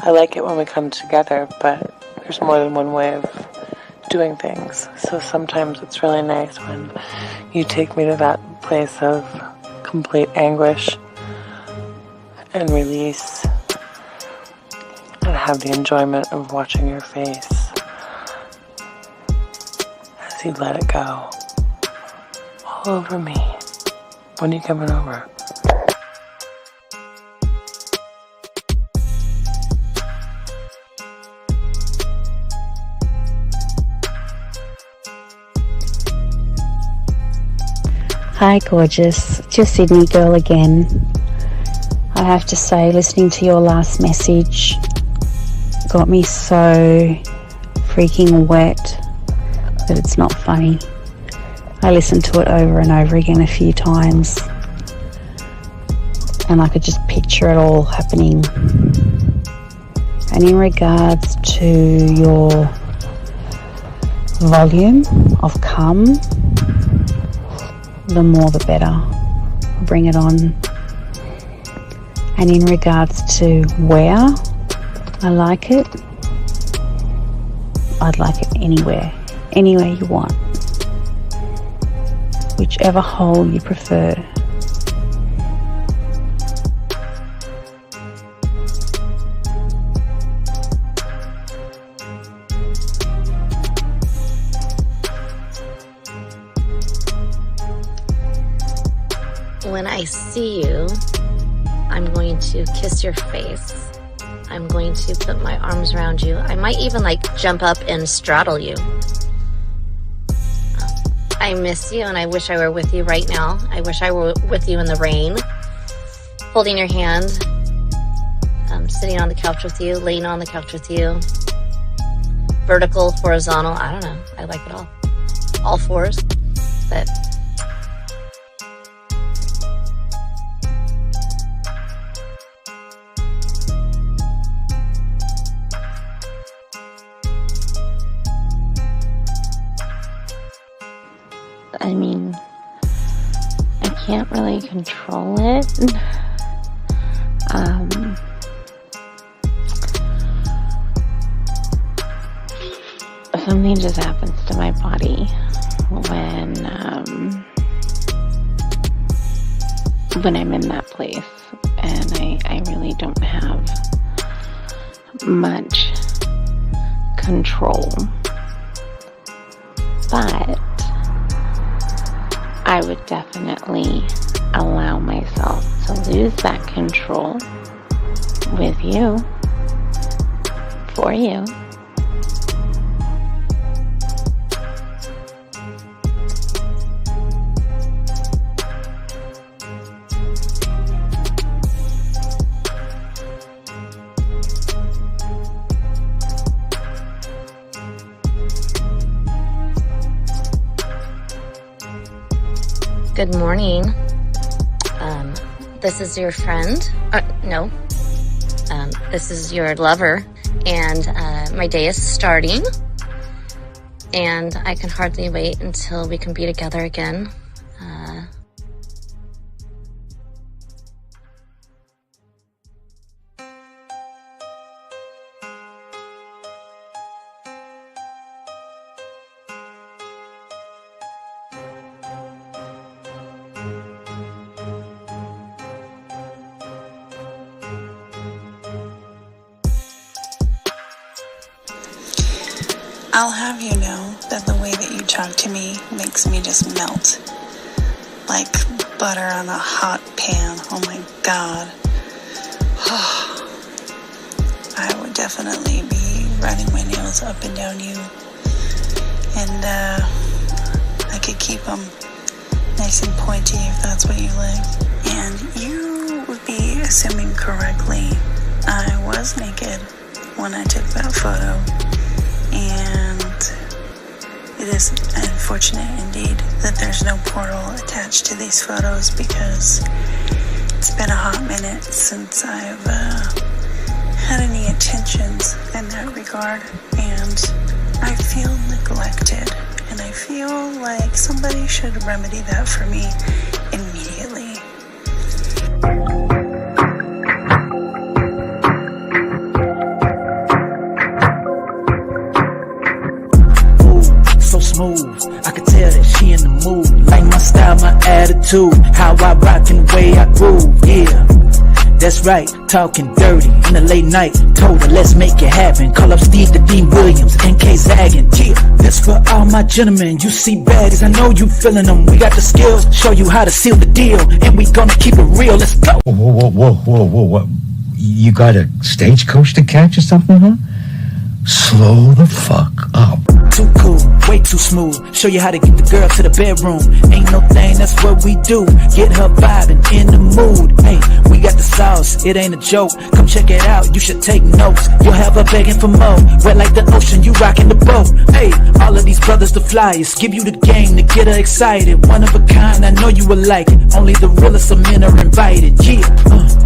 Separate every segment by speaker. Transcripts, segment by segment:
Speaker 1: I like it when we come together, but there's more than one way of doing things. So sometimes it's really nice when you take me to that place of complete anguish and release, and have the enjoyment of watching your face as you let it go all over me. When are you coming over?
Speaker 2: Hi gorgeous, it's your Sydney girl again. I have to say, listening to your last message got me so freaking wet that it's not funny. I listened to it over and over again a few times and I could just picture it all happening. And in regards to your volume of cum, the more the better. Bring it on. And in regards to where I like it, I'd like it anywhere you want, whichever hole you prefer.
Speaker 3: When I see you, I'm going to kiss your face. I'm going to put my arms around you. I might even jump up and straddle you. I miss you and I wish I were with you right now. I wish I were with you in the rain, holding your hand, sitting on the couch with you, laying on the couch with you, vertical, horizontal, I don't know. I like it all fours, but
Speaker 4: I mean, I can't really control it. Something just happens to my body when I'm in that place, and I really don't have much control. But I would definitely allow myself to lose that control with you, for you.
Speaker 3: Good morning. This is your friend. No. This is your lover. And my day is starting. And I can hardly wait until we can be together again.
Speaker 5: I'll have you know that the way that you talk to me makes me just melt. Like butter on a hot pan. Oh my God. I would definitely be running my nails up and down you. And I could keep them nice and pointy if that's what you like. And you would be assuming correctly I was naked when I took that photo. And it is unfortunate indeed that there's no portal attached to these photos, because it's been a hot minute since I've had any intentions in that regard, and I feel neglected, and I feel like somebody should remedy that for me immediately.
Speaker 6: attitude, how I rock and the way I groove, yeah. That's right, talking dirty in the late night. Told her, let's make it happen. Call up Steve the Dean Williams, NK Zaggin'. Yeah, that's for all my gentlemen. You see baddies, I know you feeling them. We got the skills, show you how to seal the deal. And we gonna keep it real, let's go.
Speaker 7: Whoa. You got a stagecoach to catch or something, huh? Slow the fuck up.
Speaker 6: Too cool, way too smooth. Show you how to get the girl to the bedroom. Ain't no thing, that's what we do. Get her vibing in the mood. Hey, we got the sauce, it ain't a joke. Come check it out, you should take notes. You'll have her begging for more. Wet like the ocean, you rocking the boat. Hey, all of these brothers the flyers. Give you the game to get her excited. One of a kind, I know you will like it. Only the realest of men are invited. Yeah,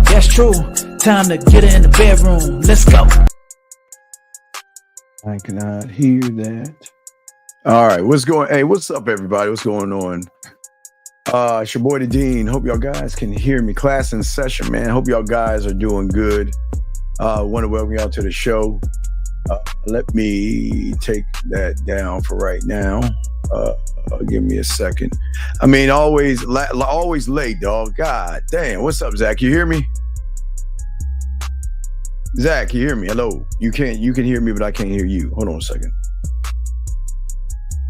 Speaker 6: that's true. Time to get her in the bedroom. Let's go.
Speaker 8: I cannot hear that. All right, what's up, everybody? What's going on? It's your boy, the Dean. Hope y'all guys can hear me. Class in session, man. Hope y'all guys are doing good. Want to welcome y'all to the show. Let me take that down for right now. Give me a second. I mean, always late, dog. God damn. What's up, Zach? You hear me? Zach, you hear me? Hello. You can hear me, but I can't hear you. Hold on a second.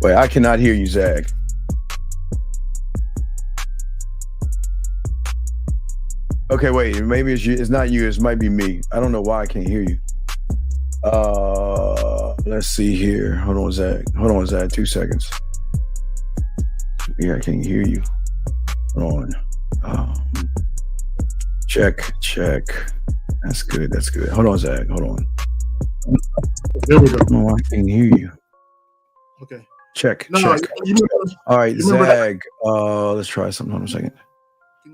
Speaker 8: Wait, I cannot hear you, Zach. Okay, wait. Maybe it's you. It's not you. It might be me. I don't know why I can't hear you. Let's see here. Hold on, Zach. 2 seconds. Yeah, I can't hear you. Hold on. Check. That's good. Hold on, Zach. Hold on.
Speaker 9: There we go.
Speaker 8: No, I can't hear you.
Speaker 9: Okay.
Speaker 8: Check.
Speaker 9: No,
Speaker 8: check. All right, Zach. Let's try something. Hold on a second.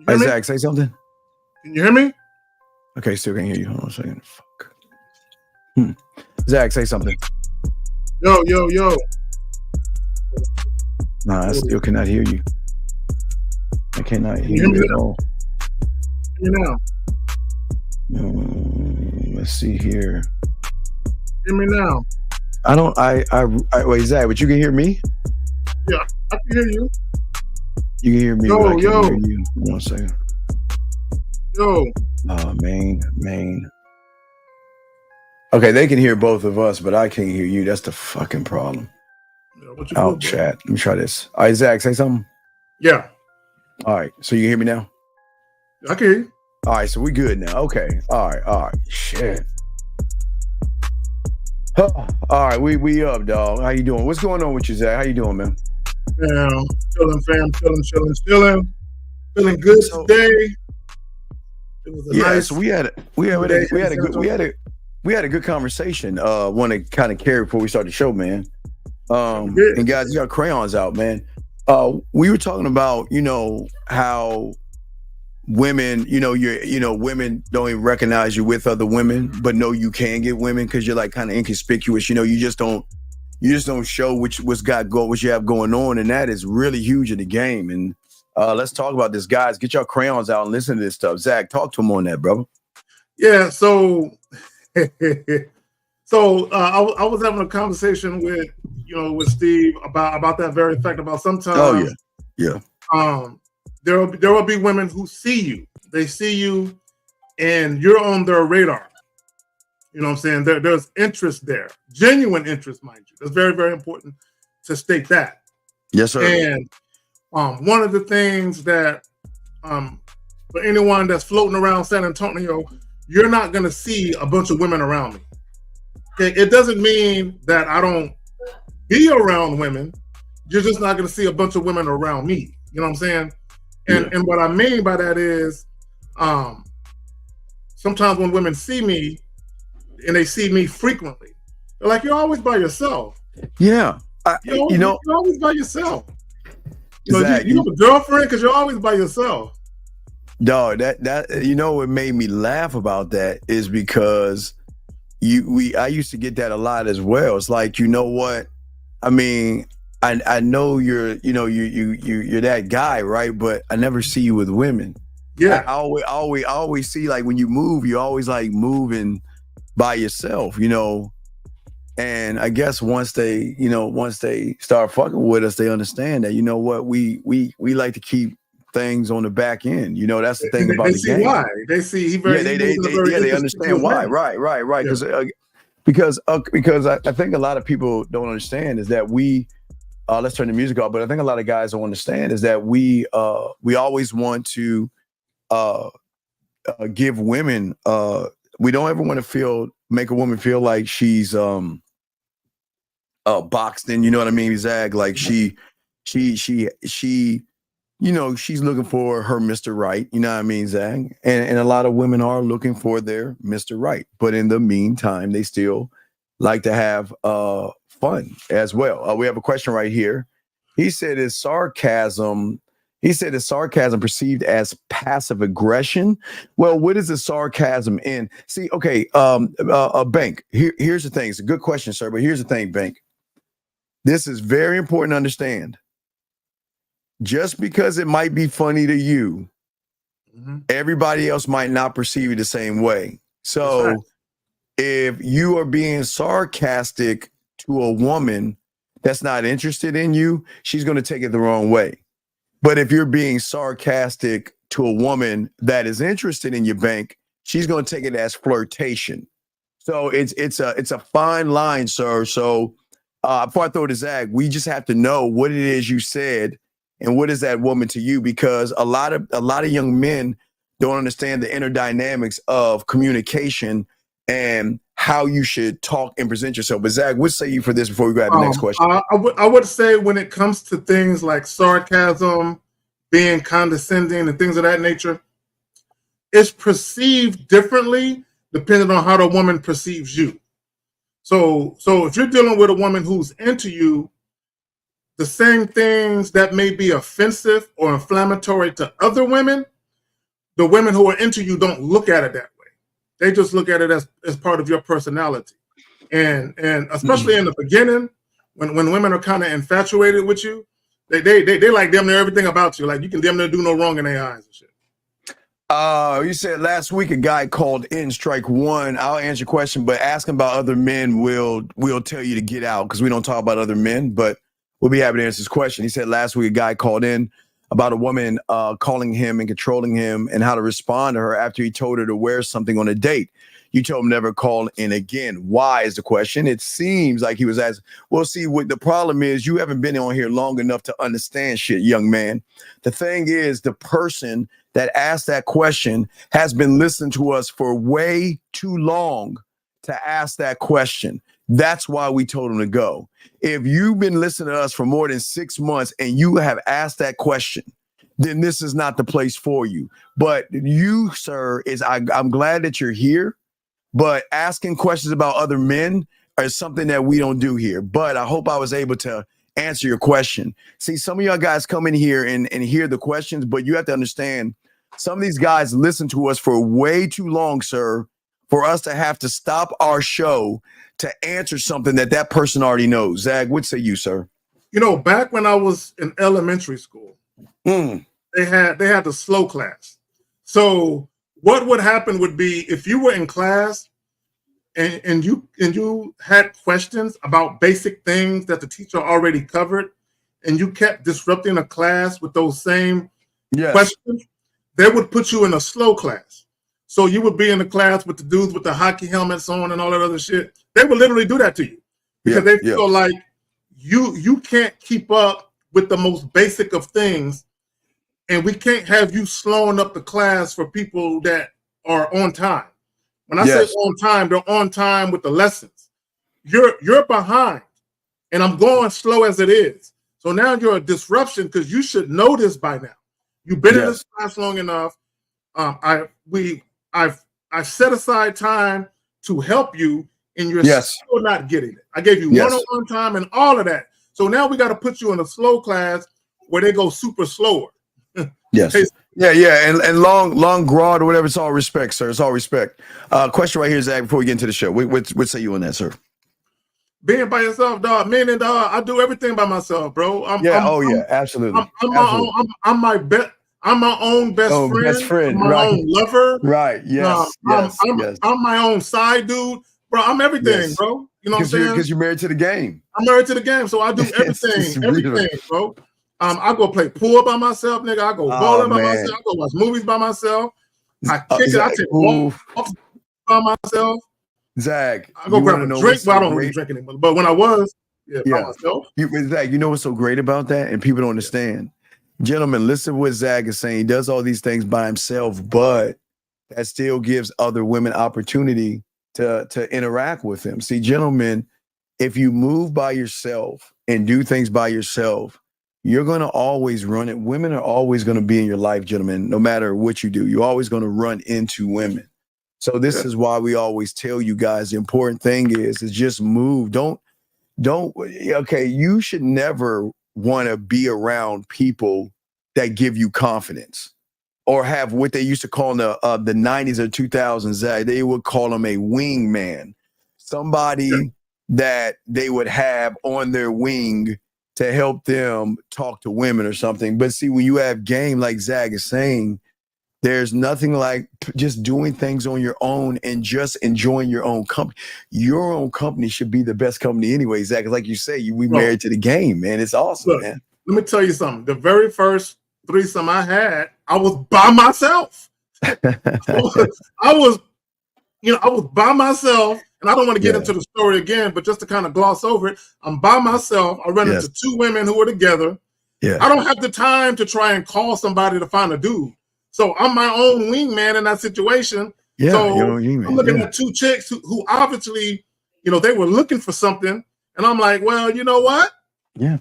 Speaker 8: Hey, Zach, say something.
Speaker 9: Can you hear me?
Speaker 8: Okay, still can't hear you. Hold on a second. Fuck. Zach, say something.
Speaker 9: Yo.
Speaker 8: Nah, I still cannot hear you. I cannot hear you at all.
Speaker 9: Hear me now.
Speaker 8: Let's see here.
Speaker 9: Hear me now.
Speaker 8: I wait, Zach, but you can hear me?
Speaker 9: Yeah, I can hear you.
Speaker 8: You can hear me, but I can't hear you. 1 second.
Speaker 9: Yo.
Speaker 8: Main. Okay, they can hear both of us, but I can't hear you. That's the fucking problem. I'll chat. Let me try this. All right, Zach, say something.
Speaker 9: Yeah.
Speaker 8: All right, so you hear me now?
Speaker 9: I can hear you.
Speaker 8: All right, so we good now. Okay. All right. Shit. All right, we up, dog. How you doing? What's going on with you, Zach? How you doing, man?
Speaker 9: Yeah, chilling, fam. Chilling. Feeling good today. It was a nice.
Speaker 8: So we had a good conversation. Want to kind of carry before we start the show, man. And guys, you got crayons out, man. We were talking about, how women, women don't even recognize you with other women, but know you can get women because you're like kind of inconspicuous. You just don't show what you have going on, and that is really huge in the game. And let's talk about this, guys. Get your crayons out and listen to this stuff. Zach, talk to him on that, brother.
Speaker 9: Yeah. So, I was having a conversation with Steve about that very fact. About sometimes.
Speaker 8: Oh yeah.
Speaker 9: There will be women who see you. They see you, and you're on their radar. You know what I'm saying? There's interest there, genuine interest, mind you. That's very, very important to state that.
Speaker 8: Yes, sir.
Speaker 9: And one of the things that for anyone that's floating around San Antonio, you're not going to see a bunch of women around me. Okay, it doesn't mean that I don't be around women. You're just not going to see a bunch of women around me. You know what I'm saying? And what I mean by that is, sometimes when women see me, and they see me frequently, they're like, "You're always by yourself."
Speaker 8: Yeah,
Speaker 9: you're always by yourself.
Speaker 8: Zach,
Speaker 9: you have a girlfriend because you're always by yourself.
Speaker 8: Dog, that what made me laugh about that is because I used to get that a lot as well. It's like, you know what? I mean, I know you're that guy, right? But I never see you with women.
Speaker 9: Yeah,
Speaker 8: I always see, like, when you move, you always like moving by yourself, And I guess once they start fucking with us, they understand that, we like to keep things on the back end. You know, that's the thing about
Speaker 9: they
Speaker 8: the
Speaker 9: see
Speaker 8: game.
Speaker 9: why. They see he very
Speaker 8: they understand why. Right. Because I think a lot of people don't understand is that we let's turn the music off, but I think a lot of guys don't understand is that we always want to give women we don't ever want to make a woman feel like she's boxed in, you know what I mean, Zag? Like she you know, she's looking for her Mr. Right, you know what I mean, Zag? And a lot of women are looking for their Mr. Right, but in the meantime, they still like to have fun as well. We have a question right here. He said, is sarcasm perceived as passive aggression? Well, what is the sarcasm in? See, okay, Bank, here's the thing. It's a good question, sir, but here's the thing, Bank. This is very important to understand. Just because it might be funny to you, everybody else might not perceive it the same way. So if you are being sarcastic to a woman that's not interested in you, she's going to take it the wrong way. But if you're being sarcastic to a woman that is interested in your, Bank, she's going to take it as flirtation. So it's a fine line, sir. So before I throw to Zag, we just have to know what it is you said and what is that woman to you, because a lot of young men don't understand the inner dynamics of communication and how you should talk and present yourself. But Zag, what say you for this before we grab the next question?
Speaker 9: I would say when it comes to things like sarcasm, being condescending and things of that nature, it's perceived differently depending on how the woman perceives you. So if you're dealing with a woman who's into you, the same things that may be offensive or inflammatory to other women, the women who are into you don't look at it that way. They just look at it as part of your personality. And especially in the beginning, when women are kind of infatuated with you, they like damn near everything about you. Like you can damn near do no wrong in their eyes and shit.
Speaker 8: You said last week a guy called in strike one. I'll answer your question, but asking about other men will tell you to get out because we don't talk about other men, but we'll be happy to answer his question. He said last week a guy called in about a woman calling him and controlling him and how to respond to her after he told her to wear something on a date. You told him never call in again. Why is the question? It seems like he was asking. Well, see, what the problem is, you haven't been on here long enough to understand shit, young man. The thing is, the person that asked that question has been listening to us for way too long to ask that question. That's why we told him to go. If you've been listening to us for more than 6 months and you have asked that question, then this is not the place for you. But you, sir, I'm glad that you're here, but asking questions about other men is something that we don't do here. But I hope I was able to answer your question. See, some of y'all guys come in here and hear the questions, but you have to understand some of these guys listen to us for way too long, sir, for us to have to stop our show to answer something that person already knows. Zag, what say you, sir?
Speaker 9: You know, back when I was in elementary school, they had the slow class. So what would happen would be if you were in class and you had questions about basic things that the teacher already covered, and you kept disrupting a class with those same questions, they would put you in a slow class. So you would be in the class with the dudes with the hockey helmets on and all that other shit. They would literally do that to you because they feel like you can't keep up with the most basic of things, and we can't have you slowing up the class for people that are on time. When I say on time, they're on time with the lessons. You're behind, and I'm going slow as it is. So now you're a disruption because you should know this by now. You've been in this class long enough. I've set aside time to help you, and you're still not getting it. I gave you one-on-one time and all of that. So now we got to put you in a slow class where they go super slower.
Speaker 8: And long broad or whatever. It's all respect, sir. It's all respect. Question right here, Zach, before we get into the show. What say you on that, sir?
Speaker 9: Being by yourself, dog. Meaning, dog, I do everything by myself, bro.
Speaker 8: Absolutely.
Speaker 9: I'm my own best friend.
Speaker 8: Best friend.
Speaker 9: I'm my own lover.
Speaker 8: Right.
Speaker 9: I'm my own side dude, bro. I'm everything, bro. You know what I'm saying?
Speaker 8: Because you're married to the game.
Speaker 9: I'm married to the game, so I do everything, bro. I go play pool by myself, nigga. I go bowling by myself. I go watch movies by myself. I kick it. I take walks by myself.
Speaker 8: Zach,
Speaker 9: I go grab a drink. Well, I don't really drink anymore, but when I was, by myself.
Speaker 8: Zach, you know what's so great about that? And people don't understand. Gentlemen, listen to what Zach is saying. He does all these things by himself, but that still gives other women opportunity to interact with him. See, gentlemen, if you move by yourself and do things by yourself, you're going to always run it. Women are always going to be in your life, gentlemen, no matter what you do. You're always going to run into women. So this is why we always tell you guys the important thing is just move. Okay, you should never want to be around people that give you confidence or have what they used to call in the 90s or 2000s. They would call them a wingman, somebody that they would have on their wing to help them talk to women or something. But see, when you have game, like Zach is saying, there's nothing like just doing things on your own and just enjoying your own company. Your own company should be the best company anyway, Zach. Like you say, we married to the game, man. It's awesome, man.
Speaker 9: Let me tell you something. The very first threesome I had, I was by myself. I was by myself, and I don't want to get into the story again, but just to kind of gloss over it, I'm by myself. I run into two women who were together. Yeah. I don't have the time to try and call somebody to find a dude. So I'm my own wingman in that situation. Yeah, so I'm looking at two chicks who obviously, they were looking for something. And I'm like, well, you know what?
Speaker 8: Yeah.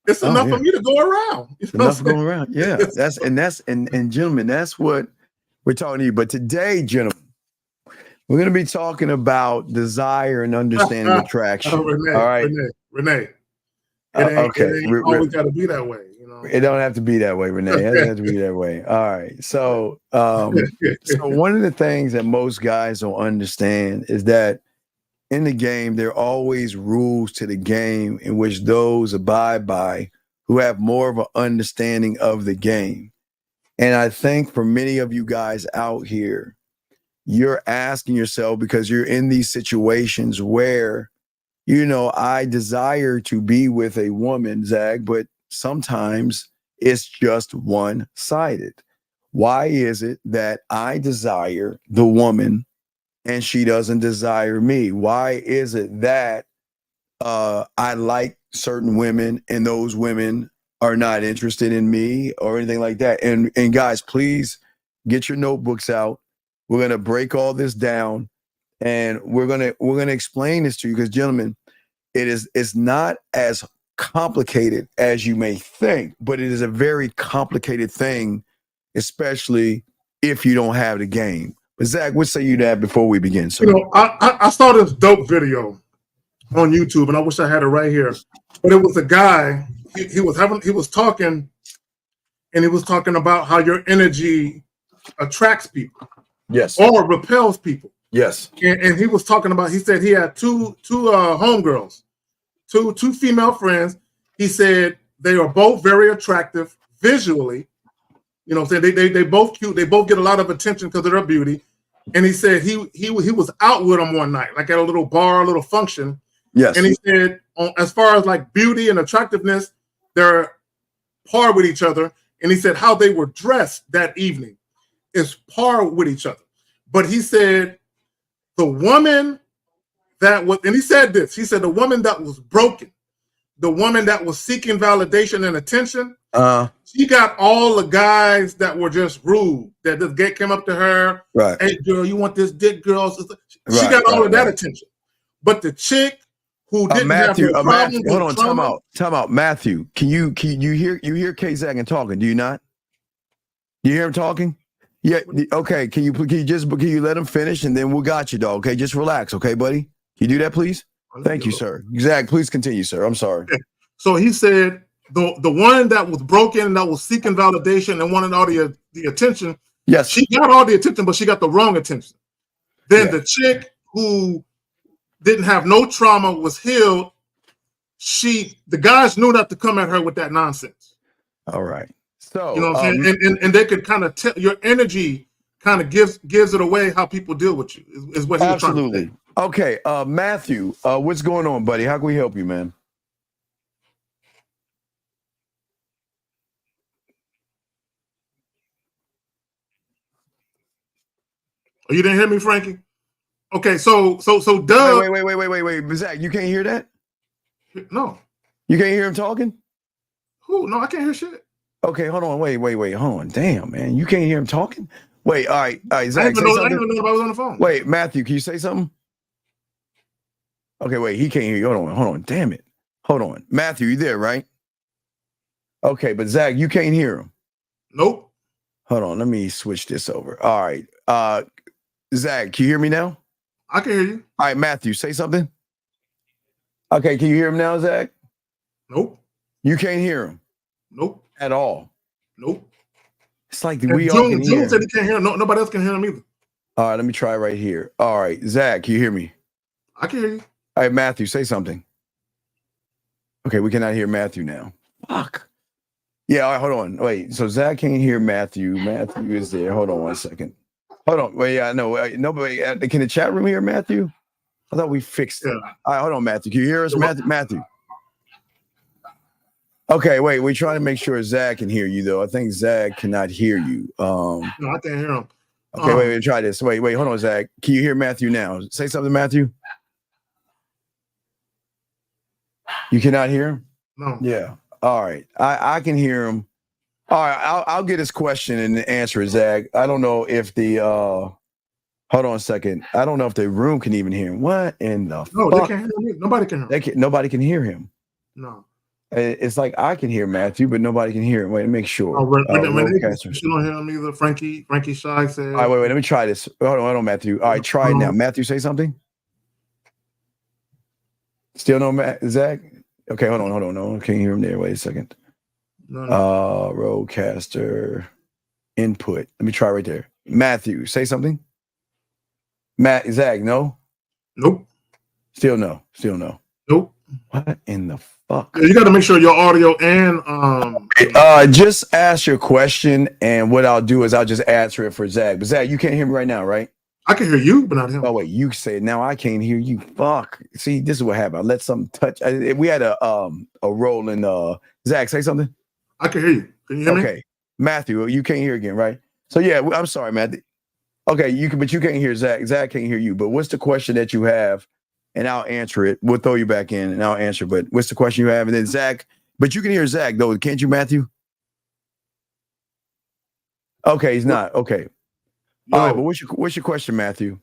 Speaker 9: It's enough for me to go around.
Speaker 8: Enough going around. Yeah. And gentlemen, that's what we're talking to you. But today, gentlemen, we're going to be talking about desire and understanding attraction.
Speaker 9: Renee,
Speaker 8: all right.
Speaker 9: Renee. It ain't always got to be that way.
Speaker 8: It don't have to be that way, Renee. It doesn't have to be that way. All right. So, so one of the things that most guys don't understand is that in the game, there are always rules to the game in which those abide by who have more of an understanding of the game. And I think for many of you guys out here, you're asking yourself, because you're in these situations where, I desire to be with a woman, Zach, but sometimes it's just one-sided. Why is it that I desire the woman and she doesn't desire me? Why is it that I like certain women and those women are not interested in me or anything like that? And guys, please get your notebooks out. We're going to break all this down and we're going to explain this to you, because gentlemen, it's not as complicated as you may think, but it is a very complicated thing, especially if you don't have the game. But Zach, what say you to that before we begin, sir?
Speaker 9: I saw this dope video on YouTube, and I wish I had it right here. But it was a guy. He was talking about how your energy attracts people, or repels people.
Speaker 8: Yes.
Speaker 9: And he was talking about. He said he had two homegirls. Two female friends. He said they are both very attractive visually. They both cute. They both get a lot of attention because of their beauty. And he said he was out with them one night, like at a little bar, a little function.
Speaker 8: Yes.
Speaker 9: And he said, as far as like beauty and attractiveness, they're par with each other. And he said how they were dressed that evening is par with each other. But he said the woman and he said this, he said the woman that was broken, the woman that was seeking validation and attention, she got all the guys that were just rude, that just came up to her,
Speaker 8: right?
Speaker 9: Hey girl, you want this dick, girl? She got all of that attention. But the chick who didn't
Speaker 8: Matthew,
Speaker 9: have no problem
Speaker 8: hold on, time out. Matthew, can you hear K-Zaggin talking, do you not? You hear him talking? Yeah, okay. Can you let him finish and then we got you, dog? Okay, just relax, okay, buddy? Can you do that, please? Thank you, sir. Zach, please continue, sir. I'm sorry.
Speaker 9: So he said the one that was broken and that was seeking validation and wanted all the attention.
Speaker 8: Yes,
Speaker 9: she got all the attention, but she got the wrong attention. Then the chick who didn't have no trauma was healed. The guys knew not to come at her with that nonsense.
Speaker 8: All right. So
Speaker 9: you know what I'm saying? And they could kind of tell your energy kind of gives it away how people deal with you is what he was trying to say.
Speaker 8: Okay, Matthew, what's going on, buddy? How can we help you, man?
Speaker 9: Oh, you didn't hear me, Frankie? Okay, so Doug.
Speaker 8: Wait. Zach, you can't hear that?
Speaker 9: No.
Speaker 8: You can't hear him talking?
Speaker 9: Who? No, I can't hear shit.
Speaker 8: Okay, hold on. Wait. Hold on. Damn, man. You can't hear him talking? Wait, all right, Zach,
Speaker 9: I didn't know I was on the phone.
Speaker 8: Wait, Matthew, can you say something? Okay, wait, he can't hear you. Hold on. Damn it. Hold on. Matthew, you there, right? Okay, but Zach, you can't hear him.
Speaker 9: Nope.
Speaker 8: Hold on, let me switch this over. All right. Zach, can you hear me now?
Speaker 9: I can hear you.
Speaker 8: All right, Matthew, say something. Okay, can you hear him now, Zach?
Speaker 9: Nope.
Speaker 8: You can't hear him?
Speaker 9: Nope.
Speaker 8: At all?
Speaker 9: Nope.
Speaker 8: It's like we all can hear
Speaker 9: June said he can't hear him. No, nobody else can hear him either.
Speaker 8: All right, let me try right here. All right, Zach, can you hear me?
Speaker 9: I can hear you.
Speaker 8: All right, Matthew, say something. Okay, we cannot hear Matthew now. Fuck. Yeah, all right, hold on. Wait, so Zach can't hear Matthew. Matthew is there. Hold on 1 second. Hold on. Wait, yeah, no, nobody. Can the chat room hear Matthew? I thought we fixed it.
Speaker 9: Yeah.
Speaker 8: All right, hold on, Matthew. Can you hear us, Matthew? Okay, wait. We're trying to make sure Zach can hear you, though. I think Zach cannot hear you.
Speaker 9: No, I can't hear him.
Speaker 8: Okay, wait. Try this. Wait. Hold on, Zach. Can you hear Matthew now? Say something, Matthew. You cannot hear him?
Speaker 9: No.
Speaker 8: Yeah. All right. I can hear him. All right. I'll get his question and answer it, Zach. I don't know if the hold on a second. I don't know if the room can even hear him. What in the
Speaker 9: No,
Speaker 8: fuck?
Speaker 9: they can't hear me. Nobody can hear him.
Speaker 8: Nobody can hear him.
Speaker 9: No.
Speaker 8: It's like I can hear Matthew, but nobody can hear him. Wait, make sure.
Speaker 9: You don't hear him either. Frankie Shy said.
Speaker 8: All right, wait. Let me try this. Hold on, Matthew. All right, try it now. Matthew, say something. Still no Zach? Okay, hold on. No, I can't hear him there. Wait a second.
Speaker 9: No.
Speaker 8: Roadcaster input. Let me try right there. Matthew, say something. Zach, no?
Speaker 9: Nope.
Speaker 8: Still no.
Speaker 9: Nope.
Speaker 8: What in the fuck?
Speaker 9: You got to make sure your audio and
Speaker 8: just ask your question, and what I'll do is I'll just answer it for Zach. But Zach, you can't hear me right now, right?
Speaker 9: I can hear you, but not him.
Speaker 8: Oh wait, you say now I can't hear you. Fuck. See, this is what happened. I let something touch. We had a roll in. Zach, say something.
Speaker 9: I can hear you. Can you hear me?
Speaker 8: Okay, Matthew, you can't hear again, right? So yeah, I'm sorry, Matthew. Okay, but you can't hear Zach. Zach can't hear you. But what's the question that you have? And I'll answer it. We'll throw you back in, and I'll answer. But what's the question you have? And then Zach. But you can hear Zach though, can't you, Matthew? Okay, he's not. Okay.
Speaker 9: No.
Speaker 8: All right, but what's your question, Matthew?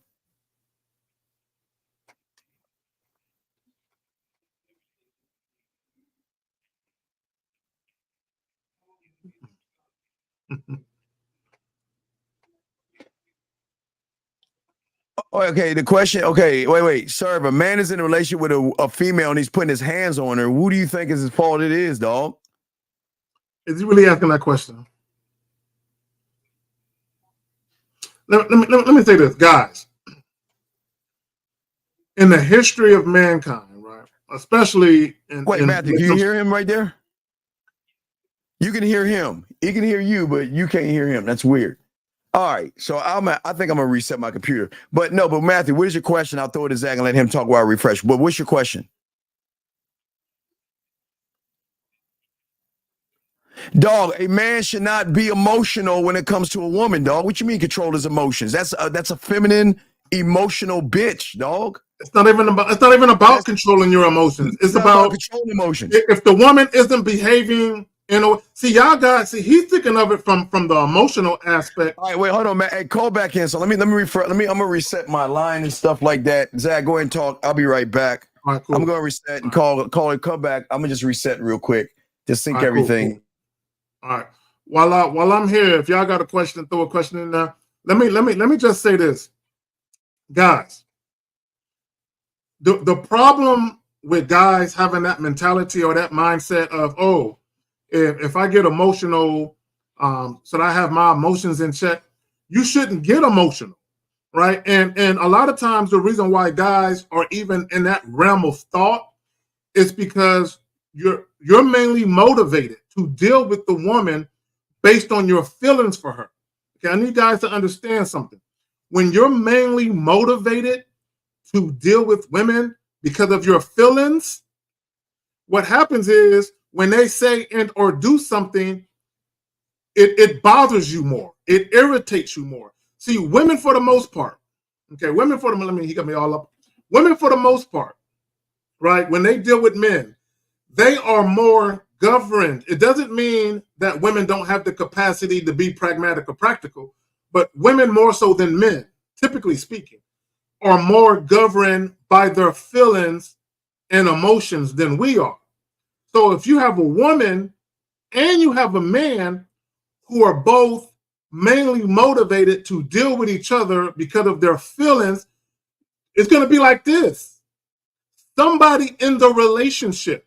Speaker 8: Okay, the question. Okay, wait, sir. If a man is in a relationship with a female and he's putting his hands on her, who do you think is his fault? It is, dog.
Speaker 9: Is he really asking that question? Let me say this, guys. In the history of mankind, right? Especially in
Speaker 8: Matthew, can you hear him right there? You can hear him. He can hear you, but you can't hear him. That's weird. All right, so I think I'm gonna reset my computer. But Matthew, what is your question? I'll throw it to Zach and let him talk while I refresh. But what's your question? Dog, a man should not be emotional when it comes to a woman, dog. What you mean control his emotions? That's a feminine, emotional bitch, dog.
Speaker 9: It's not even about controlling your emotions. It's about
Speaker 8: controlling emotions.
Speaker 9: If the woman isn't behaving, he's thinking of it from the emotional aspect.
Speaker 8: All right, wait, hold on, man. Hey, call back in. So let me refer. I'm gonna reset my line and stuff like that. Zach, go ahead and talk. I'll be right back.
Speaker 9: All right, cool.
Speaker 8: I'm gonna reset and call and come back. I'm gonna just reset real quick. Just sync everything.
Speaker 9: Cool. All right. While I'm here, if y'all got a question, throw a question in there. Let me just say this, guys. The problem with guys having that mentality or that mindset of, oh, if I get emotional, so that I have my emotions in check, you shouldn't get emotional, right? And a lot of times the reason why guys are even in that realm of thought is because you're mainly motivated to deal with the woman based on your feelings for her. Okay, I need guys to understand something. When you're mainly motivated to deal with women because of your feelings, what happens is when they say and or do something, it bothers you more. It irritates you more. See, women for the most part, okay, women for the, he got me all up. Women for the most part, right, when they deal with men, they are more governed. It doesn't mean that women don't have the capacity to be pragmatic or practical, but women more so than men, typically speaking, are more governed by their feelings and emotions than we are. So if you have a woman and you have a man who are both mainly motivated to deal with each other because of their feelings, it's going to be like this. Somebody in the relationship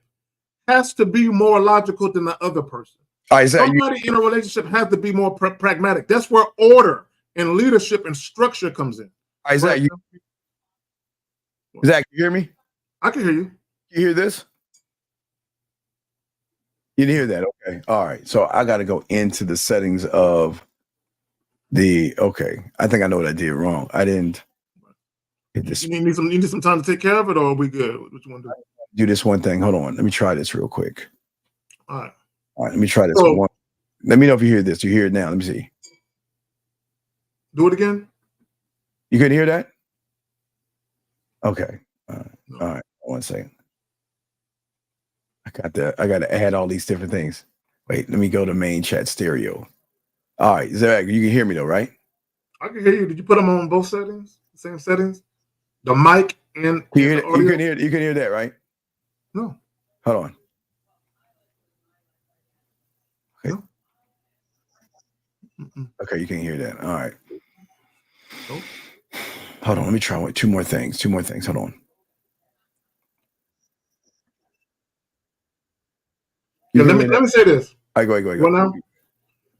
Speaker 9: has to be more logical than the other person. Somebody in a relationship has to be more pragmatic. That's where order and leadership and structure comes in.
Speaker 8: Zach, Zach, you hear me?
Speaker 9: I can hear you.
Speaker 8: You hear this? You didn't hear that? Okay. All right. So I got to go into the settings of the, okay. I think I know what I did wrong. I didn't hit this.
Speaker 9: You need some time to take care of it, or are we good? What you want to
Speaker 8: do this one thing. Hold on. Let me try this real quick.
Speaker 9: All right.
Speaker 8: Let me try this one. Let me know if you hear this. You hear it now. Let me see.
Speaker 9: Do it again.
Speaker 8: You couldn't hear that? Okay. No. All right. 1 second. I got to add all these different things. Wait, let me go to main chat stereo. All right, Zach, you can hear me though, right?
Speaker 9: I can hear you. Did you put them on both settings? The same settings? The mic and
Speaker 8: you can hear that, right?
Speaker 9: No.
Speaker 8: Hold on. Okay.
Speaker 9: No.
Speaker 8: Okay, you can hear that. All right.
Speaker 9: Nope.
Speaker 8: Hold on. Let me try two more things. Hold on.
Speaker 9: Yeah, let me say this.
Speaker 8: All right, go.
Speaker 9: Well, now,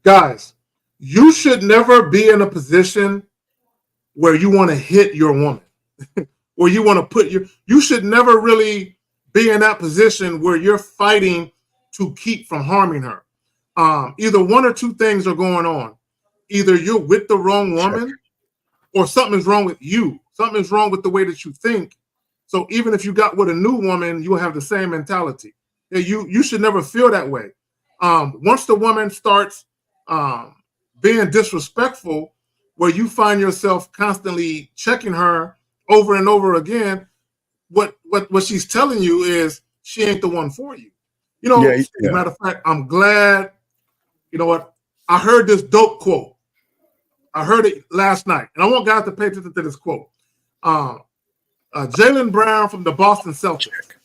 Speaker 9: guys, you should never be in a position where you want to hit your woman, where you want to you should never really be in that position where you're fighting to keep from harming her. Either one or two things are going on. Either you're with the wrong woman or something's wrong with you. Something's wrong with the way that you think. So even if you got with a new woman, you'll have the same mentality. You should never feel that way. Once the woman starts being disrespectful, where you find yourself constantly checking her over and over again, what she's telling you is she ain't the one for you. You know, as a matter of fact, I'm glad, you know what, I heard this dope quote. I heard it last night, and I want guys to pay attention to this quote. Jaylen Brown from the Boston Celtics,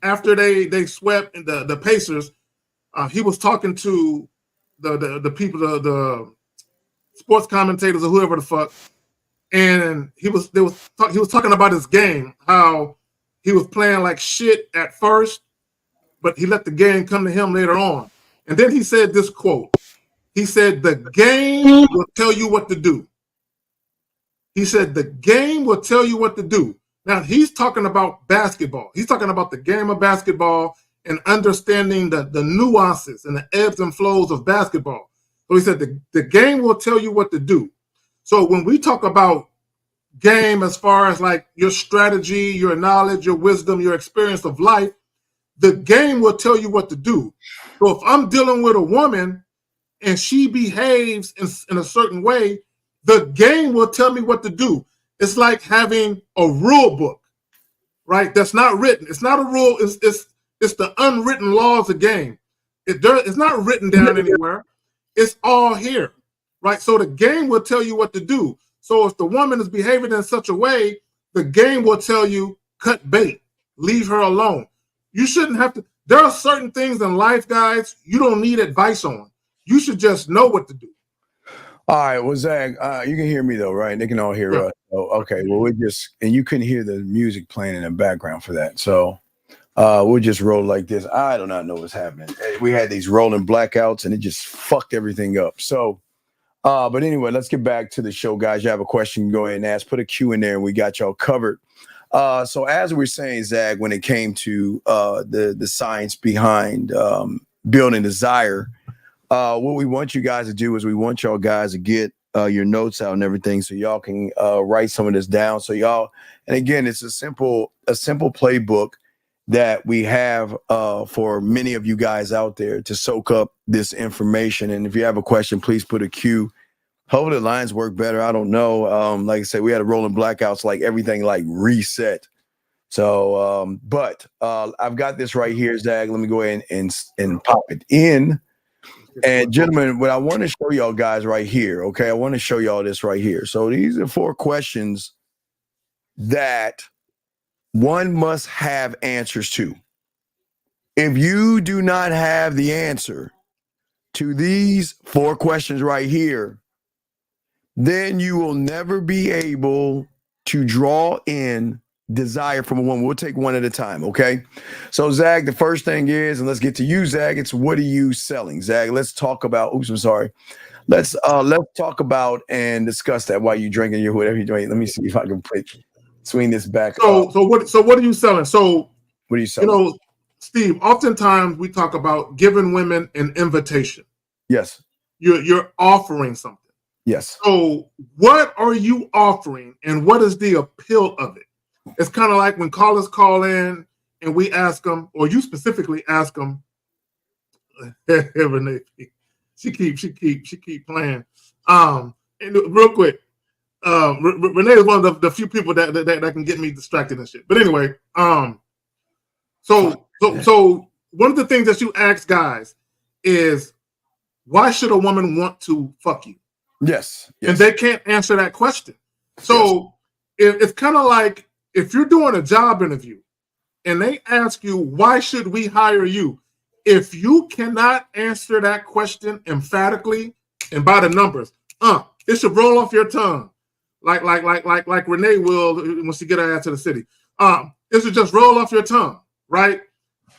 Speaker 9: after they swept the Pacers, he was talking to the people, the sports commentators or whoever the fuck, and he was talking about his game, how he was playing like shit at first, but he let the game come to him later on. And then he said this quote. He said, "The game will tell you what to do." He said, "The game will tell you what to do." Now, he's talking about basketball. He's talking about the game of basketball and understanding the nuances and the ebbs and flows of basketball. So he said, the game will tell you what to do. So when we talk about game as far as like your strategy, your knowledge, your wisdom, your experience of life, the game will tell you what to do. So if I'm dealing with a woman and she behaves in a certain way, the game will tell me what to do. It's like having a rule book, right? That's not written. It's not a rule. It's the unwritten laws of game. It's not written down anywhere. It's all here, right? So the game will tell you what to do. So if the woman is behaving in such a way, the game will tell you, cut bait, leave her alone. You shouldn't have to. There are certain things in life, guys, you don't need advice on. You should just know what to do.
Speaker 8: All right, well, Zach, you can hear me though, right? They can all hear us. Oh, okay, well, and you couldn't hear the music playing in the background for that. So we'll just roll like this. I do not know what's happening. We had these rolling blackouts and it just fucked everything up. So, but anyway, let's get back to the show, guys. You have a question, go ahead and ask. Put a Q in there and we got y'all covered. So as we were saying, Zach, when it came to the science behind building desire, what we want you guys to do is we want y'all guys to get your notes out and everything so y'all can write some of this down. So y'all, and again, it's a simple playbook that we have for many of you guys out there to soak up this information. And if you have a question, please put a Q Hopefully the lines work better. I don't know. Like I said, we had a rolling blackouts, like everything like reset. So, but I've got this right here, Zach. Let me go ahead and pop it in. And gentlemen, what I want to show y'all guys right here, okay? I want to show y'all this right here. So these are 4 questions that one must have answers to. If you do not have the answer to these 4 questions right here, then you will never be able to draw in desire from a woman. We'll take one at a time, okay? So, Zach, the first thing is, and let's get to you, Zach, it's what are you selling? Zach, let's talk about, oops, I'm sorry. Let's talk about and discuss that while you're drinking your whatever you're doing. Let me see if I can swing this back up.
Speaker 9: So what are you selling? So
Speaker 8: what are you selling?
Speaker 9: You know, Steve, oftentimes we talk about giving women an invitation.
Speaker 8: Yes.
Speaker 9: You're offering something.
Speaker 8: Yes.
Speaker 9: So what are you offering and what is the appeal of it? It's kind of like when callers call in and we ask them, or you specifically ask them, Renee, she keep playing. And real quick, Renee is one of the few people that can get me distracted and shit. But anyway, so one of the things that you ask guys is, why should a woman want to fuck you?
Speaker 8: Yes.
Speaker 9: And they can't answer that question. So it's kind of like if you're doing a job interview and they ask you, why should we hire you? If you cannot answer that question emphatically and by the numbers, it should roll off your tongue. Like Renee will when she get her ass to the city. It should just roll off your tongue, right?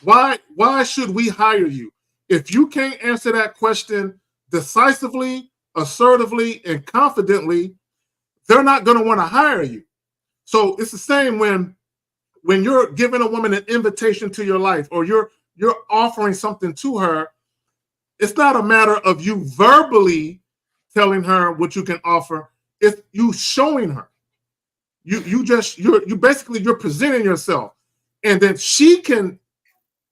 Speaker 9: Why should we hire you? If you can't answer that question decisively, assertively, and confidently, they're not going to want to hire you. So it's the same when you're giving a woman an invitation to your life, or you're offering something to her. It's not a matter of you verbally telling her what you can offer. It's you showing her. You're presenting yourself, and then she can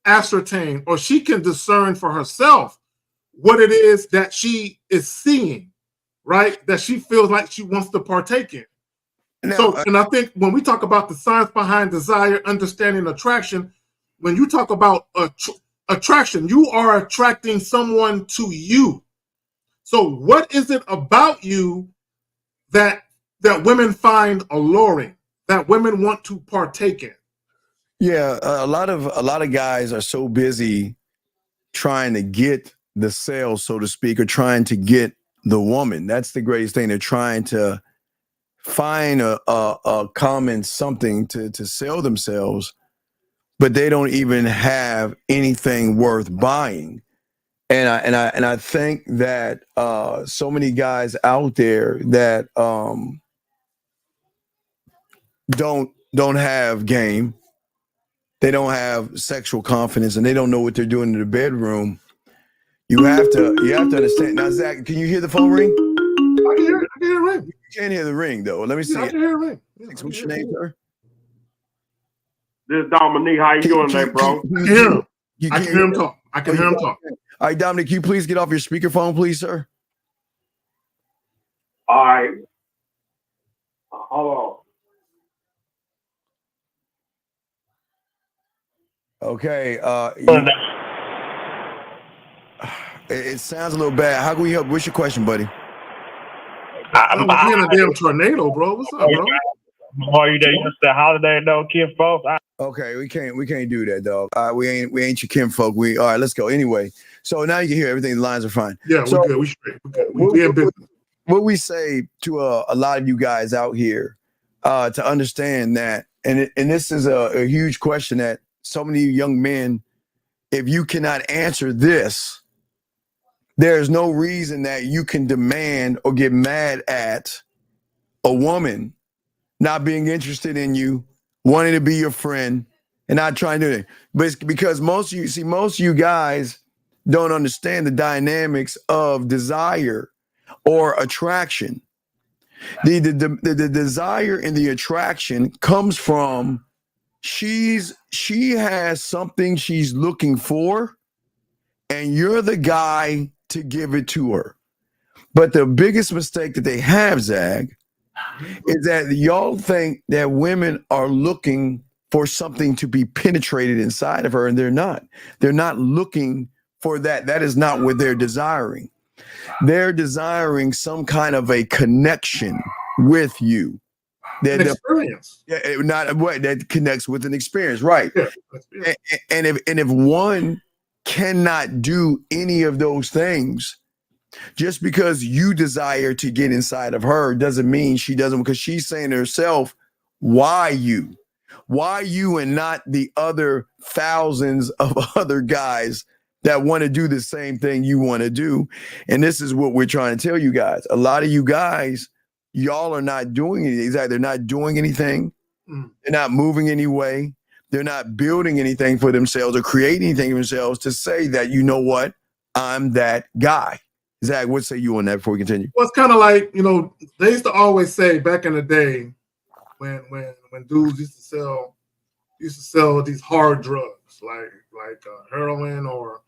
Speaker 9: ascertain or she can discern for herself what it is that she is seeing, right? That she feels like she wants to partake in. Now, and I think when we talk about the science behind desire, understanding attraction, when you talk about attraction, you are attracting someone to you. So what is it about you that women find alluring, that women want to partake in?
Speaker 8: Yeah, a lot of guys are so busy trying to get the sale, so to speak, or trying to get the woman. That's the greatest thing. They're trying to find a common something to sell themselves, but they don't even have anything worth buying. And I think that so many guys out there that don't have game, they don't have sexual confidence, and they don't know what they're doing in the bedroom. You have to understand. Now, Zach, can you hear the phone ring?
Speaker 9: I can hear it. I can hear it ring.
Speaker 8: You can't hear the ring though. Let me see.
Speaker 9: I can hear it ring.
Speaker 8: What's your name, sir?
Speaker 10: This is Dominique. How you doing today, bro?
Speaker 9: I can hear him. I can hear him talk. I can hear him talk.
Speaker 8: All right, Dominic, can you please get off your speakerphone, please, sir?
Speaker 10: All right. Hold on.
Speaker 8: Okay. It sounds a little bad. How can we help? What's your question, buddy?
Speaker 9: I'm in a damn tornado, bro. What's up, bro?
Speaker 10: Are you there? It's the holiday, though, kid folks.
Speaker 8: Okay, we can't do that, dog. We ain't your kinfolk. All right, let's go. Anyway, so now you can hear everything. The lines are fine.
Speaker 9: Yeah,
Speaker 8: so,
Speaker 9: we're good. We straight. We in business.
Speaker 8: What we say to a lot of you guys out here to understand that, and this is a huge question that so many young men, if you cannot answer this, there's no reason that you can demand or get mad at a woman not being interested in you, wanting to be your friend, and not trying to do it. But it's because most of you guys don't understand the dynamics of desire or attraction. The desire and the attraction comes from she has something she's looking for, and you're the guy to give it to her. But the biggest mistake that they have, Zag, is that y'all think that women are looking for something to be penetrated inside of her, and they're not. They're not looking for that. That is not what they're desiring. They're desiring some kind of a connection with you.
Speaker 9: An experience.
Speaker 8: Not what that connects with an experience, right?
Speaker 9: Yeah.
Speaker 8: And if one cannot do any of those things, just because you desire to get inside of her doesn't mean she doesn't, because she's saying to herself, why you? Why you and not the other thousands of other guys that want to do the same thing you want to do? And this is what we're trying to tell you guys. A lot of you guys, y'all are not doing anything. Exactly. They're not doing anything. They're not moving anyway. They're not building anything for themselves or creating anything for themselves to say that, you know what, I'm that guy. Zach, what say you on that before we continue?
Speaker 9: Well, it's kind of like, you know, they used to always say back in the day when dudes used to sell these hard drugs like heroin or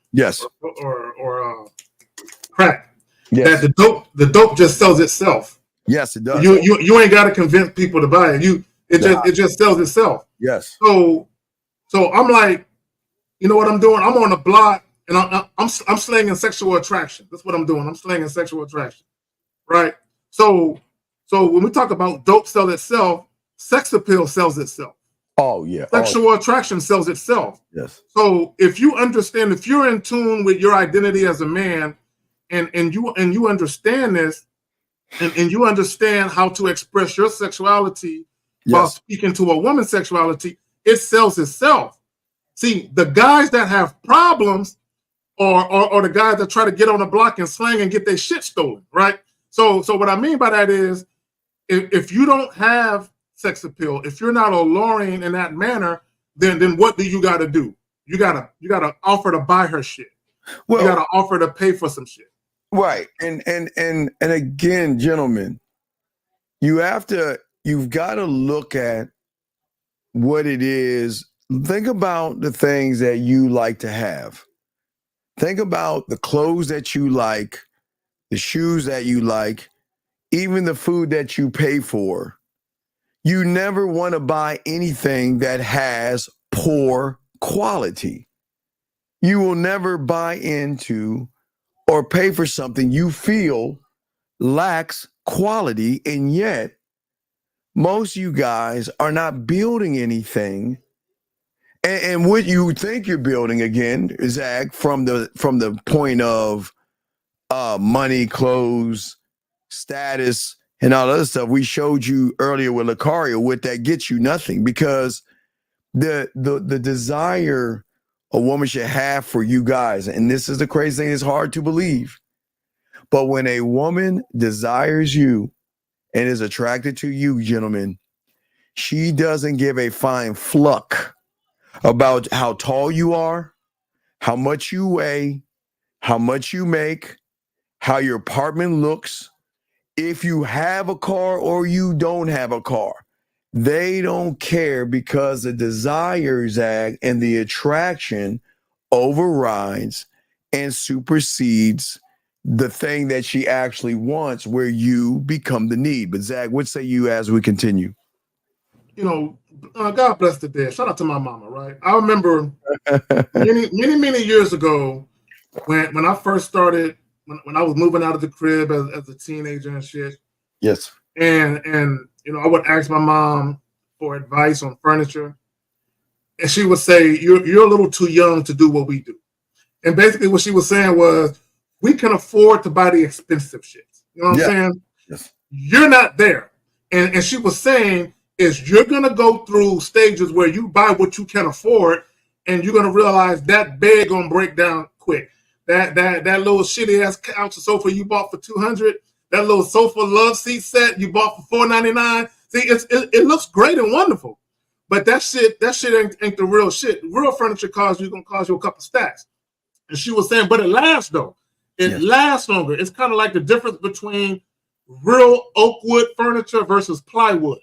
Speaker 9: crack.
Speaker 8: Yes.
Speaker 9: That the dope just sells itself.
Speaker 8: Yes, it does.
Speaker 9: You ain't got to convince people to buy it. It just sells itself.
Speaker 8: Yes.
Speaker 9: So I'm like, you know what I'm doing? I'm on the block. And I'm slanging sexual attraction. That's what I'm doing. I'm slanging sexual attraction, right? So when we talk about dope sell itself, sex appeal sells itself.
Speaker 8: Oh yeah.
Speaker 9: Sexual attraction sells itself.
Speaker 8: Yes.
Speaker 9: So if you understand, if you're in tune with your identity as a man, and you understand this, and you understand how to express your sexuality while speaking to a woman's sexuality, it sells itself. See, the guys that have problems or the guys that try to get on the block and slang and get their shit stolen, right? So what I mean by that is, if you don't have sex appeal, if you're not alluring in that manner, then what do you got to do? You gotta offer to buy her shit. Well, you gotta offer to pay for some shit.
Speaker 8: Right, and again, gentlemen, you've got to look at what it is. Think about the things that you like to have. Think about the clothes that you like, the shoes that you like, even the food that you pay for. You never want to buy anything that has poor quality. You will never buy into or pay for something you feel lacks quality, and yet most of you guys are not building anything. And what you think you're building, again, Zach, from the point of money, clothes, status, and all other stuff, we showed you earlier with Lucario, what that gets you, nothing, because the desire a woman should have for you guys, and this is the crazy thing, it's hard to believe, but when a woman desires you and is attracted to you, gentlemen, she doesn't give a fine fluck about how tall you are, how much you weigh, how much you make, how your apartment looks, if you have a car or you don't have a car. They don't care, because the desire, Zag, and the attraction overrides and supersedes the thing that she actually wants, where you become the need. But Zag, what say you as we continue?
Speaker 9: You know, God bless the dead. Shout out to my mama, right? I remember many years ago when I first started, when I was moving out of the crib as a teenager and shit.
Speaker 8: Yes.
Speaker 9: And you know, I would ask my mom for advice on furniture, and she would say, "You're a little too young to do what we do." And basically, what she was saying was, we can afford to buy the expensive shit. You know what I'm saying?
Speaker 8: Yes.
Speaker 9: You're not there, and she was saying, is you're gonna go through stages where you buy what you can afford, and you're gonna realize that bed gonna break down quick. That little shitty ass couch or sofa you bought for $200, that little sofa love seat set you bought for $499. See, it looks great and wonderful, but that shit ain't the real shit. Real furniture gonna cost you a couple stacks. And she was saying, but it lasts though. It lasts longer. It's kind of like the difference between real oak wood furniture versus plywood.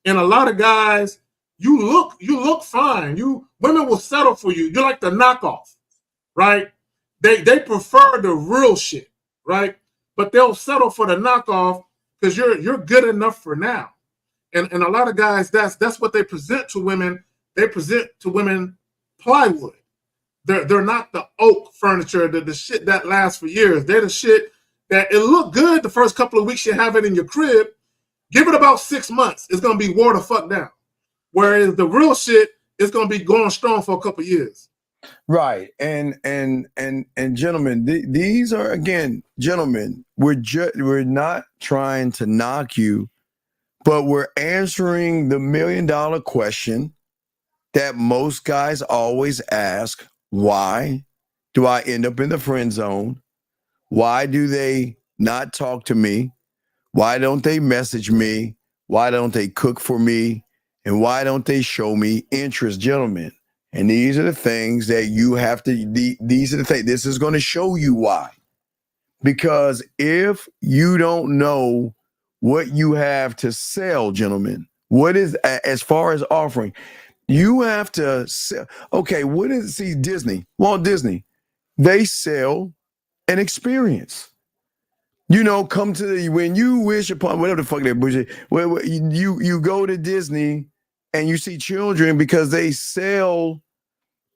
Speaker 9: And a lot of guys, you look fine. Women will settle for you. You're like the knockoff, right? They prefer the real shit, right? but they'll settle for the knockoff because you're good enough for now. And a lot of guys, that's what they present to women. They present to women plywood. They're not the oak furniture, the shit that lasts for years. They're the shit that it look good the first couple of weeks you have it in your crib. Give it about 6 months, it's gonna be wore the fuck down. Whereas the real shit is gonna be going strong for a couple of years.
Speaker 8: Right. And gentlemen, these are, again, gentlemen, we're not trying to knock you, but we're answering the $1 million question that most guys always ask. Why do I end up in the friend zone? Why do they not talk to me? Why don't they message me? Why don't they cook for me? And why don't they show me interest, gentlemen? And these are the things that you have to, these are the things, this is going to show you why. Because if you don't know what you have to sell, gentlemen, what is, as far as offering, you have to sell. Okay, what is, see, Disney, Walt Disney, they sell an experience. You know, come to the, when you wish upon, whatever the fuck that bullshit, where you go to Disney and you see children because they sell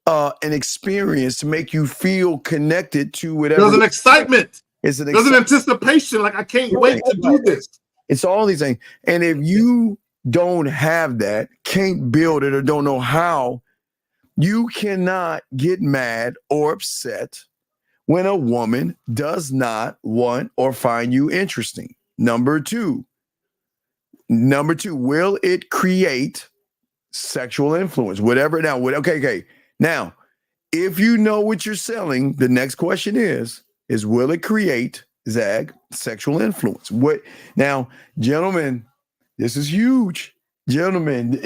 Speaker 8: an experience to make you feel connected to whatever.
Speaker 9: There's an excitement.
Speaker 8: There's an
Speaker 9: anticipation. Like, I can't wait to do this.
Speaker 8: It's all these things. And if you don't have that, can't build it, or don't know how, you cannot get mad or upset when a woman does not want or find you interesting. Number two, will it create sexual influence? Whatever. Now, okay. Now, if you know what you're selling, the next question is will it create, Zag, sexual influence? What now, gentlemen, this is huge. Gentlemen,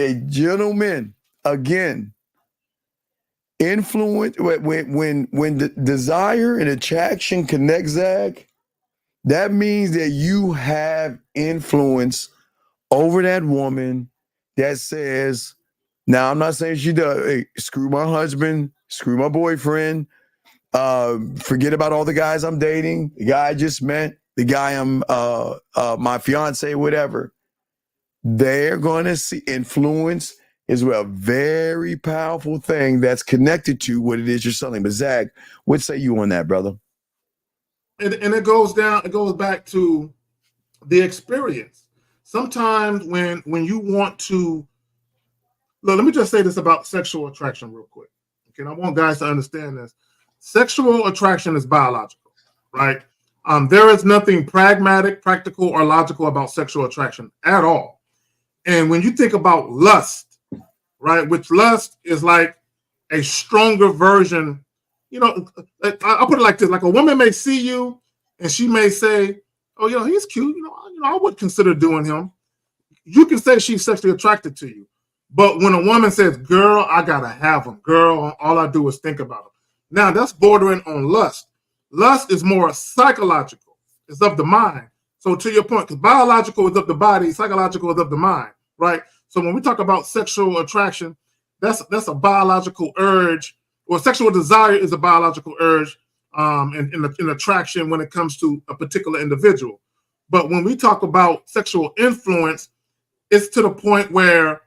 Speaker 8: again, influence, when the desire and attraction connect, Zag, that means that you have influence over that woman that says, now I'm not saying she does, hey, screw my husband, screw my boyfriend, forget about all the guys I'm dating, the guy I just met, the guy I'm my fiance, whatever. They're going to see influence is a very powerful thing that's connected to what it is you're selling. But Zach, what say you on that, brother?
Speaker 9: And it goes back to the experience. Sometimes when you want to, let me just say this about sexual attraction real quick. Okay, and I want guys to understand this. Sexual attraction is biological, right? There is nothing pragmatic, practical, or logical about sexual attraction at all. And when you think about lust, right, which lust is like a stronger version, you know, I'll put it like this, like a woman may see you and she may say, oh, you know, he's cute, you know, I would consider doing him. You can say she's sexually attracted to you. But when a woman says, girl, I gotta have him, girl, all I do is think about him. Now that's bordering on lust. Lust is more psychological. It's of the mind. So to your point, because biological is of the body, psychological is of the mind, right? So when we talk about sexual attraction, that's a biological urge, or sexual desire is a biological urge in attraction when it comes to a particular individual. But when we talk about sexual influence, it's to the point where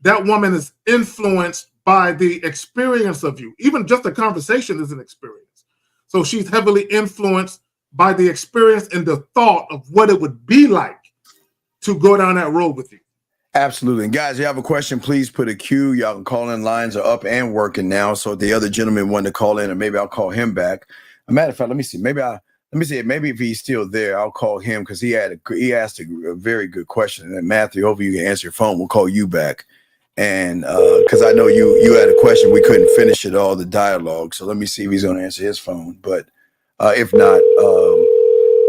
Speaker 9: that woman is influenced by the experience of you. Even just a conversation is an experience. So she's heavily influenced by the experience and the thought of what it would be like to go down that road with you.
Speaker 8: Absolutely. And guys, you have a question, please put a Q. Y'all can call in. Lines are up and working now. So if the other gentleman wanted to call in, or maybe I'll call him back. As a matter of fact, let me see. Maybe if he's still there, I'll call him, because he asked a very good question. And Matthew, hopefully you can answer your phone. We'll call you back. And because I know you had a question, we couldn't finish it all, the dialogue. So let me see if he's going to answer his phone. But if not,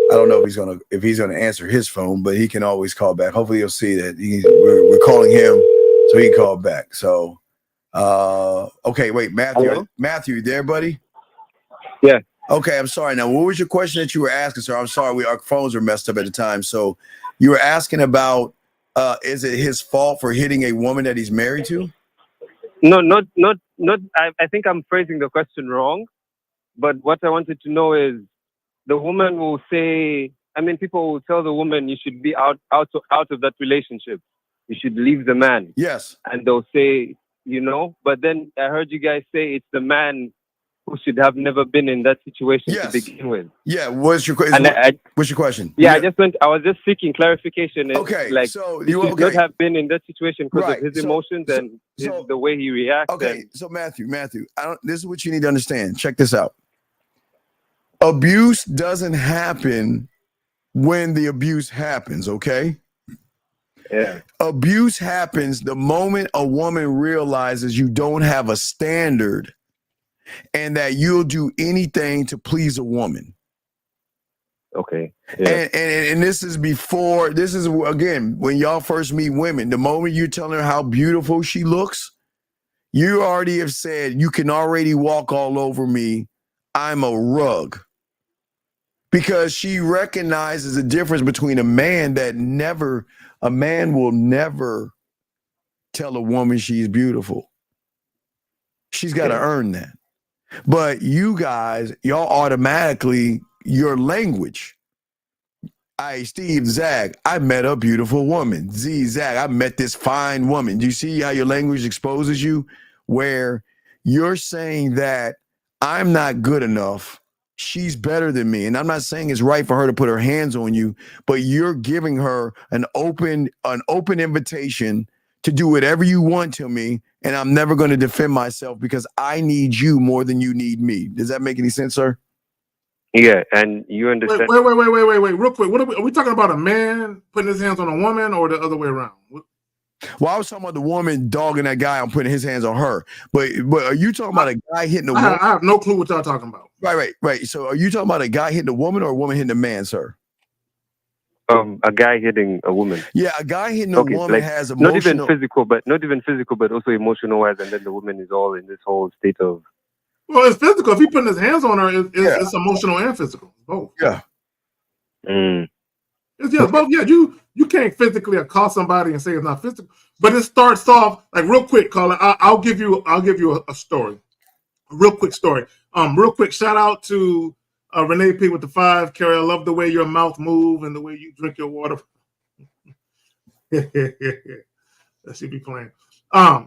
Speaker 8: I don't know if he's gonna answer his phone, but he can always call back. Hopefully he'll see that we're calling him, so he can call back. So okay, wait, Matthew. Hello? Matthew, you there, buddy?
Speaker 11: Yeah.
Speaker 8: Okay, I'm sorry. Now, what was your question that you were asking, sir? I'm sorry, our phones were messed up at the time. So you were asking about is it his fault for hitting a woman that he's married to?
Speaker 11: No, not. I think I'm phrasing the question wrong. But what I wanted to know is, the woman will say, I mean, people will tell the woman you should be out of that relationship. You should leave the man.
Speaker 8: Yes.
Speaker 11: And they'll say, you know, but then I heard you guys say it's the man who should have never been in that situation to begin with.
Speaker 8: Yeah. What's your question? What's your question?
Speaker 11: Yeah, I was just seeking clarification.
Speaker 8: Okay.
Speaker 11: Like,
Speaker 8: so
Speaker 11: he should not have been in that situation because of his emotions and the way he reacts.
Speaker 8: Okay. So Matthew, this is what you need to understand. Check this out. Abuse doesn't happen when the abuse happens. Okay.
Speaker 11: Yeah.
Speaker 8: Abuse happens the moment a woman realizes you don't have a standard and that you'll do anything to please a woman.
Speaker 11: Okay. Yeah.
Speaker 8: And this is again, when y'all first meet women, the moment you're telling her how beautiful she looks, you already have said, you can already walk all over me. I'm a rug. Because she recognizes the difference between a man will never tell a woman she's beautiful. She's got to earn that. But you guys, y'all automatically, your language. Steve, Zach, I met a beautiful woman. Zach, I met this fine woman. Do you see how your language exposes you? Where you're saying that I'm not good enough. She's better than me. And I'm not saying it's right for her to put her hands on you, but you're giving her an open invitation to do whatever you want to me. And I'm never going to defend myself because I need you more than you need me. Does that make any sense, sir?
Speaker 11: Yeah. And you understand.
Speaker 9: Wait. Real quick. What are we talking about? A man putting his hands on a woman or the other way around?
Speaker 8: Well, I was talking about the woman dogging that guy and putting his hands on her. But are you talking about a guy hitting a woman?
Speaker 9: I have no clue what y'all talking about.
Speaker 8: Right. So are you talking about a guy hitting a woman or a woman hitting a man, sir?
Speaker 11: A guy hitting a woman.
Speaker 8: Yeah, a guy hitting a woman has
Speaker 11: emotional... Not even physical, but also emotional wise, and then the woman is all in this whole state of...
Speaker 9: Well, it's physical. If he putting his hands on her, it's emotional and physical. Both.
Speaker 8: Yeah.
Speaker 9: It's both. Yeah, you can't physically accost somebody and say it's not physical. But it starts off, like, real quick, Colin, I'll give you a story. A real quick story. Real quick shout out to Renee P with the 5. Carrie, I love the way your mouth move and the way you drink your water. That should be playing.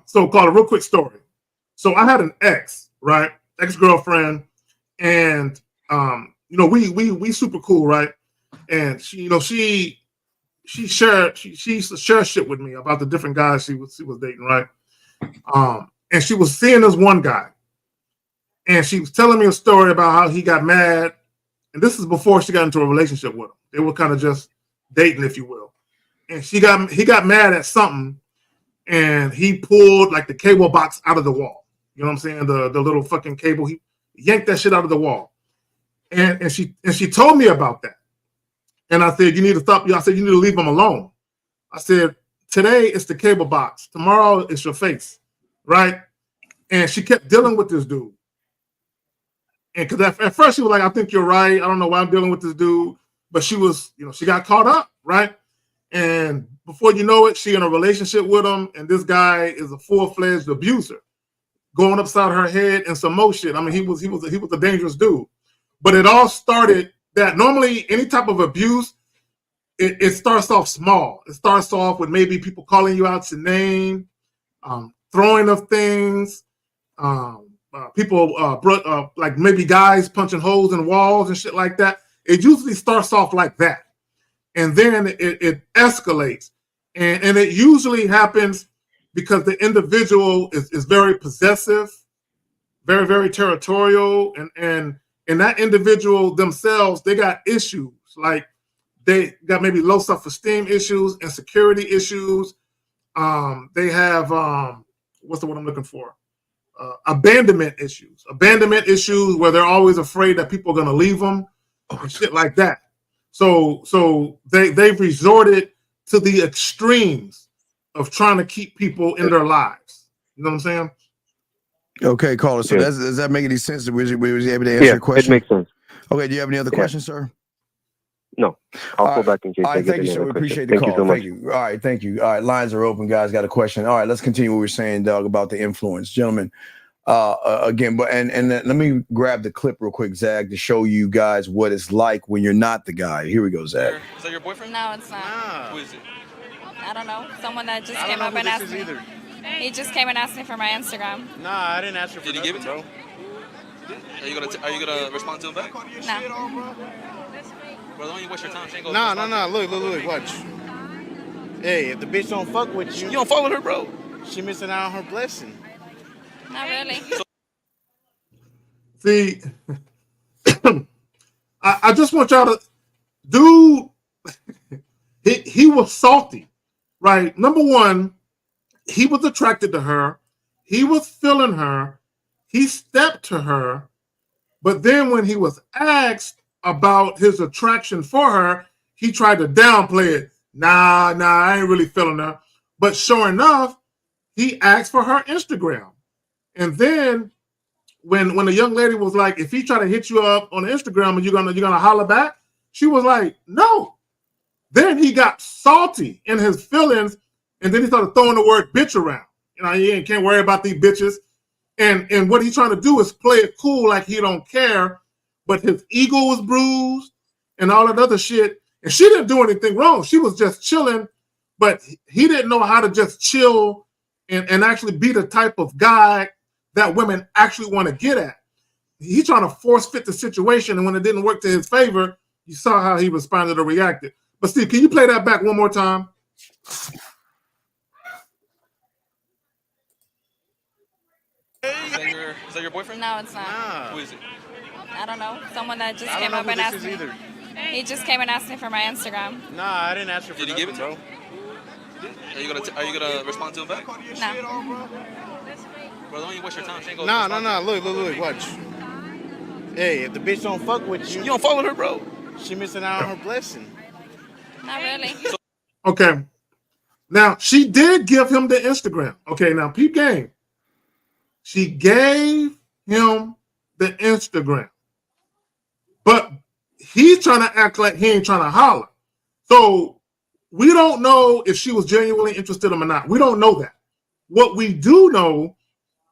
Speaker 9: So call a real quick story. So I had an ex-girlfriend, and we super cool, right? And she shared shit with me about the different guys she was dating, right? And she was seeing this one guy. And she was telling me a story about how he got mad. And this is before she got into a relationship with him. They were kind of just dating, if you will. And he got mad at something, and he pulled like the cable box out of the wall. You know what I'm saying? The little fucking cable. He yanked that shit out of the wall. And she told me about that. And I said, you need to stop. I said, you need to leave him alone. I said, today it's the cable box. Tomorrow it's your face. Right? And she kept dealing with this dude. And because at first she was like, I think you're right. I don't know why I'm dealing with this dude. But she was, she got caught up, right? And before you know it, she in a relationship with him. And this guy is a full-fledged abuser, going upside her head and some more shit. I mean, he was a dangerous dude. But it all started that normally any type of abuse, it starts off small. It starts off with maybe people calling you out your name, throwing of things, people like maybe guys punching holes in walls and shit like that. It usually starts off like that, and then it escalates, and it usually happens because the individual is very possessive, very, very territorial, and that individual themselves, they got issues, like they got maybe low self-esteem issues, insecurity issues. They have what's the word I'm looking for? Abandonment issues where they're always afraid that people are going to leave them and shit like that. So they've resorted to the extremes of trying to keep people in their lives. You know what I'm saying?
Speaker 8: Okay, caller. So does that make any sense? Was he able to answer your question?
Speaker 11: It makes sense.
Speaker 8: Okay, do you have any other questions, sir?
Speaker 11: No. I'll go back in case I get
Speaker 8: thank you, sir. We appreciate the call.
Speaker 11: You so much.
Speaker 8: Thank you. All right, thank you. All right, lines are open, guys. Got a question. All right, let's continue what we were saying, Doug, about the influence. Gentlemen, Again, but and let me grab the clip real quick, Zag, to show you guys what it's like when you're not the guy. Here we go, Zag.
Speaker 12: Is that your boyfriend?
Speaker 13: No, it's not.
Speaker 12: Who is it?
Speaker 13: I don't know. Someone that just
Speaker 12: I
Speaker 13: came
Speaker 12: don't
Speaker 13: up
Speaker 12: know
Speaker 13: and
Speaker 12: who
Speaker 13: asked
Speaker 12: this
Speaker 13: me.
Speaker 12: is either.
Speaker 13: He just came and asked me for my Instagram.
Speaker 12: Nah, I didn't ask her for Did you give it to bro. him? Are you gonna respond to him back?
Speaker 13: No.
Speaker 12: Bro, don't even waste your time. She ain't gonna
Speaker 14: Nah,
Speaker 12: respond
Speaker 14: nah,
Speaker 12: to
Speaker 14: nah.
Speaker 12: you.
Speaker 14: Look, watch. Hey, if the bitch don't fuck with you,
Speaker 12: You don't follow her, bro.
Speaker 14: she missing out on her blessing.
Speaker 13: Not really.
Speaker 9: See, I just want y'all to, dude, he was salty, right? Number one, he was attracted to her. He was feeling her. He stepped to her. But then when he was asked about his attraction for her, he tried to downplay it. Nah, I ain't really feeling her. But sure enough, he asked for her Instagram. And then when the young lady was like, if he try to hit you up on Instagram and you're gonna holler back, she was like, no. Then he got salty in his feelings, and then he started throwing the word bitch around. You know, he can't worry about these bitches. And what he's trying to do is play it cool like he don't care, but his ego was bruised and all that other shit. And she didn't do anything wrong. She was just chilling, but he didn't know how to just chill and actually be the type of guy that women actually want to get at. He's trying to force fit the situation, and when it didn't work to his favor, you saw how he responded or reacted. But Steve, can you play that back one more time?
Speaker 12: Is that your boyfriend?
Speaker 13: No, it's not.
Speaker 12: Who is it?
Speaker 13: I don't know. Someone that just
Speaker 14: I
Speaker 13: came
Speaker 14: don't
Speaker 13: up
Speaker 14: know
Speaker 13: and
Speaker 14: who
Speaker 13: asked
Speaker 14: this
Speaker 13: me.
Speaker 14: is either.
Speaker 13: He just came and asked me for my Instagram.
Speaker 14: Nah, I didn't ask her for
Speaker 12: Did you give it to
Speaker 14: bro.
Speaker 12: him? Are you gonna respond to him back?
Speaker 13: No.
Speaker 12: Bro, don't even waste your time. She ain't gonna
Speaker 14: Nah,
Speaker 12: respond
Speaker 14: nah,
Speaker 12: to
Speaker 14: nah.
Speaker 12: you.
Speaker 14: Look, watch. Hey, if the bitch don't fuck with you,
Speaker 12: You don't follow her, bro.
Speaker 14: she missing out on her blessing.
Speaker 13: Not really.
Speaker 9: Okay. Now, she did give him the Instagram. Okay, now peep game. She gave him the Instagram. But he's trying to act like he ain't trying to holler. So we don't know if she was genuinely interested in him or not. We don't know that. What we do know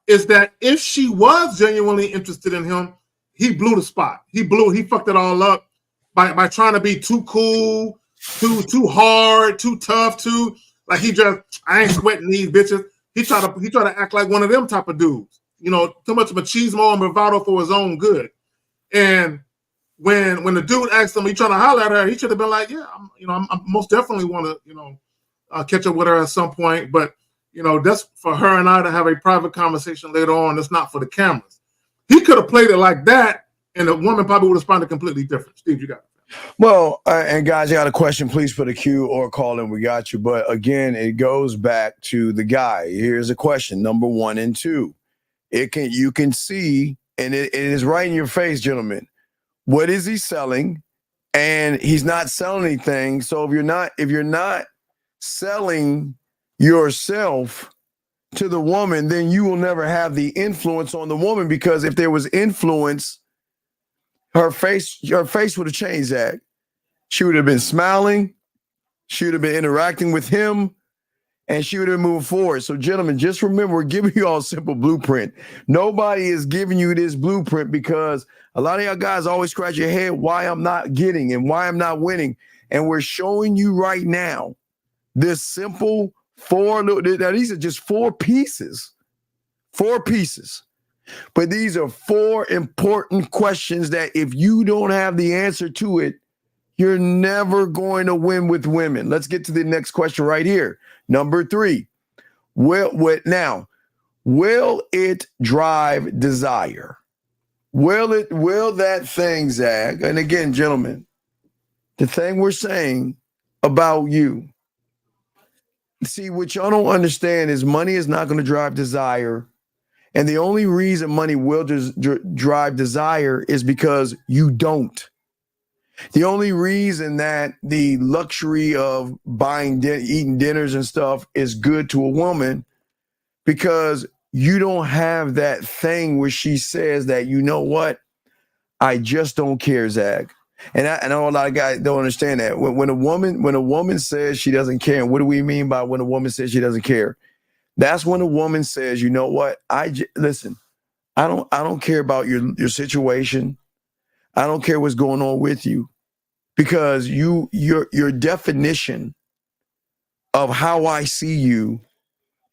Speaker 9: is that if she was genuinely interested in him, he blew the spot. He fucked it all up by trying to be too cool, too hard, too tough, like I ain't sweating these bitches. He tried to act like one of them type of dudes. You know, too much machismo and bravado for his own good. And when the dude asked him, he trying to holler at her, he should have been like, yeah, I'm most definitely want to, catch up with her at some point. But, that's for her and I to have a private conversation later on. That's not for the cameras. He could have played it like that, and the woman probably would have responded completely different. Steve, you got it.
Speaker 8: Well, and guys, you got a question, please put a Q or call in. We got you. But again, it goes back to the guy. Here's a question, number 1 and 2. You can see, and it is right in your face, gentlemen. What is he selling? And he's not selling anything. So if you're not selling yourself to the woman, then you will never have the influence on the woman, because if there was influence, her face would have changed, Zach. She would have been smiling. She would have been interacting with him, and she would have moved forward. So, gentlemen, just remember, we're giving you all a simple blueprint. Nobody is giving you this blueprint because a lot of y'all guys always scratch your head why I'm not getting and why I'm not winning. And we're showing you right now this simple these are just 4 pieces. 4 pieces. But these are 4 important questions that if you don't have the answer to it, you're never going to win with women. Let's get to the next question right here. Number 3. Will it drive desire? Will that thing, Zag? And again, gentlemen, the thing we're saying about you. See, what y'all don't understand is money is not going to drive desire. And the only reason money will drive desire is because you don't. The only reason that the luxury of eating dinners and stuff is good to a woman, because you don't have that thing where she says that, you know what, I just don't care, Zag. And I know a lot of guys don't understand that. When a woman says she doesn't care, and what do we mean by when a woman says she doesn't care? That's when a woman says, you know what, listen, I don't care about your situation. I don't care what's going on with you, because your definition of how I see you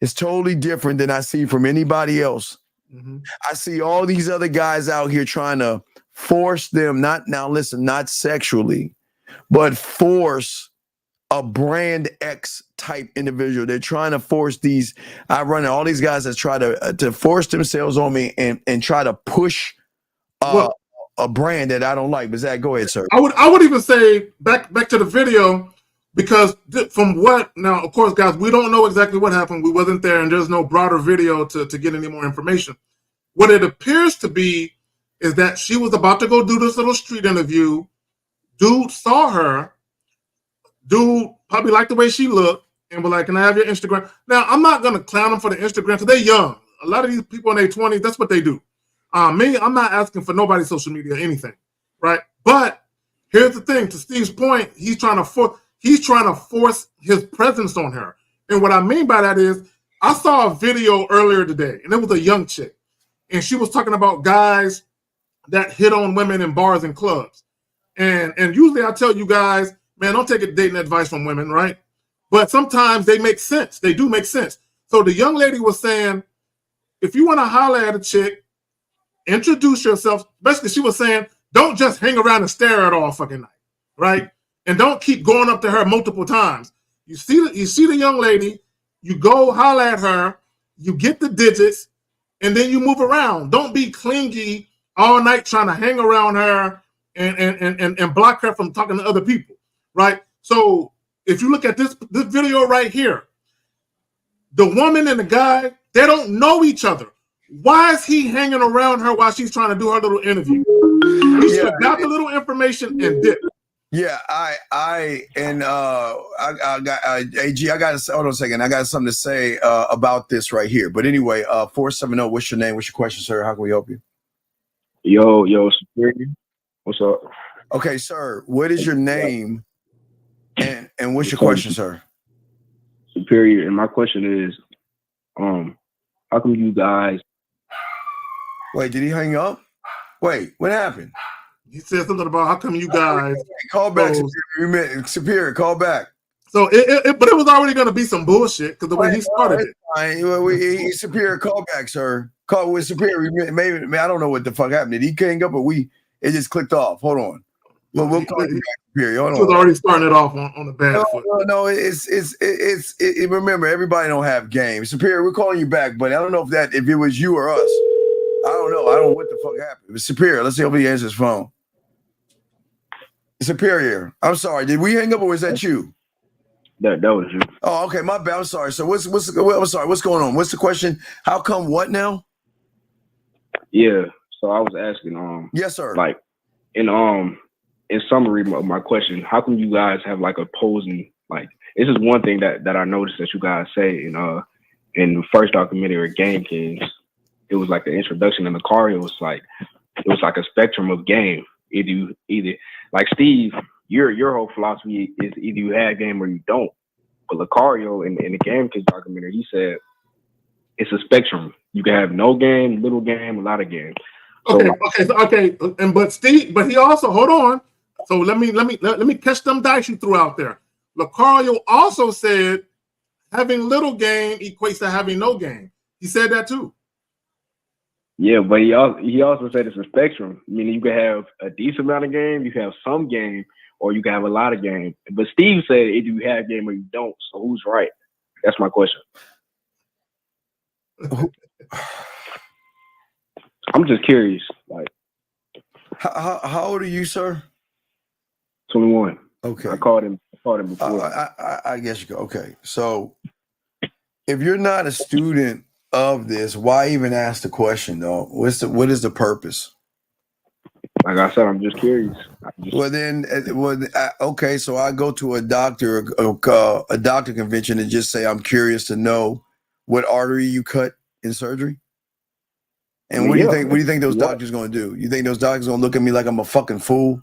Speaker 8: is totally different than I see from anybody else.
Speaker 9: Mm-hmm.
Speaker 8: I see all these other guys out here trying to force them, not sexually, but force a brand X type individual. They're trying to force these. I run all these guys that try to force themselves on me and try to push a brand that I don't like. But Zach, go ahead, sir.
Speaker 9: I would even say back to the video, because from what now, of course, guys, we don't know exactly what happened. We wasn't there, and there's no broader video to get any more information. What it appears to be is that she was about to go do this little street interview. Dude saw her. Dude probably liked the way she looked and was like, "Can I have your Instagram?" Now, I'm not gonna clown them for the Instagram because they're young. A lot of these people in their 20s, that's what they do. Me, I'm not asking for nobody's social media or anything, right? But here's the thing: to Steve's point, he's trying to force his presence on her. And what I mean by that is, I saw a video earlier today, and it was a young chick, and she was talking about guys that hit on women in bars and clubs. And usually I tell you guys, man, don't take a dating advice from women, right? But sometimes they make sense. They do make sense. So the young lady was saying, if you want to holler at a chick, introduce yourself. Basically, she was saying, don't just hang around and stare at her all fucking night, right? And don't keep going up to her multiple times. You see the young lady, you go holler at her, you get the digits, and then you move around. Don't be clingy all night trying to hang around her and block her from talking to other people, right? So if you look at this video right here, the woman and the guy, they don't know each other. Why is he hanging around her while she's trying to do her little interview? He should have got the little information and did.
Speaker 8: Yeah, I got AG. Hold on a second. I got something to say about this right here. But anyway, 470. What's your name? What's your question, sir? How can we help you?
Speaker 15: Yo, Superior. What's up?
Speaker 8: Okay, sir. What is your name? And what's your question, sir?
Speaker 15: Superior. And my question is, how come you guys?
Speaker 8: Wait, did he hang up? Wait, what happened?
Speaker 9: He said something about how come you guys
Speaker 8: call back. Superior, call back.
Speaker 9: So but it was already going to be some bullshit because the way he started it.
Speaker 8: Superior, call back, sir. Call with Superior. Maybe I don't know what the fuck happened. Did he hang up, or it just clicked off? Hold on. We'll call you back, Superior. Hold on.
Speaker 9: He was already starting it off on the bad foot.
Speaker 8: No. It's remember, everybody don't have game. Superior, we're calling you back, but I don't know if it was you or us. I don't know. I don't know what the fuck happened. It was Superior. Let's see if he answers his phone. Superior, I'm sorry. Did we hang up, or was that you?
Speaker 15: That was you.
Speaker 8: Oh, okay. My bad. I'm sorry. So I'm sorry. What's going on? What's the question? How come what now?
Speaker 15: Yeah. So I was asking.
Speaker 8: Yes, sir.
Speaker 15: Like in summary of my question, how come you guys have like opposing? Like this is one thing that I noticed that you guys say in the first documentary, Game Kings. It was like the introduction in the car. It was like a spectrum of game. Either like Steve, your whole philosophy is either you have game or you don't. But Lucario in the Game Kids documentary, he said it's a spectrum. You can have no game, little game, a lot of game. So,
Speaker 9: Okay. But he also, hold on. So let me catch them dice you threw out there. Lucario also said having little game equates to having no game. He said that too.
Speaker 15: Yeah, but he also said it's a spectrum. Meaning you can have a decent amount of game, you can have some game, or you can have a lot of game. But Steve said either you have game or you don't. So who's right? That's my question. I'm just curious. Like,
Speaker 8: how old are you, sir?
Speaker 15: 21.
Speaker 8: Okay.
Speaker 15: I called him before.
Speaker 8: I guess you go. Okay. So if you're not a student of this, why even ask the question though? What is the purpose?
Speaker 15: Like I said, I'm just curious.
Speaker 8: Okay. So I go to a doctor convention and just say I'm curious to know what artery you cut in surgery. And what do you think? What do you think those doctors going to do? You think those doctors going to look at me like I'm a fucking fool?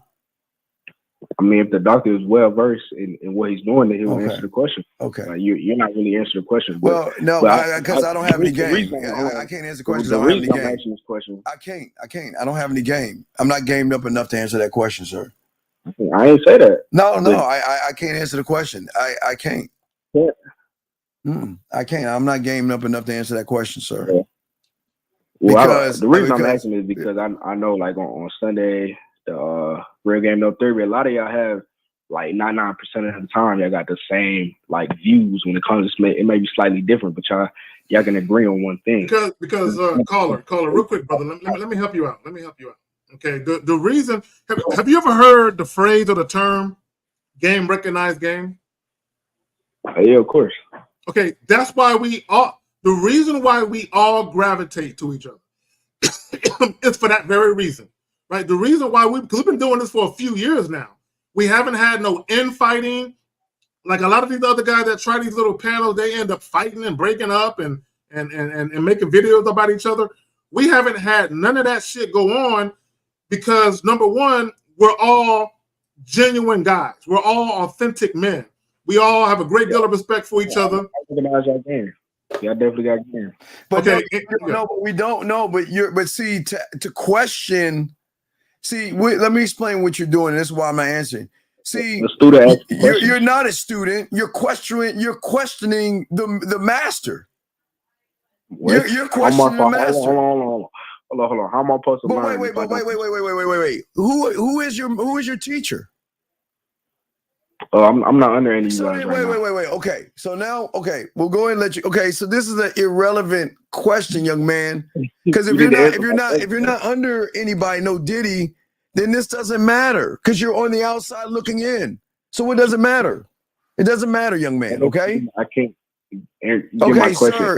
Speaker 15: I mean, if the doctor is well versed in what he's doing, then he'll answer the question.
Speaker 8: Okay.
Speaker 15: You're not really answering the question.
Speaker 8: Well, no, because I don't have any game. I can't answer questions.
Speaker 15: The
Speaker 8: I don't have any
Speaker 15: reason I'm
Speaker 8: game.
Speaker 15: asking this question,
Speaker 8: I can't. I don't have any game. I'm not gamed up enough to answer that question, sir.
Speaker 15: I ain't say that.
Speaker 8: No, I can't answer the question. I can't.
Speaker 15: Yeah.
Speaker 8: I can't. I'm not gamed up enough to answer that question, sir.
Speaker 15: Yeah. Well, the reason I'm asking is because I know, like on Sunday, the Real Game No Theory, a lot of y'all have like 99% of the time y'all got the same like views when it comes to it may be slightly different, but y'all can agree on one thing.
Speaker 9: Because caller, real quick, brother, let me help you out. Okay, the reason have you ever heard the phrase or the term game recognized game?
Speaker 15: Yeah, of course.
Speaker 9: Okay, that's why the reason why we all gravitate to each other is for that very reason, right? The reason why because we've been doing this for a few years now. We haven't had no infighting. Like a lot of these other guys that try these little panels, they end up fighting and breaking up and making videos about each other. We haven't had none of that shit go on because, number one, we're all genuine guys. We're all authentic men. We all have a great deal of respect for each other.
Speaker 15: I recognize y'all game. Y'all definitely got game.
Speaker 8: But okay, no, but we don't know. But see, to question. See, let me explain what you're doing. This is why I'm not answering. See, you're not a student. You're questioning the master. You're questioning the master.
Speaker 15: Hold on. How am I supposed to learn?
Speaker 8: Wait. Who is your teacher?
Speaker 15: I'm not under any.
Speaker 8: So wait. Okay, so now, we'll go ahead and let you. Okay, so this is an irrelevant question, young man. Because if you're not under anybody, no Diddy, then this doesn't matter. Because you're on the outside looking in. So it doesn't matter. It doesn't matter, young man. Okay.
Speaker 15: I can't.
Speaker 8: Okay,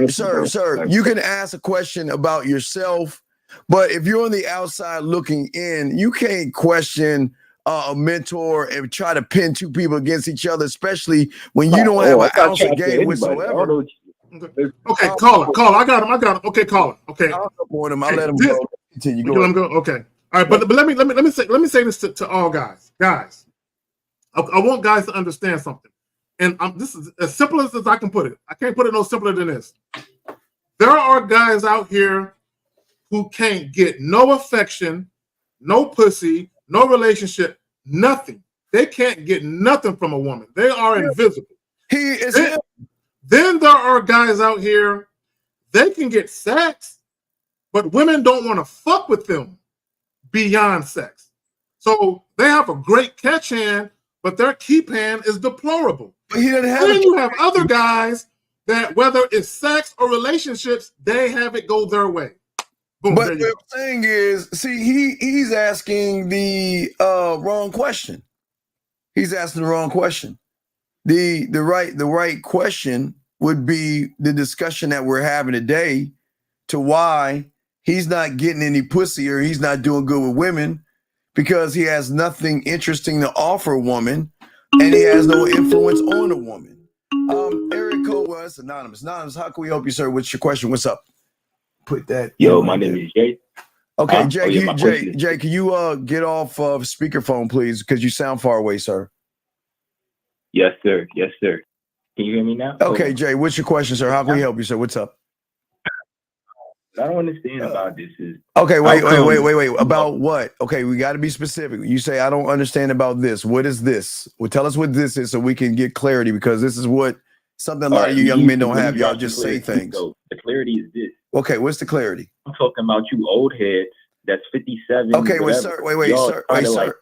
Speaker 8: sir. You can ask a question about yourself, but if you're on the outside looking in, you can't question a mentor and try to pin two people against each other, especially when you don't have an ounce of game whatsoever.
Speaker 9: Okay, caller. I got him. Okay, caller. Okay.
Speaker 8: I'll support him. I'll let him go. Continue.
Speaker 9: Let him go. Okay. All right, but let me say this to all guys. Guys, I want guys to understand something. And this is as simple as I can put it. I can't put it no simpler than this. There are guys out here who can't get no affection, no pussy, no relationship, nothing. They can't get nothing from a woman. They are invisible. Then there are guys out here, they can get sex, but women don't want to fuck with them beyond sex. So they have a great catch hand, but their keep hand is deplorable.
Speaker 8: But he doesn't have.
Speaker 9: Then you have other guys that, whether it's sex or relationships, they have it go their way. Boom,
Speaker 8: but the thing is, see, he's asking the wrong question. He's asking the wrong question. The right question would be the discussion that we're having today to why he's not getting any pussy or he's not doing good with women because he has nothing interesting to offer a woman and he has no influence on a woman. Eric Cole was anonymous. Anonymous, how can we help you, sir? What's your question? What's up? Put that.
Speaker 16: Yo, my name is Jay.
Speaker 8: Okay, Jay, can you get off of speakerphone, please? Because you sound far away, sir.
Speaker 16: Yes, sir. Can you hear me now?
Speaker 8: Okay, Jay, what's your question, sir? How can we help you, sir? What's up?
Speaker 16: I don't understand about this.
Speaker 8: Okay, wait. About what? Okay, we got to be specific. You say, I don't understand about this. What is this? Well, tell us what this is so we can get clarity because this is what something a lot of you young men don't have. Y'all just say things.
Speaker 16: So the clarity is this.
Speaker 8: Okay, what's the clarity?
Speaker 16: I'm talking about you old heads that's 57.
Speaker 8: Okay, well, sir,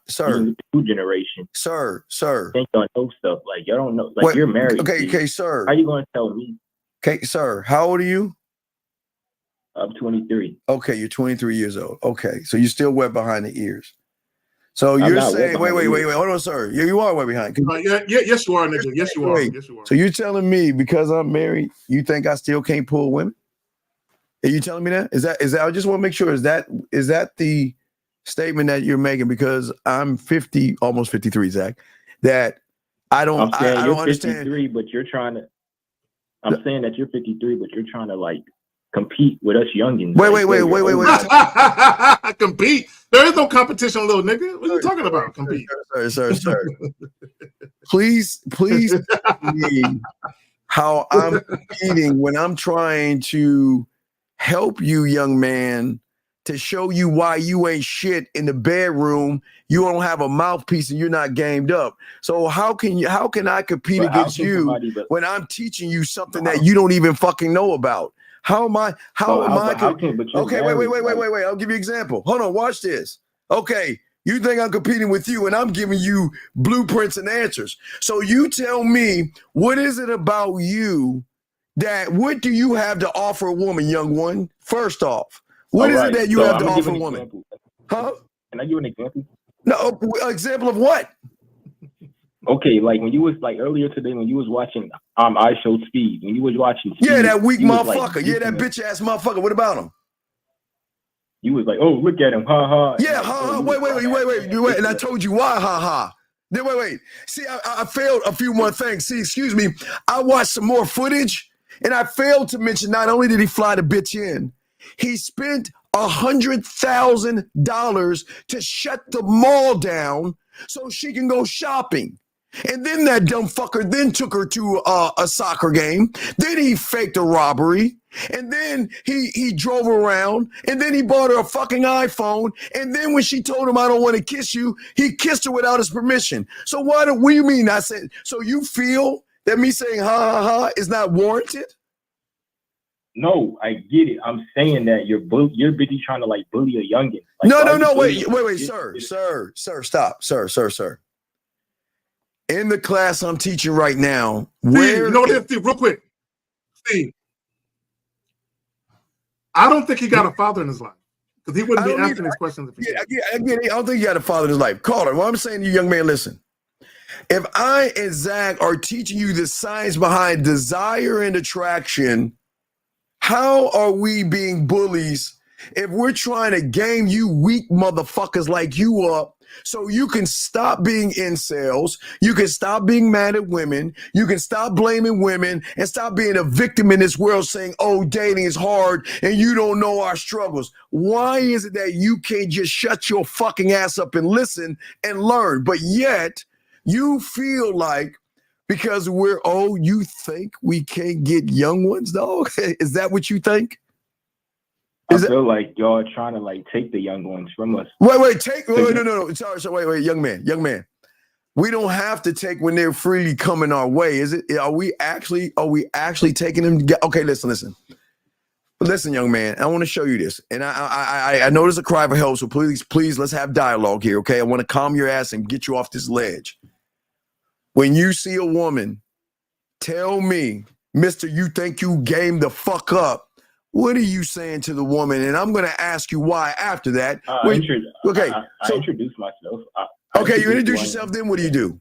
Speaker 8: sir.
Speaker 16: New generation.
Speaker 8: Sir.
Speaker 16: Think y'all know stuff. Like, y'all don't know. Like, you're married.
Speaker 8: Okay, sir.
Speaker 16: How you going to tell me?
Speaker 8: Okay, sir. How old are you?
Speaker 16: I'm 23.
Speaker 8: Okay, you're 23 years old. Okay, so you're still wet behind the ears. So you're saying, wait, hold on, sir. You are wet behind.
Speaker 9: Yes, you are, nigga. Yes, you are. Yes, you are.
Speaker 8: So you're telling me because I'm married, you think I still can't pull women? Are you telling me that? Is that? I just want to make sure. Is that the statement that you're making? Because I'm 50, almost 53, Zach. That I don't.
Speaker 16: I'm saying
Speaker 8: I
Speaker 16: you're
Speaker 8: don't understand.
Speaker 16: 53, but you're trying to. I'm saying that you're 53, but you're trying to like compete with us youngins.
Speaker 8: Wait.
Speaker 9: Compete. There is no competition, little nigga. What are you talking about? Compete.
Speaker 8: Sir. Please tell me how I'm competing when I'm trying to help you, young man, to show you why you ain't shit in the bedroom. You don't have a mouthpiece and you're not gamed up. So how can I compete against you when I'm teaching you something that you don't even fucking know about? How am I? Okay, wait. I'll give you an example. Hold on, watch this. Okay, you think I'm competing with you and I'm giving you blueprints and answers. So you tell me, what is it about you what do you have to offer a woman, young one? First off, what is it that you have to offer a woman? Huh?
Speaker 17: Can I give an example?
Speaker 8: No, example of what?
Speaker 17: Okay, like when you was like earlier today when you was watching I Showed Speed, when you was watching Speed,
Speaker 8: that weak motherfucker. That bitch ass motherfucker. What about him?
Speaker 17: You was like, oh, look at him, ha ha.
Speaker 8: Yeah, ha ha. Wait. And I told you why, ha ha. Then wait. See, I failed a few more things. See, excuse me. I watched some more footage and I failed to mention not only did he fly the bitch in, he spent $100,000 to shut the mall down so she can go shopping. And then that dumb fucker then took her to a soccer game. Then he faked a robbery. And then he drove around. And then he bought her a fucking iPhone. And then when she told him, I don't want to kiss you, he kissed her without his permission. So what do you mean? I said, so you feel that me saying ha ha ha is not warranted?
Speaker 17: No, I get it. I'm saying that you're busy trying to like bully a youngin. Like,
Speaker 8: No, wait, sir, stop, sir. In the class I'm teaching right now,
Speaker 9: Steve, real quick, Steve. I don't think he got a father in his life because he wouldn't be answering these questions. If he
Speaker 8: I get it. I don't think he got a father in his life. Caller, what I'm saying to you, young man, listen. If I and Zach are teaching you the science behind desire and attraction, how are we being bullies if we're trying to game you weak motherfuckers like you up so you can stop being incels, you can stop being mad at women, you can stop blaming women and stop being a victim in this world saying, oh, dating is hard and you don't know our struggles. Why is it that you can't just shut your fucking ass up and listen and learn? But yet you feel like because you think we can't get young ones, dog? Is that what you think?
Speaker 17: I feel like y'all trying to like take the young ones from us.
Speaker 8: No. Sorry, young man. We don't have to take when they're freely coming our way. Is it? Are we actually taking them? Okay, listen, young man. I want to show you this, and I know there's a cry for help. So please, let's have dialogue here. Okay, I want to calm your ass and get you off this ledge. When you see a woman, tell me, Mister, you think you game the fuck up. What are you saying to the woman? And I'm going to ask you why after that.
Speaker 17: I introduce myself.
Speaker 8: You introduce yourself. Then what do you do?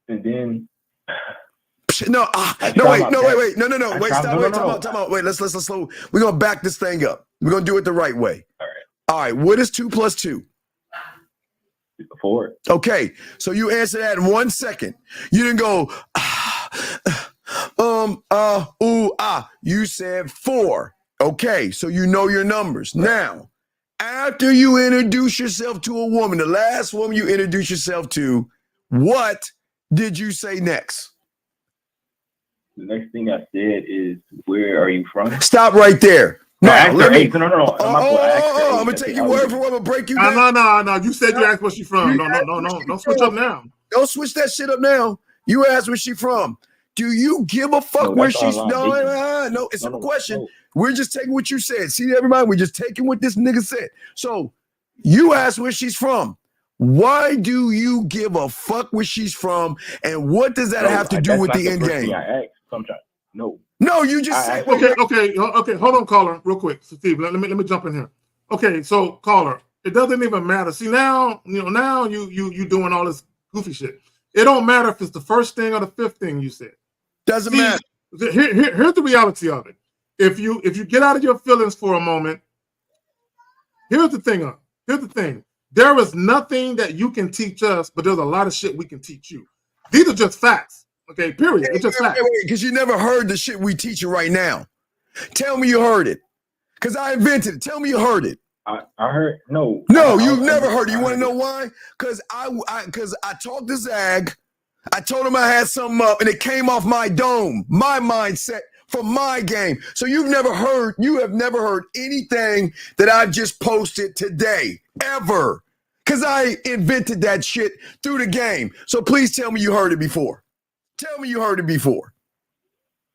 Speaker 17: And then.
Speaker 8: Wait. No. Wait, stop. Time out. Wait, let's slow. We're going to back this thing up. We're going to do it the right way. All right. What is 2 + 2?
Speaker 17: 4.
Speaker 8: Okay. So you answer that in 1 second. You didn't go, You said 4. Okay, so you know your numbers. Now, after you introduce yourself to a woman, the last woman you introduce yourself to, what did you say next?
Speaker 17: The next thing I said is, where are you from?
Speaker 8: Stop right there. Now,
Speaker 17: no. I'm
Speaker 8: gonna take your word for it. I'm gonna break you down.
Speaker 9: No. You said you asked where she from. No. Don't switch up now.
Speaker 8: Don't switch that shit up now. You asked where she from. Do you give a fuck where she's? No, it's a question. No. We're just taking what you said. See, everybody, we're just taking what this nigga said. So you asked where she's from. Why do you give a fuck where she's from? And what does that have to do with the end game? No, you just said.
Speaker 9: Okay. Hold on, caller, real quick. So, Steve, let me jump in here. Okay, so caller, it doesn't even matter. See, now you doing all this goofy shit. It don't matter if it's the first thing or the fifth thing you said.
Speaker 8: Doesn't matter.
Speaker 9: Here's the reality of it. If you get out of your feelings for a moment, here's the thing. There is nothing that you can teach us, but there's a lot of shit we can teach you. These are just facts. Okay, period. It's just facts.
Speaker 8: Because you never heard the shit we teaching right now. Tell me you heard it. Because I invented it. Tell me you heard it.
Speaker 17: I heard no.
Speaker 8: No, you've never heard it. You want to know why? Because I talked to Zag. I told him I had something up, and it came off my dome, my mindset from my game. So you have never heard anything that I've just posted today, ever. Because I invented that shit through the game. So please tell me you heard it before. Tell me you heard it before.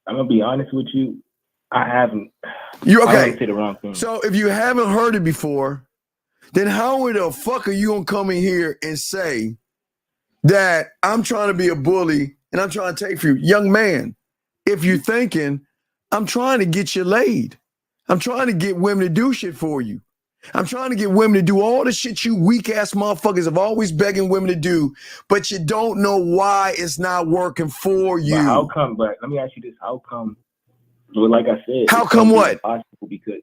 Speaker 17: I'm gonna be honest with you. I haven't.
Speaker 8: You okay?
Speaker 17: I don't say the wrong thing.
Speaker 8: So if you haven't heard it before, then how the fuck are you gonna come in here and say that I'm trying to be a bully and I'm trying to take for you? Young man, if you're thinking, I'm trying to get you laid. I'm trying to get women to do shit for you. I'm trying to get women to do all the shit you weak ass motherfuckers have always begging women to do, but you don't know why it's not working for you.
Speaker 17: But how come? But let me ask you this: how come? Well, like I said,
Speaker 8: how come what?
Speaker 17: Impossible because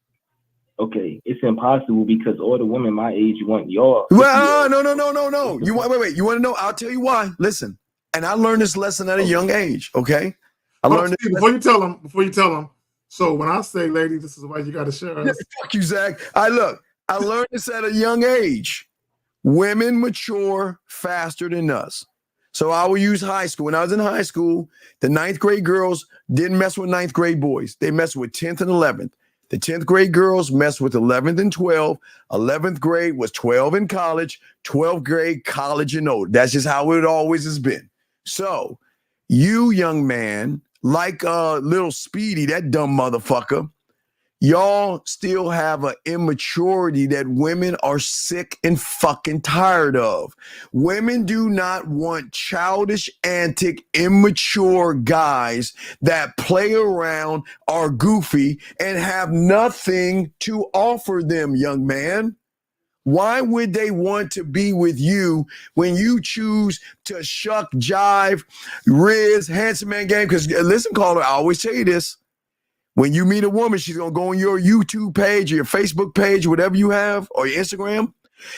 Speaker 17: it's impossible because all the women my age want y'all.
Speaker 8: Well, no. You want wait. You want to know? I'll tell you why. Listen, and I learned this lesson at a young age. Okay, I learned
Speaker 9: it before you tell them. So when I say, ladies, this is why you got to share us.
Speaker 8: Fuck you, Zach. I learned this at a young age. Women mature faster than us. So I will use high school. When I was in high school, the 9th grade girls didn't mess with 9th grade boys. They messed with 10th and 11th. The 10th grade girls messed with 11th and 12th. 11th grade was 12 in college. 12th grade, college and older. That's just how it always has been. So you, young man, like little Speedy, that dumb motherfucker, y'all still have an immaturity that women are sick and fucking tired of. Women do not want childish, antic, immature guys that play around, are goofy, and have nothing to offer them, young man. Why would they want to be with you when you choose to shuck, jive, riz, handsome man game? Because listen, caller, I always tell you this. When you meet a woman, she's going to go on your YouTube page or your Facebook page, whatever you have, or your Instagram.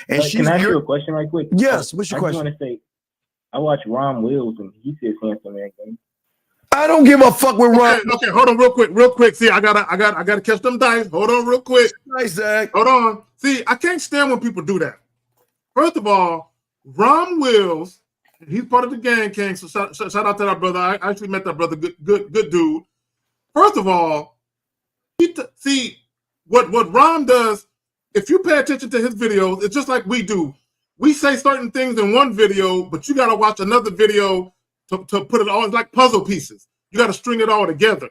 Speaker 8: And
Speaker 17: can I ask you a question right quick?
Speaker 8: Yes, what's your question?
Speaker 17: I just want to say, I watch Ron Wills, and he says handsome man game.
Speaker 8: I don't give a fuck with Ron.
Speaker 9: Okay, hold on real quick. See, I gotta catch them dice. Hold on real quick.
Speaker 8: Nice, Zach.
Speaker 9: Hold on. See, I can't stand when people do that. First of all, Ron Wills, he's part of the Gang King, so shout out to that brother. I actually met that brother. Good dude. First of all, see what Ron does. If you pay attention to his videos, it's just like we do. We say certain things in one video, but you got to watch another video to put it all. It's like puzzle pieces. You got to string it all together.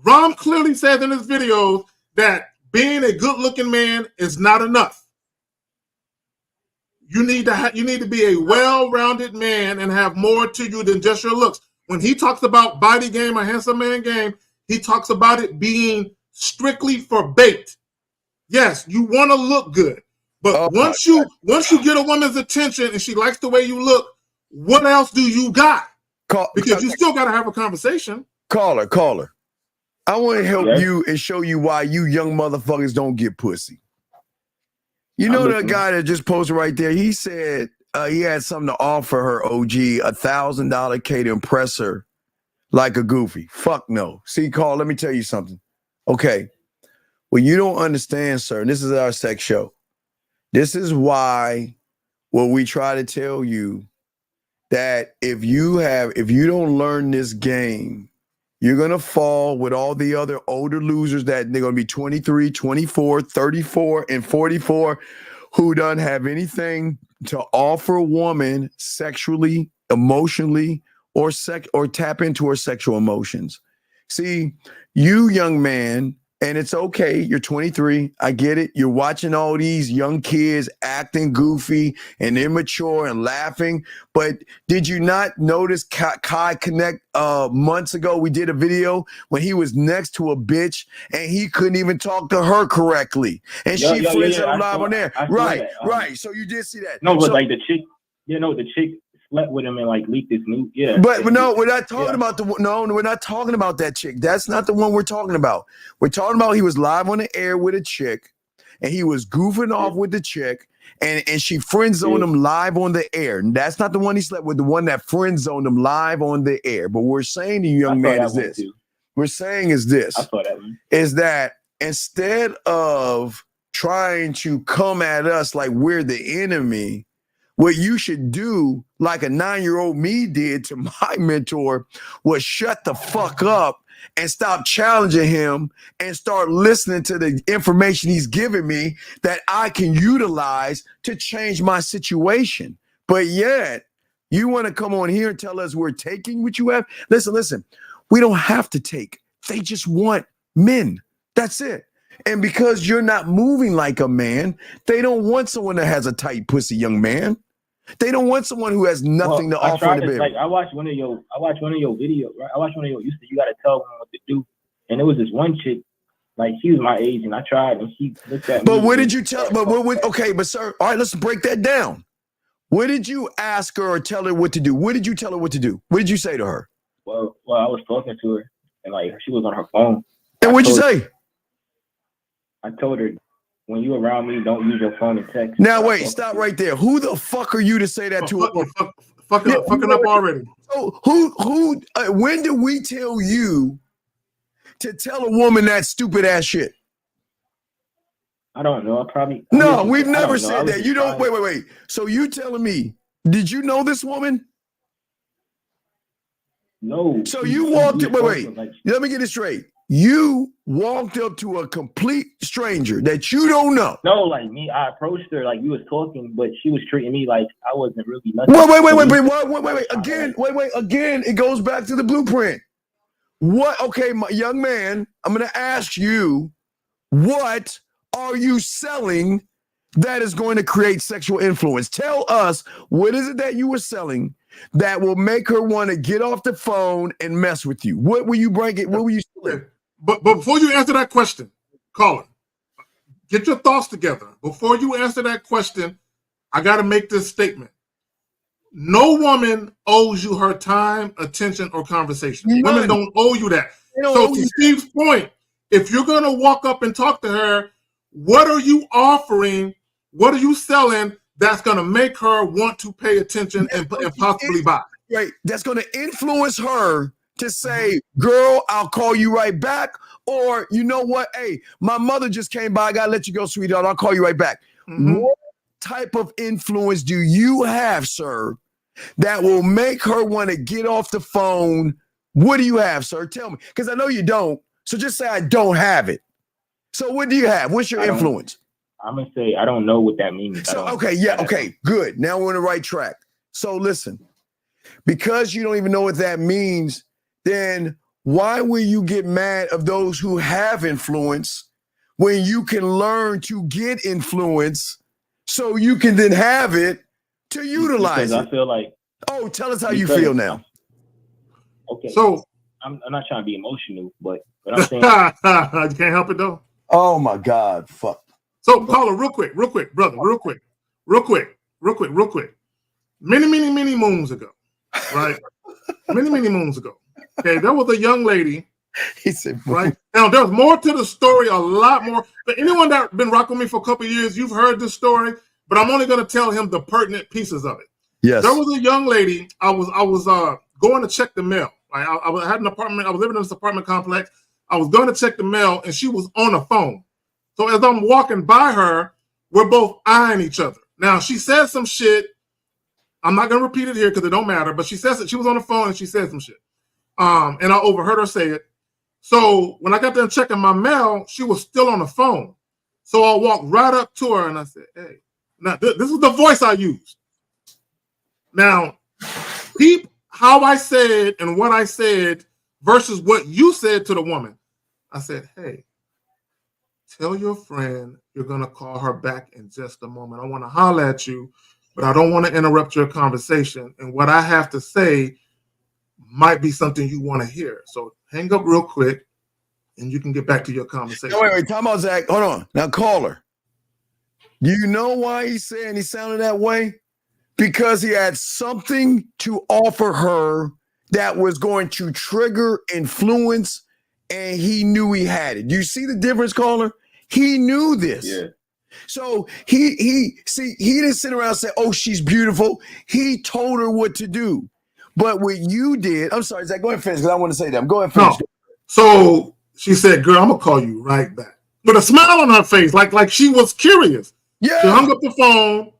Speaker 9: Ron clearly says in his videos that being a good-looking man is not enough. You need to be a well-rounded man and have more to you than just your looks. When he talks about body game or handsome man game, he talks about it being strictly for bait. Yes, you want to look good, but once you get a woman's attention and she likes the way you look, what else do you got? Because you still got to have a conversation.
Speaker 8: Caller. I want to help you and show you why you young motherfuckers don't get pussy. You know that guy that just posted right there? He said he had something to offer her, OG, $1,000 K to impress her like a goofy. Fuck no. See, Carl, let me tell you something. Okay. Well, you don't understand, sir. This is our sex show. This is why we try to tell you that if you don't learn this game, you're going to fall with all the other older losers that they're going to be 23, 24, 34, and 44 who don't have anything to offer a woman sexually, emotionally, or tap into her sexual emotions. See, you young man, and it's okay, you're 23, I get it. You're watching all these young kids acting goofy and immature and laughing, but did you not notice Kai Connect months ago? We did a video when he was next to a bitch and he couldn't even talk to her correctly. And she friends him live on there. Right. So you did see that.
Speaker 17: No, but like the chick slept with him and like leaked his nude. Yeah.
Speaker 8: But no, we're not talking about we're not talking about that chick. That's not the one we're talking about. We're talking about he was live on the air with a chick and he was goofing off with the chick and she friend zoned him live on the air. And that's not the one he slept with, the one that friend zoned him live on the air. But we're saying to you, young man, is this. We're saying is this.
Speaker 17: I saw that one.
Speaker 8: Is that instead of trying to come at us like we're the enemy, what you should do, like a 9-year-old me did to my mentor, was shut the fuck up and stop challenging him and start listening to the information he's giving me that I can utilize to change my situation. But yet, you want to come on here and tell us we're taking what you have? Listen. We don't have to take. They just want men. That's it. And because you're not moving like a man, they don't want someone that has a tight pussy, young man. They don't want someone who has nothing to offer in the bedroom.
Speaker 17: Like I watched one of your videos, right? I watched one of your. You said you got to tell women what to do, and it was this one chick, like she was my age, and I tried, and she looked at me.
Speaker 8: But what did you tell? But what? Okay, but sir, all right, let's break that down. What did you ask her or tell her what to do? What did you tell her what to do? What did you say to her?
Speaker 17: Well, I was talking to her, and like she was on her phone.
Speaker 8: And what'd you say?
Speaker 17: I told her, when you around me, don't use your phone and text.
Speaker 8: Now wait, stop right there. Who the fuck are you to say that to her?
Speaker 9: Fucking up already.
Speaker 8: So who? When did we tell you to tell a woman that stupid ass shit?
Speaker 17: I don't know.
Speaker 8: No, we've never said that. You don't. Wait. So you telling me? Did you know this woman?
Speaker 17: No.
Speaker 8: So you walked. Wait. Let me get this straight. You walked up to a complete stranger that you don't know.
Speaker 17: No, like me, I approached her like we was talking, but she was treating me like I wasn't really nothing.
Speaker 8: Wait. Again, it goes back to the blueprint. What? Okay, my young man, I'm going to ask you, what are you selling that is going to create sexual influence? Tell us, what is it that you were selling that will make her want to get off the phone and mess with you? What were you bringing? What were you selling?
Speaker 9: But before you answer that question, caller, get your thoughts together. Before you answer that question, I got to make this statement. No woman owes you her time, attention, or conversation. None. Women don't owe you that. So to Steve's point, if you're going to walk up and talk to her, what are you offering? What are you selling that's going to make her want to pay attention and possibly buy?
Speaker 8: Right. That's going to influence her to say, girl, I'll call you right back. Or, you know what? Hey, my mother just came by. I got to let you go, sweetheart. I'll call you right back. Mm-hmm. What type of influence do you have, sir, that will make her want to get off the phone? What do you have, sir? Tell me. Because I know you don't. So just say I don't have it. So what do you have? What's your influence?
Speaker 17: I'm going to say I don't know what that means.
Speaker 8: So, okay, good. Now we're on the right track. So listen, because you don't even know what that means, then why will you get mad of those who have influence when you can learn to get influence so you can then have it to utilize
Speaker 17: because
Speaker 8: it?
Speaker 17: I feel like...
Speaker 8: Oh, tell us how you feel now.
Speaker 17: Okay.
Speaker 9: So
Speaker 17: I'm not trying to be emotional, but I'm saying...
Speaker 9: You can't help it, though.
Speaker 8: Oh, my God. Fuck.
Speaker 9: So, caller, real quick, brother, real quick. Many moons ago, right? many moons ago. Okay, there was a young lady.
Speaker 8: He said,
Speaker 9: right? Now, there's more to the story, a lot more. But anyone that's been rocking with me for a couple of years, you've heard this story, but I'm only going to tell him the pertinent pieces of it.
Speaker 8: Yes.
Speaker 9: There was a young lady. I was going to check the mail. Right? I had an apartment. I was living in this apartment complex. I was going to check the mail, and she was on the phone. So as I'm walking by her, we're both eyeing each other. Now, she said some shit. I'm not going to repeat it here because it don't matter, but she says that she was on the phone and she said some shit. And I overheard her say it. So when I got done checking my mail, she was still on the phone. So I walked right up to her and I said, hey, now this is the voice I used. Now, peep how I said and what I said versus what you said to the woman. I said, hey, tell your friend you're going to call her back in just a moment. I want to holler at you, but I don't want to interrupt your conversation. And what I have to say might be something you want to hear. So hang up real quick and you can get back to your conversation.
Speaker 8: No, wait, time out, Zach. Hold on. Now, caller. Do you know why he's saying he sounded that way? Because he had something to offer her that was going to trigger influence, and he knew he had it. Do you see the difference, caller? He knew this.
Speaker 17: Yeah.
Speaker 8: So he didn't sit around and say, oh, she's beautiful. He told her what to do. But what you did, I'm sorry, Zach, go ahead and finish because I want to say that. Go ahead and finish.
Speaker 9: No. So she said, girl, I'm going to call you right back. with a smile on her face, like she was curious.
Speaker 8: Yeah.
Speaker 9: She hung up the phone.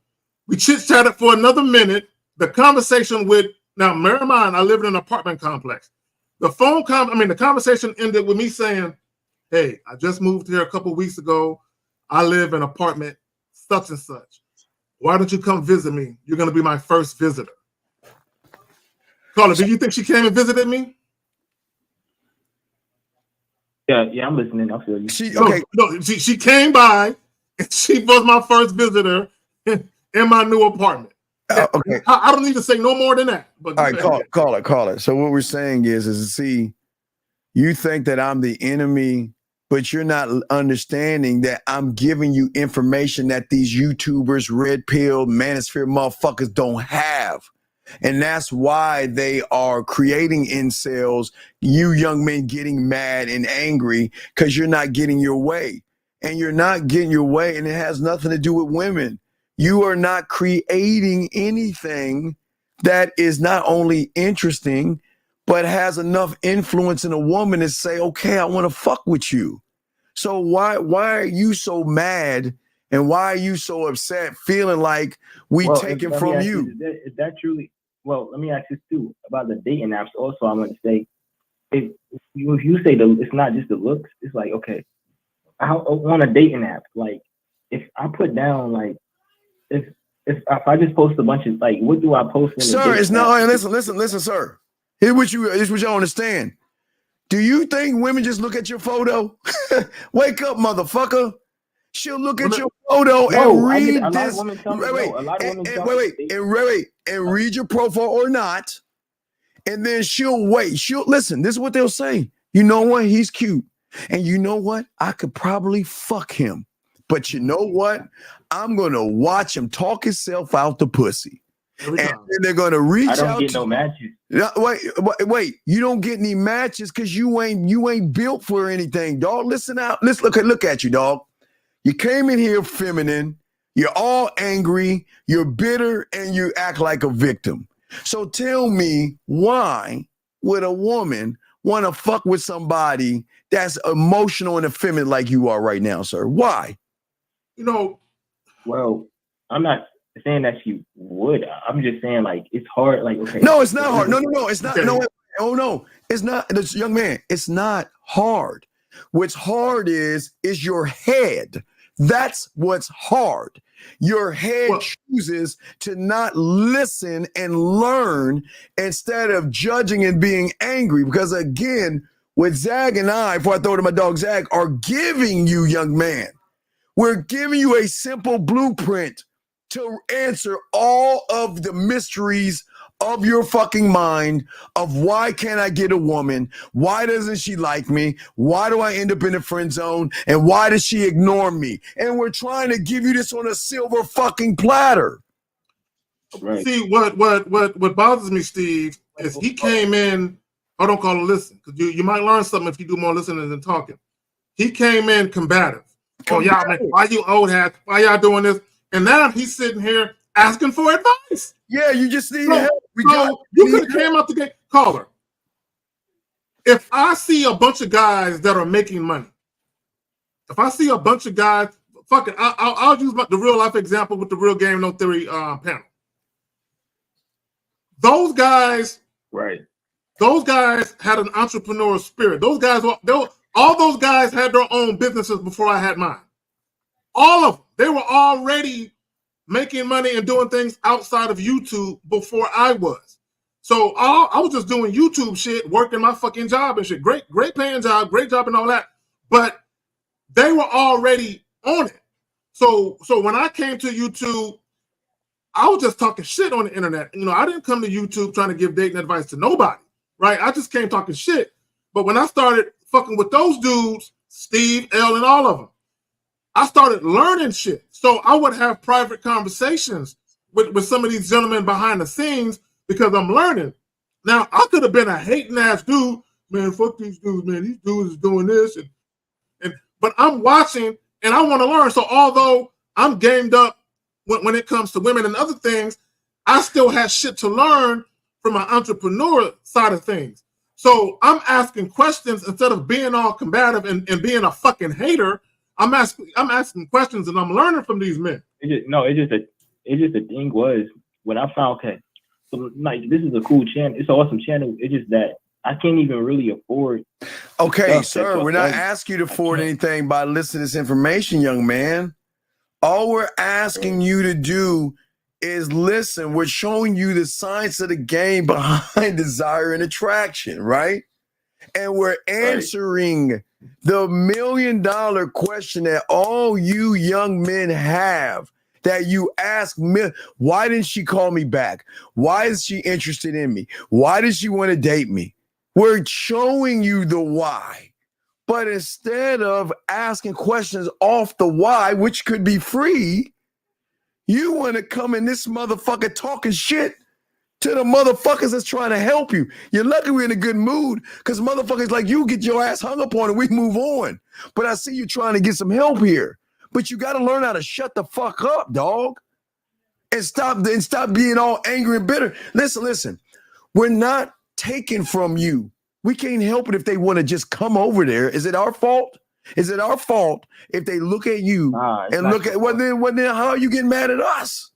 Speaker 9: We chit-chatted for another minute. The conversation now, bear in mind, I live in an apartment complex. The conversation ended with me saying, hey, I just moved here a couple weeks ago. I live in apartment such and such. Why don't you come visit me? You're going to be my first visitor. Carla, do you think she came and visited me?
Speaker 17: Yeah, I'm listening. I feel you.
Speaker 9: She came by, and she was my first visitor in my new apartment.
Speaker 8: Okay.
Speaker 9: I don't need to say no more than that. But
Speaker 8: all right, call it. So what we're saying is see, you think that I'm the enemy, but you're not understanding that I'm giving you information that these YouTubers, red pill, manosphere motherfuckers don't have. And that's why they are creating incels, you young men getting mad and angry because you're not getting your way. And you're not getting your way, and it has nothing to do with women. You are not creating anything that is not only interesting, but has enough influence in a woman to say, okay, I want to fuck with you. So why are you so mad, and why are you so upset, feeling like we take it from you?
Speaker 17: Is that truly? Well, let me ask this too about the dating apps. Also, I'm going to say, if you say it's not just the looks, it's like, okay, on a dating app, like if I put down like if I just post a bunch of like, what do I post?
Speaker 8: Sir, it's not. Listen, sir. Here's what y'all understand. Do you think women just look at your photo? Wake up, motherfucker. She'll look at your photo and read this. And read your profile or not. And then she'll wait. She'll listen. This is what they'll say. You know what? He's cute. And you know what? I could probably fuck him. But you know what? I'm going to watch him talk himself out the pussy. And then they're going to reach out.
Speaker 17: I don't get no matches.
Speaker 8: Wait. You don't get any matches because you ain't built for anything, dog. Listen out. Look at you, dog. You came in here feminine. You're all angry. You're bitter, and you act like a victim. So tell me, why would a woman want to fuck with somebody that's emotional and effeminate like you are right now, sir? Why?
Speaker 17: Well, I'm not saying that she would. I'm just saying like it's hard. Like, okay.
Speaker 8: No, it's not hard. No, it's not. No, no, it's not. This young man, it's not hard. What's hard is your head. That's what's hard. Your head chooses to not listen and learn instead of judging and being angry. Because again, what Zag and I, before I throw to my dog Zag, are giving you, young man, we're giving you a simple blueprint to answer all of the mysteries of your fucking mind of why can't I get a woman? Why doesn't she like me? Why do I end up in the friend zone? And why does she ignore me? And we're trying to give you this on a silver fucking platter.
Speaker 9: Right. See, what bothers me, Steve, is he came in, I don't call it listen, because you might learn something if you do more listening than talking. He came in combative. Oh, y'all, man, why you old hats? Why y'all doing this? And now he's sitting here asking for advice.
Speaker 8: Yeah, you just need help.
Speaker 9: You could have came out the gate. Caller, if I see a bunch of guys that are making money, if I see a bunch of guys, fuck it, I'll use the real life example with the Real Game No Theory panel. Those guys,
Speaker 17: right?
Speaker 9: Those guys had an entrepreneurial spirit. Those guys, all those guys had their own businesses before I had mine. All of them. They were already making money and doing things outside of YouTube before I was. So I was just doing YouTube shit, working my fucking job and shit. Great paying job, great job and all that. But they were already on it. So when I came to YouTube, I was just talking shit on the internet. You know, I didn't come to YouTube trying to give dating advice to nobody, right? I just came talking shit. But when I started fucking with those dudes, Steve, L, and all of them, I started learning shit. So I would have private conversations with some of these gentlemen behind the scenes because I'm learning. Now, I could have been a hating ass dude. Man, fuck these dudes, man. These dudes is doing this. But I'm watching and I want to learn. So although I'm gamed up when it comes to women and other things, I still have shit to learn from an entrepreneur side of things. So I'm asking questions instead of being all combative and being a fucking hater. I'm asking questions and I'm learning from these men.
Speaker 17: It's just the thing was when I found so like this is a cool channel. It's an awesome channel. It's just that I can't even really afford.
Speaker 8: Okay, sir, we're not asking you to afford anything by listening to this information, young man. All we're asking you to do is listen. We're showing you the science of the game behind desire and attraction, right? And we're answering the $1 million question that all you young men have, that you ask me, why didn't she call me back? Why is she interested in me? Why does she want to date me? We're showing you the why. But instead of asking questions off the why, which could be free, you want to come in this motherfucker talking shit to the motherfuckers that's trying to help you. You're lucky we're in a good mood because motherfuckers like you get your ass hung up on and we move on. But I see you trying to get some help here. But you got to learn how to shut the fuck up, dog. And stop being all angry and bitter. Listen. We're not taking from you. We can't help it if they want to just come over there. Is it our fault? Is it our fault if they look at you and look at then how are you getting mad at us?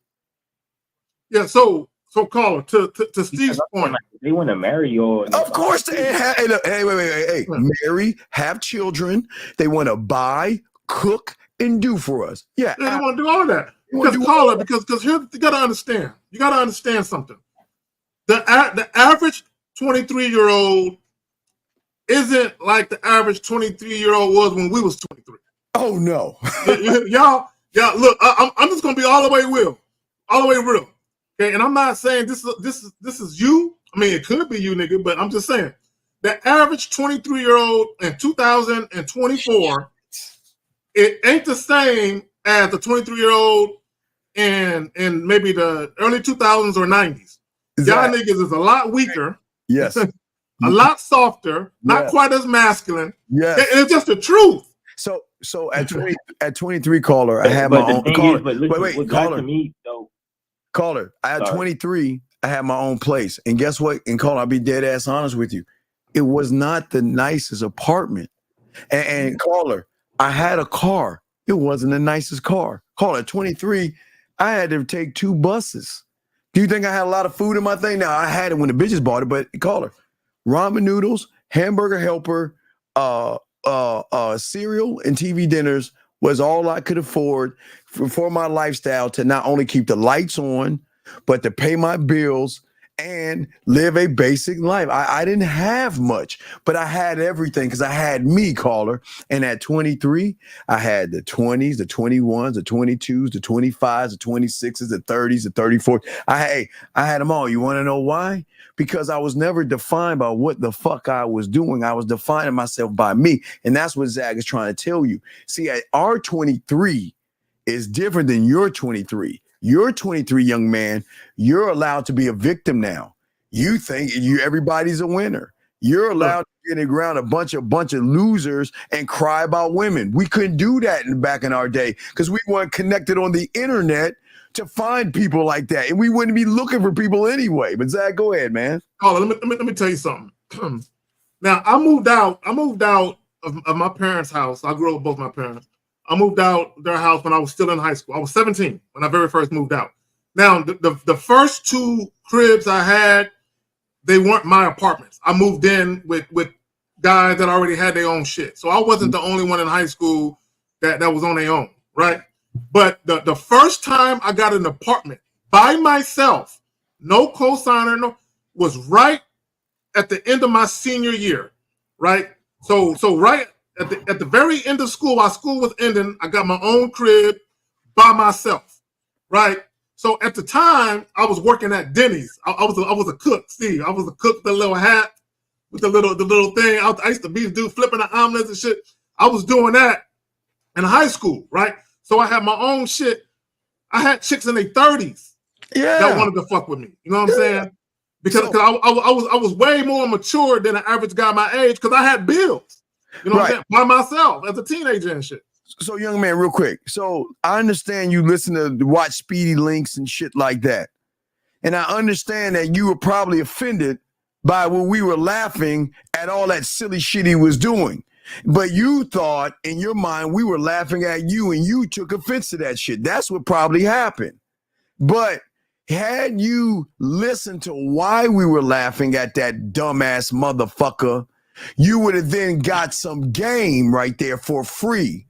Speaker 9: Yeah, so caller, to Steve's point.
Speaker 17: They want to marry you.
Speaker 8: Of course they hey, marry, have children. They want to buy, cook, and do for us. Yeah,
Speaker 9: they want to do all that. Because caller, because here you gotta understand. You gotta understand something. The average 23-year-old isn't like the average 23-year-old was when we was 23.
Speaker 8: Oh no.
Speaker 9: y'all, look, I'm just gonna be all the way real. Okay, and I'm not saying this is you. I mean, it could be you, nigga, but I'm just saying the average 23-year-old in 2024, it ain't the same as the 23-year-old in maybe the early 2000s or 90s. Y'all niggas is a lot weaker.
Speaker 8: Yes.
Speaker 9: A lot softer, not quite as masculine.
Speaker 8: Yes.
Speaker 9: It's just the truth.
Speaker 8: So at 23, caller, I have my own caller. Wait, caller. Caller, at 23, I had my own place. And guess what? And caller, I'll be dead ass honest with you. It was not the nicest apartment. And caller, I had a car. It wasn't the nicest car. Caller, at 23, I had to take 2 buses. Do you think I had a lot of food in my thing? Now, I had it when the bitches bought it, but caller, ramen noodles, hamburger helper, cereal, and TV dinners was all I could afford for my lifestyle to not only keep the lights on, but to pay my bills and live a basic life. I didn't have much, but I had everything because I had me, caller. And at 23, I had the 20s, the 21s, the 22s, the 25s, the 26s, the 30s, the 34s. I had them all. You want to know why? Because I was never defined by what the fuck I was doing. I was defining myself by me. And that's what Zach is trying to tell you. See, our 23 is different than your 23. You're 23, young man. You're allowed to be a victim now. You think everybody's a winner. You're allowed to get around a bunch of losers and cry about women. We couldn't do that back in our day because we weren't connected on the internet to find people like that, and we wouldn't be looking for people anyway. But Zach, go ahead, man.
Speaker 9: Oh, let me tell you something. Now I moved out of my parents' house. I grew up with both my parents. I moved out their house when I was still in high school. I was 17 when I very first moved out. Now, the first 2 cribs I had, they weren't my apartments. I moved in with guys that already had their own shit. So I wasn't the only one in high school that was on their own, right? But the first time I got an apartment by myself, no cosigner, was right at the end of my senior year, right? So right at the very end of school, while school was ending, I got my own crib by myself, right? So at the time, I was working at Denny's. I was a cook, Steve. I was a cook with the little hat, with the little thing. I used to be the dude flipping the omelets and shit. I was doing that in high school, right? So I had my own shit. I had chicks in their 30s that wanted to fuck with me. You know what I'm saying? Because I was way more mature than an average guy my age because I had bills. You know what I'm saying? By myself as a teenager and shit.
Speaker 8: So, young man, real quick. So, I understand you listen to watch Speedy Links and shit like that. And I understand that you were probably offended by when we were laughing at all that silly shit he was doing. But you thought in your mind we were laughing at you and you took offense to that shit. That's what probably happened. But had you listened to why we were laughing at that dumbass motherfucker, you would have then got some game right there for free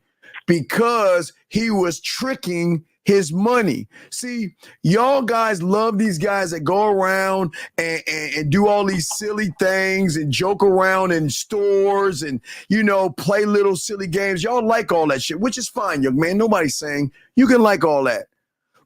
Speaker 8: because he was tricking his money. See, y'all guys love these guys that go around and do all these silly things and joke around in stores and, you know, play little silly games. Y'all like all that shit, which is fine, young man. Nobody's saying you can like all that.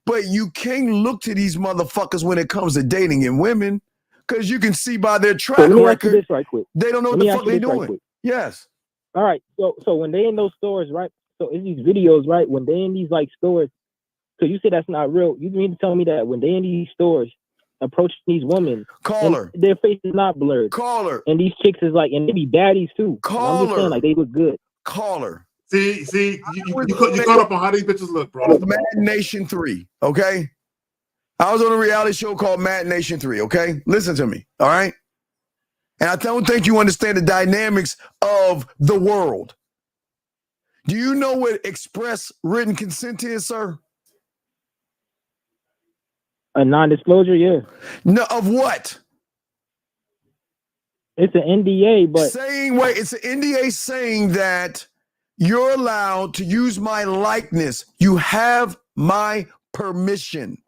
Speaker 8: But you can't look to these motherfuckers when it comes to dating and women because you can see by their track
Speaker 17: let me ask you
Speaker 8: record,
Speaker 17: this right quick.
Speaker 8: they don't know what the fuck they're doing. Yes.
Speaker 17: All right. So when they in those stores, right? So in these videos, right? When they in these like stores, so you say that's not real. You mean to tell me that when they in these stores approach these women,
Speaker 8: caller,
Speaker 17: their face is not blurred.
Speaker 8: Caller.
Speaker 17: And these chicks is like, and they be baddies too.
Speaker 8: Caller.
Speaker 17: I'm just saying, like they look good.
Speaker 8: Caller.
Speaker 9: See, you caught up on how these bitches look, bro.
Speaker 8: Mad Nation 3, okay? I was on a reality show called Mad Nation 3, okay? Listen to me, all right? And I don't think you understand the dynamics of the world. Do you know what express written consent is, sir?
Speaker 17: A non-disclosure, yeah.
Speaker 8: No, of what?
Speaker 17: It's an NDA, but
Speaker 8: it's an NDA saying that you're allowed to use my likeness. You have my permission.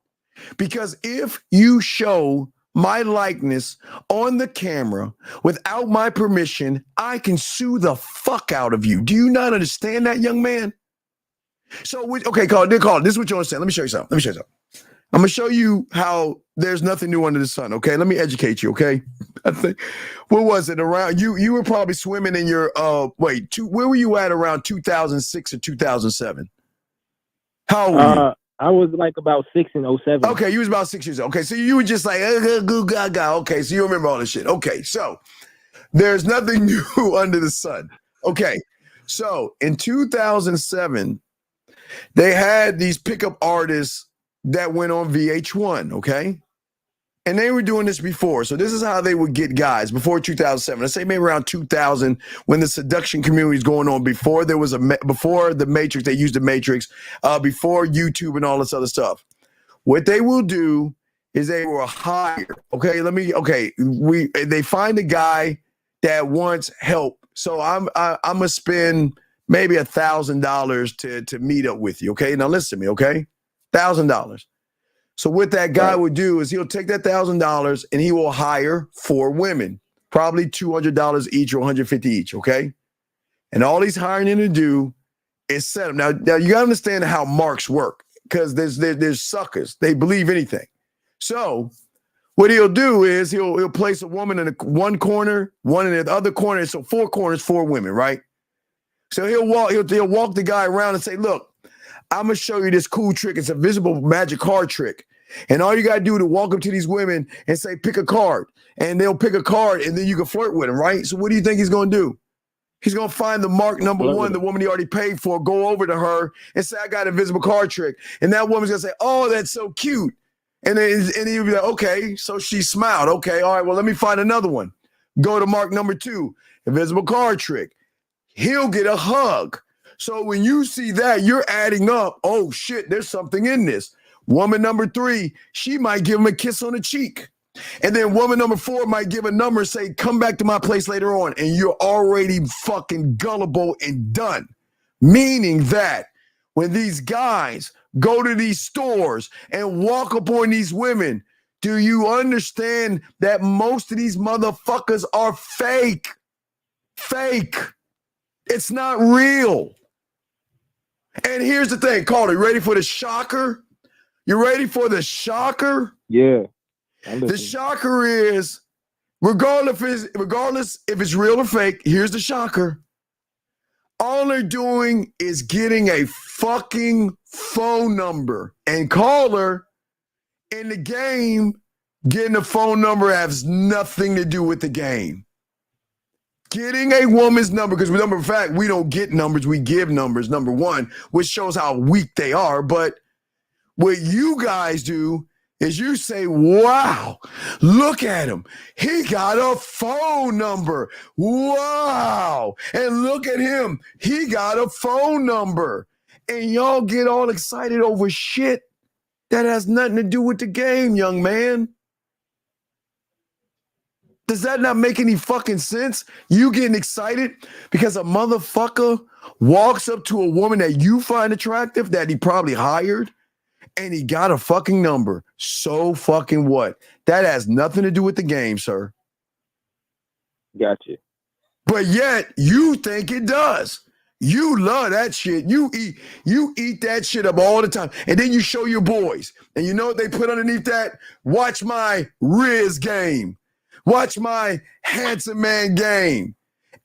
Speaker 8: Because if you show my likeness on the camera without my permission, I can sue the fuck out of you. Do you not understand that, young man? So, okay, Carl, this is what you understand. Let me show you something. I'm going to show you how there's nothing new under the sun, okay? Let me educate you, okay? I think, what was it around? You were probably swimming in your, where were you at around 2006 or 2007? How old were you?
Speaker 17: I was like about 6 in 07.
Speaker 8: Okay, you was about 6 years old. Okay, so you were just like, okay, so you remember all this shit. Okay, so there's nothing new under the sun. Okay, so in 2007, they had these pickup artists that went on VH1, okay? And they were doing this before. So this is how they would get guys before 2007. Let's say maybe around 2000 when the seduction community was going on, before there was before the Matrix, they used the Matrix, before YouTube and all this other stuff. What they will do is they will hire, they find a guy that wants help. So I'm gonna spend maybe $1,000 to meet up with you, okay? Now listen to me, okay? $1,000. So what that guy would do is he'll take that $1,000 and he will hire 4 women, probably $200 each or $150 each, okay? And all he's hiring them to do is set them. Now you gotta understand how marks work, because there's suckers. They believe anything. So what he'll do is he'll place a woman in one corner, one in the other corner. So 4 corners, 4 women, right? So he'll walk the guy around and say, look, I'm going to show you this cool trick. It's a visible magic card trick. And all you got to do to walk up to these women and say, pick a card. And they'll pick a card and then you can flirt with them, right? So what do you think he's going to do? He's going to find the mark number 1, the woman he already paid for, go over to her and say, I got a visible card trick. And that woman's going to say, oh, that's so cute. And he'll be like, okay. So she smiled. Okay. All right. Well, let me find another one. Go to mark number 2, invisible card trick. He'll get a hug. So when you see that, you're adding up, oh shit, there's something in this. Woman number 3, she might give him a kiss on the cheek. And then woman number 4 might give a number and say, come back to my place later on. And you're already fucking gullible and done. Meaning that when these guys go to these stores and walk up on these women, do you understand that most of these motherfuckers are fake? Fake. It's not real. And here's the thing, Carter, you ready for the shocker? You ready for the shocker?
Speaker 17: Yeah.
Speaker 8: The shocker is, regardless if it's real or fake, here's the shocker. All they're doing is getting a fucking phone number. And Caller, in the game, getting a phone number has nothing to do with the game. Getting a woman's number, because number of fact, we don't get numbers, we give numbers, number 1, which shows how weak they are. But what you guys do is you say, wow, look at him. He got a phone number. Wow. And look at him. He got a phone number. And y'all get all excited over shit that has nothing to do with the game, young man. Does that not make any fucking sense? You getting excited because a motherfucker walks up to a woman that you find attractive that he probably hired and he got a fucking number. So fucking what? That has nothing to do with the game, sir.
Speaker 17: Gotcha.
Speaker 8: But yet you think it does. You love that shit. You eat that shit up all the time. And then you show your boys. And you know what they put underneath that? Watch my Riz game. Watch my handsome man game.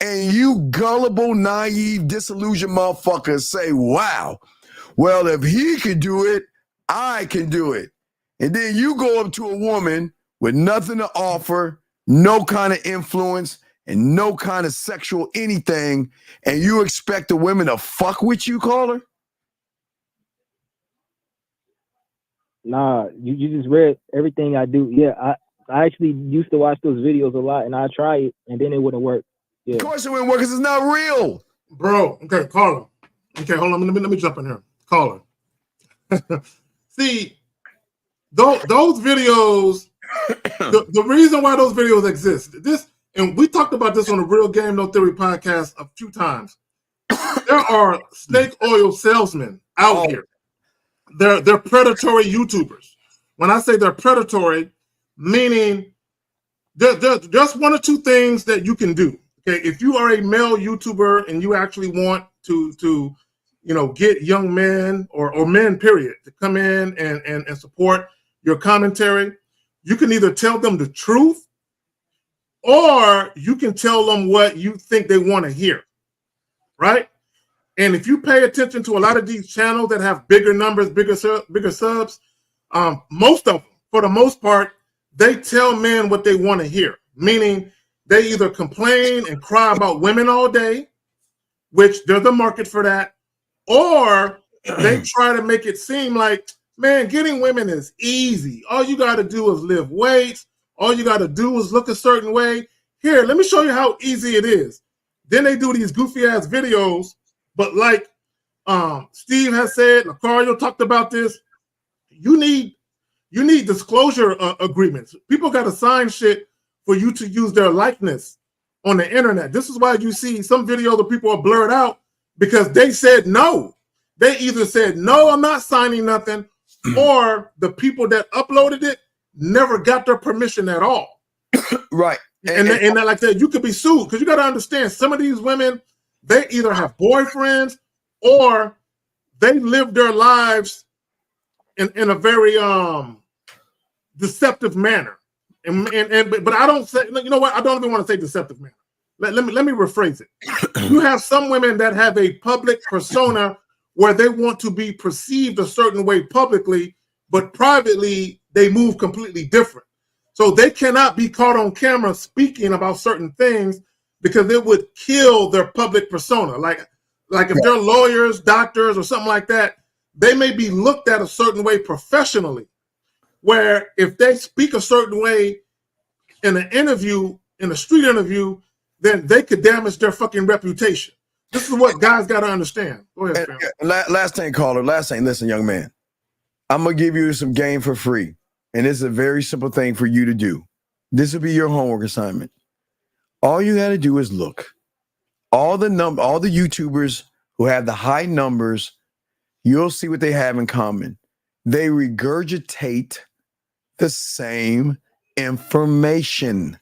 Speaker 8: And you gullible, naive, disillusioned motherfuckers say, wow, well, if he can do it, I can do it. And then you go up to a woman with nothing to offer, no kind of influence, and no kind of sexual anything, and you expect the women to fuck with you, caller?
Speaker 17: Nah, you just read everything I do. Yeah, I actually used to watch those videos a lot, and I try it, and then it wouldn't work. Yeah.
Speaker 8: Of course it wouldn't work because it's not real.
Speaker 9: Bro, okay, caller. Okay, hold on. Let me jump in here. Caller. See, those videos, the reason why those videos exist, and we talked about this on the Real Game No Theory podcast a few times. There are snake oil salesmen out here. They're predatory YouTubers. When I say they're predatory, meaning there's just one or two things that you can do. Okay, if you are a male YouTuber and you actually want to get young men or men, period, to come in and support your commentary, you can either tell them the truth or you can tell them what you think they want to hear, right? And if you pay attention to a lot of these channels that have bigger numbers, bigger subs, most of them, for the most part, they tell men what they want to hear, meaning they either complain and cry about women all day, which there's a market for that, or they try to make it seem like, man, getting women is easy. All you got to do is lift weights. All you got to do is look a certain way. Here, let me show you how easy it is. Then they do these goofy-ass videos, but like Steve has said, Lucario talked about this, you need disclosure agreements. People got to sign shit for you to use their likeness on the internet. This is why you see some videos of people are blurred out because they said no. They either said, no, I'm not signing nothing, or the people that uploaded it never got their permission at all.
Speaker 8: Right.
Speaker 9: And like that, you could be sued because you got to understand some of these women, they either have boyfriends or they live their lives in a very deceptive manner. But I don't say, you know what? I don't even want to say deceptive manner. Let me rephrase it. You have some women that have a public persona where they want to be perceived a certain way publicly, but privately they move completely different. So they cannot be caught on camera speaking about certain things because it would kill their public persona. Like if they're lawyers, doctors, or something like that, they may be looked at a certain way professionally, where if they speak a certain way in an interview, in a street interview, then they could damage their fucking reputation. This is what guys got to understand. Go ahead,
Speaker 8: last thing, caller. Last thing. Listen, young man. I'm going to give you some game for free. And it's a very simple thing for you to do. This will be your homework assignment. All you got to do is look. All the YouTubers who have the high numbers, you'll see what they have in common. They regurgitate the same information.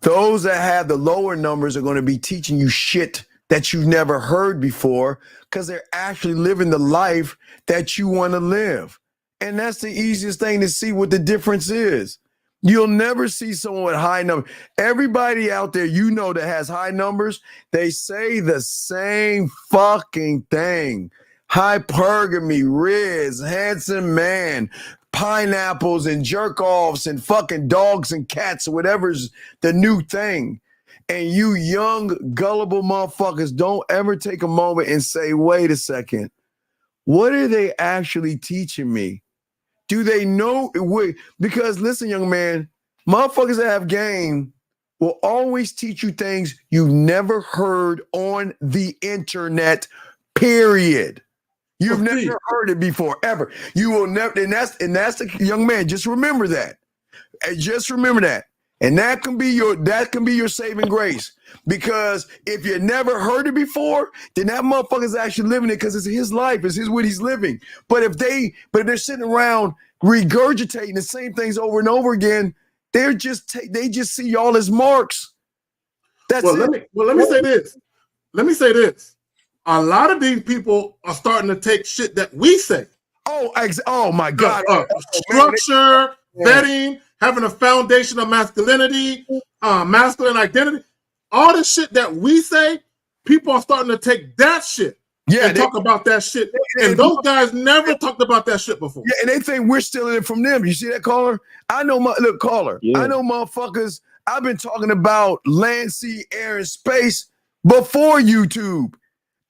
Speaker 8: Those that have the lower numbers are going to be teaching you shit that you've never heard before because they're actually living the life that you want to live. And that's the easiest thing to see what the difference is. You'll never see someone with high numbers. Everybody out there that has high numbers, they say the same fucking thing. Hypergamy, Riz, handsome man, pineapples and jerk-offs and fucking dogs and cats or whatever's the new thing. And you young, gullible motherfuckers don't ever take a moment and say, wait a second, what are they actually teaching me? Do they know? Because listen, young man, motherfuckers that have game will always teach you things you've never heard on the internet, period. You've never heard it before, ever. You will never, and that's the young man. Just remember that. Just remember that. And that can be your saving grace. Because if you never heard it before, then that motherfucker's actually living it because it's his life, it's what he's living. But if they're sitting around regurgitating the same things over and over again, they just see y'all as marks. That's it.
Speaker 9: Let me say this. Let me say this. A lot of these people are starting to take shit that we say.
Speaker 8: Oh my God.
Speaker 9: Structure, vetting, having a foundation of masculinity, masculine identity. All the shit that we say, people are starting to take that shit and talk about that shit. And those guys never talked about that shit before.
Speaker 8: Yeah, and they think we're stealing it from them. You see that, caller? I know, caller. Yeah. I know motherfuckers. I've been talking about land, sea, air, and space before YouTube.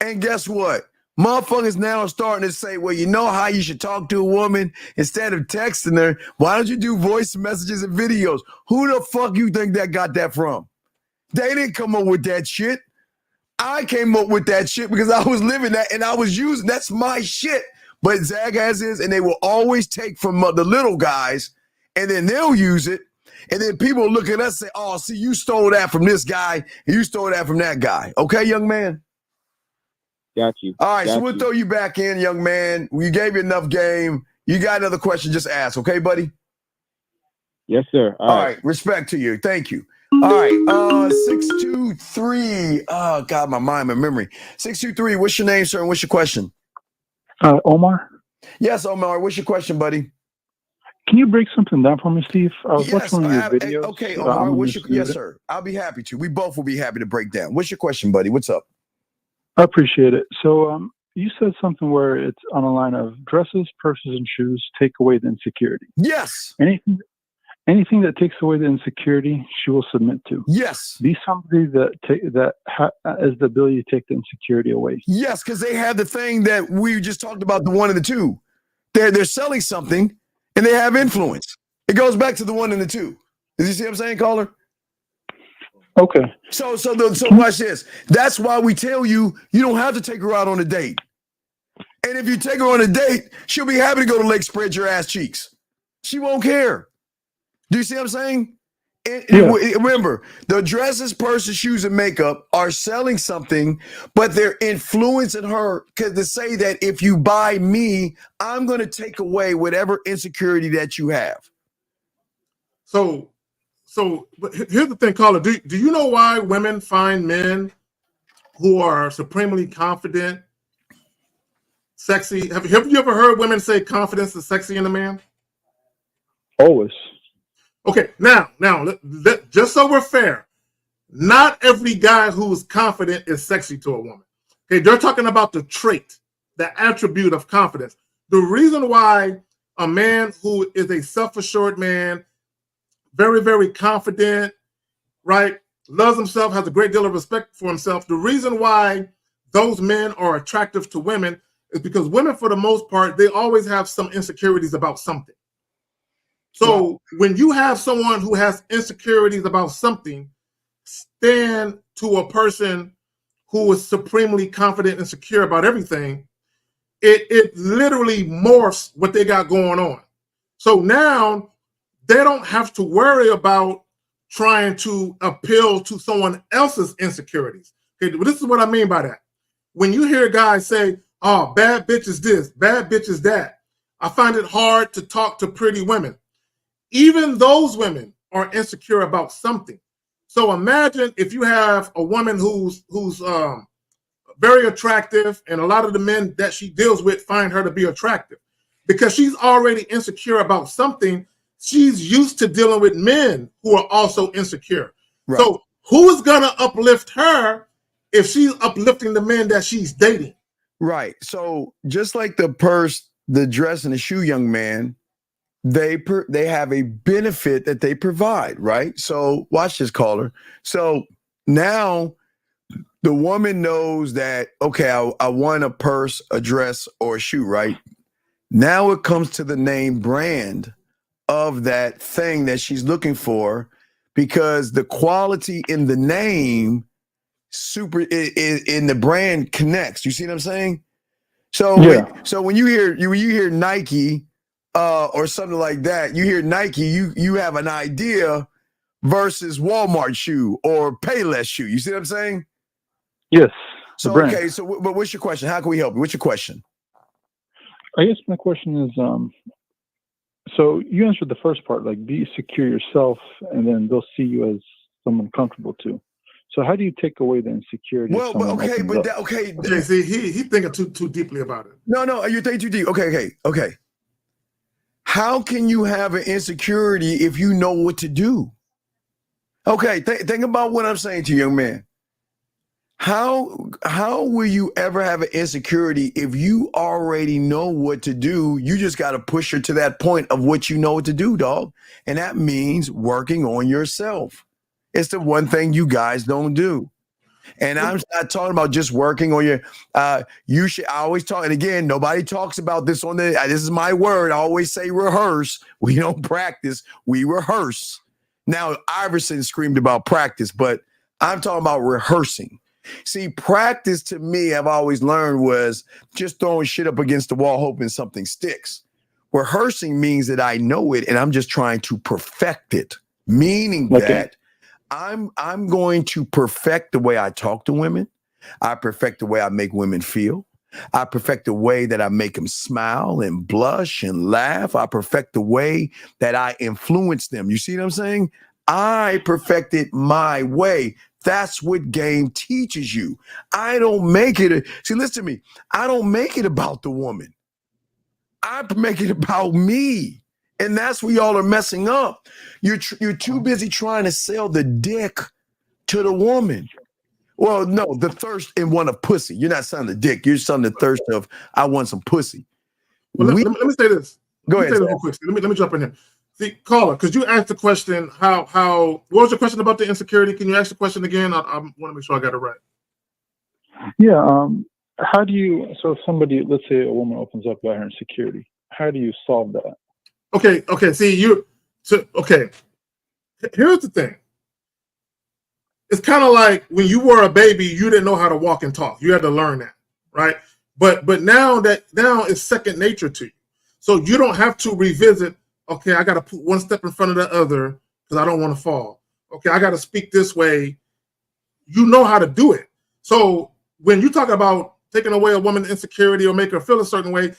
Speaker 8: And guess what? Motherfuckers now are starting to say, well, you know how you should talk to a woman instead of texting her? Why don't you do voice messages and videos? Who the fuck you think that got that from? They didn't come up with that shit. I came up with that shit because I was living that and I was using, that's my shit. But Zag has his, and they will always take from the little guys, and then they'll use it. And then people look at us and say, oh, see, you stole that from this guy, and you stole that from that guy. Okay, young man?
Speaker 15: Got you.
Speaker 8: All right, so we'll throw you back in, young man. We gave you enough game. You got another question, just ask, okay, buddy?
Speaker 15: Yes, sir.
Speaker 8: All right, respect to you. Thank you. All right, 623. Oh, God, my mind, my memory. 623, what's your name, sir, and what's your question?
Speaker 18: Omar?
Speaker 8: Yes, Omar, what's your question, buddy?
Speaker 18: Can you break something down for me, Steve? I was watching one of your videos.
Speaker 8: Okay, Omar, yes, sir. I'll be happy to. We both will be happy to break down. What's your question, buddy? What's up?
Speaker 18: I appreciate it. So you said something where it's on a line of dresses, purses, and shoes take away the insecurity.
Speaker 8: Yes.
Speaker 18: Anything that takes away the insecurity, she will submit to.
Speaker 8: Yes.
Speaker 18: Be somebody that has the ability to take the insecurity away.
Speaker 8: Yes, because they have the thing that we just talked about, the one and the two. They're selling something and they have influence. It goes back to the one and the two. Did you see what I'm saying, caller?
Speaker 18: Okay.
Speaker 8: So watch this. That's why we tell you don't have to take her out on a date. And if you take her on a date, she'll be happy to go to Lake Spread Your Ass Cheeks. She won't care. Do you see what I'm saying? Remember, the dresses, purses, shoes, and makeup are selling something, but they're influencing her to say that if you buy me, I'm going to take away whatever insecurity that you have.
Speaker 9: So but here's the thing, caller. Do you know why women find men who are supremely confident sexy? Have you ever heard women say confidence is sexy in a man?
Speaker 18: Always.
Speaker 9: Okay, now, just so we're fair, not every guy who's confident is sexy to a woman. Okay, they're talking about the trait, the attribute of confidence. The reason why a man who is a self-assured man, very, very confident, right, loves himself, has a great deal of respect for himself, the reason why those men are attractive to women is because women, for the most part, they always have some insecurities about something. So when you have someone who has insecurities about something, stand to a person who is supremely confident and secure about everything, it literally morphs what they got going on. So now they don't have to worry about trying to appeal to someone else's insecurities. Okay, well, this is what I mean by that. When you hear guys say, oh, bad bitch is this, bad bitch is that, I find it hard to talk to pretty women. Even those women are insecure about something. So imagine if you have a woman who's very attractive, and a lot of the men that she deals with find her to be attractive because she's already insecure about something. She's used to dealing with men who are also insecure. Right. So who's gonna uplift her if she's uplifting the men that she's dating?
Speaker 8: Right. So just like the purse, the dress, and the shoe, young man, they have a benefit that they provide, right? So watch this, caller. So now the woman knows that, okay, I want a purse, a dress, or a shoe, right? Now it comes to the name brand of that thing that she's looking for, because the quality in the name in the brand connects. You see what I'm saying? So when you hear Nike or something like that, you hear Nike, you have an idea versus Walmart shoe or Payless shoe. You see what I'm saying?
Speaker 18: Yes.
Speaker 8: So okay, but what's your question? How can we help you? What's your question?
Speaker 18: I guess my question is, so you answered the first part, like be secure yourself, and then they'll see you as someone comfortable too. So how do you take away the insecurity?
Speaker 8: Well, okay.
Speaker 9: See, he thinking too deeply about it.
Speaker 8: No, you think too deep. Okay. How can you have an insecurity if you know what to do? Okay, think about what I'm saying to you, young man. How will you ever have an insecurity if you already know what to do? You just got to push her to that point of what you know what to do, dog. And that means working on yourself. It's the one thing you guys don't do. And I'm not talking about just working on your, I always talk, and again, nobody talks about this this is my word. I always say rehearse. We don't practice, we rehearse. Now, Iverson screamed about practice, but I'm talking about rehearsing. See, practice to me, I've always learned, was just throwing shit up against the wall, hoping something sticks. Rehearsing means that I know it and I'm just trying to perfect it, meaning that I'm going to perfect the way I talk to women. I perfect the way I make women feel. I perfect the way that I make them smile and blush and laugh. I perfect the way that I influence them. You see what I'm saying? I perfected my way. That's what game teaches you. I don't make it. See, listen to me. I don't make it about the woman. I make it about me. And that's where y'all are messing up. You're too busy trying to sell the dick to the woman. Well, no, the thirst and want of pussy. You're not selling the dick. You're selling the thirst of, I want some pussy.
Speaker 9: Well, let me say this.
Speaker 8: Go ahead.
Speaker 9: Real quick. Let me jump in here. See, caller, because you asked the question, what was your question about the insecurity? Can you ask the question again? I want to make sure I got it right.
Speaker 18: Yeah. How do you, so if somebody, let's say a woman opens up about her insecurity, how do you solve that?
Speaker 9: Okay. See, here's the thing. It's kind of like when you were a baby, you didn't know how to walk and talk. You had to learn that, right? But now it's second nature to you. So you don't have to revisit, okay, I got to put one step in front of the other because I don't want to fall. Okay, I got to speak this way. You know how to do it. So when you talk about taking away a woman's insecurity or make her feel a certain way,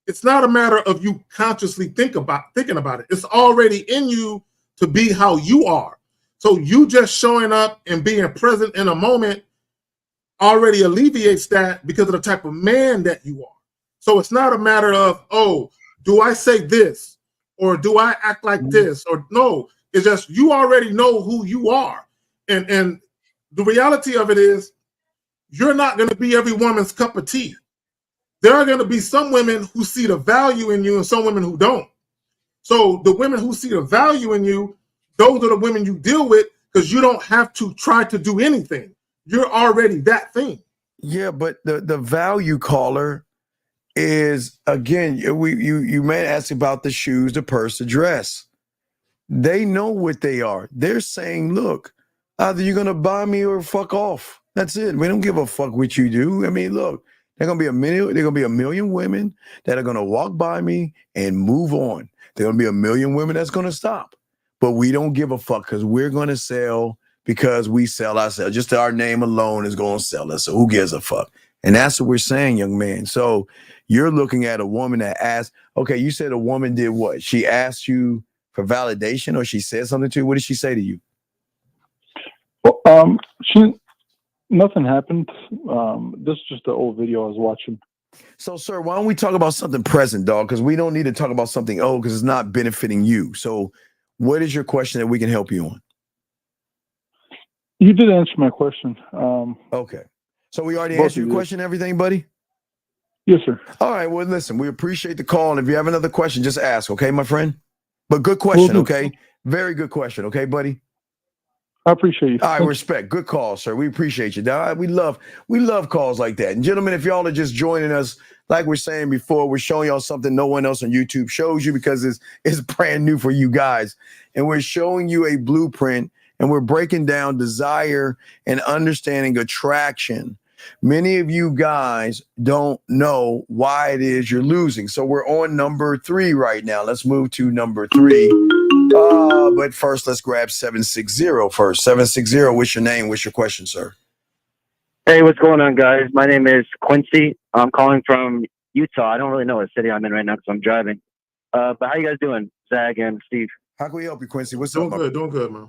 Speaker 9: it's not a matter of you consciously thinking about it. It's already in you to be how you are. So you just showing up and being present in a moment already alleviates that because of the type of man that you are. So it's not a matter of, oh, do I say this or do I act like this? Or no, it's just you already know who you are. And the reality of it is you're not going to be every woman's cup of tea. There are going to be some women who see the value in you and some women who don't. So the women who see the value in you, those are the women you deal with because you don't have to try to do anything. You're already that thing.
Speaker 8: Yeah, but the value caller is, again, you may ask about the shoes, the purse, the dress. They know what they are. They're saying, look, either you're going to buy me or fuck off. That's it. We don't give a fuck what you do. I mean, look, there're going to be a million women that are going to walk by me and move on. There are going to be a million women that's going to stop. But we don't give a fuck because we're going to sell because we sell ourselves. Just our name alone is going to sell us. So who gives a fuck? And that's what we're saying, young man. So you're looking at a woman that asked, okay, you said a woman did what? She asked you for validation or she said something to you? What did she say to you?
Speaker 18: Well, nothing happened. This is just the old video I was watching.
Speaker 8: So, sir, why don't we talk about something present, dog? Because we don't need to talk about something old because it's not benefiting you. So what is your question that we can help you on?
Speaker 18: You did answer my question.
Speaker 8: Okay. So we already answered your question, everything, buddy?
Speaker 18: Yes, sir.
Speaker 8: All right. Well, listen, we appreciate the call. And if you have another question, just ask. Okay, my friend? But good question. Okay. Very good question. Okay, buddy?
Speaker 18: I appreciate you.
Speaker 8: I respect. Good call, sir. We appreciate you. Now, we love calls like that. And gentlemen, if y'all are just joining us, like we're saying before, we're showing y'all something no one else on YouTube shows you because it's brand new for you guys. And we're showing you a blueprint and we're breaking down desire and understanding attraction. Many of you guys don't know why it is you're losing. So we're on number 3 right now. Let's move to number 3. But first, let's grab 760 first. 760, what's your name? What's your question, sir?
Speaker 19: Hey, what's going on, guys? My name is Quincy. I'm calling from Utah. I don't really know what city I'm in right now because I'm driving. But how you guys doing, Zach and Steve?
Speaker 8: How can we help you, Quincy? What's
Speaker 9: doing up? Doing good, man.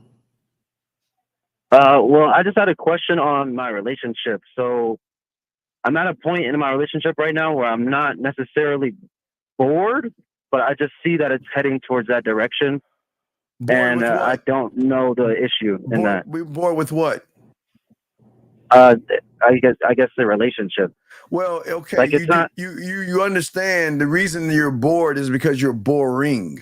Speaker 19: Well, I just had a question on my relationship. So I'm at a point in my relationship right now where I'm not necessarily bored, but I just see that it's heading towards that direction. And I don't know the issue in that.
Speaker 8: We're bored with what?
Speaker 19: I guess the relationship.
Speaker 8: Well, okay,
Speaker 19: like it's not.
Speaker 8: You understand the reason you're bored is because you're boring.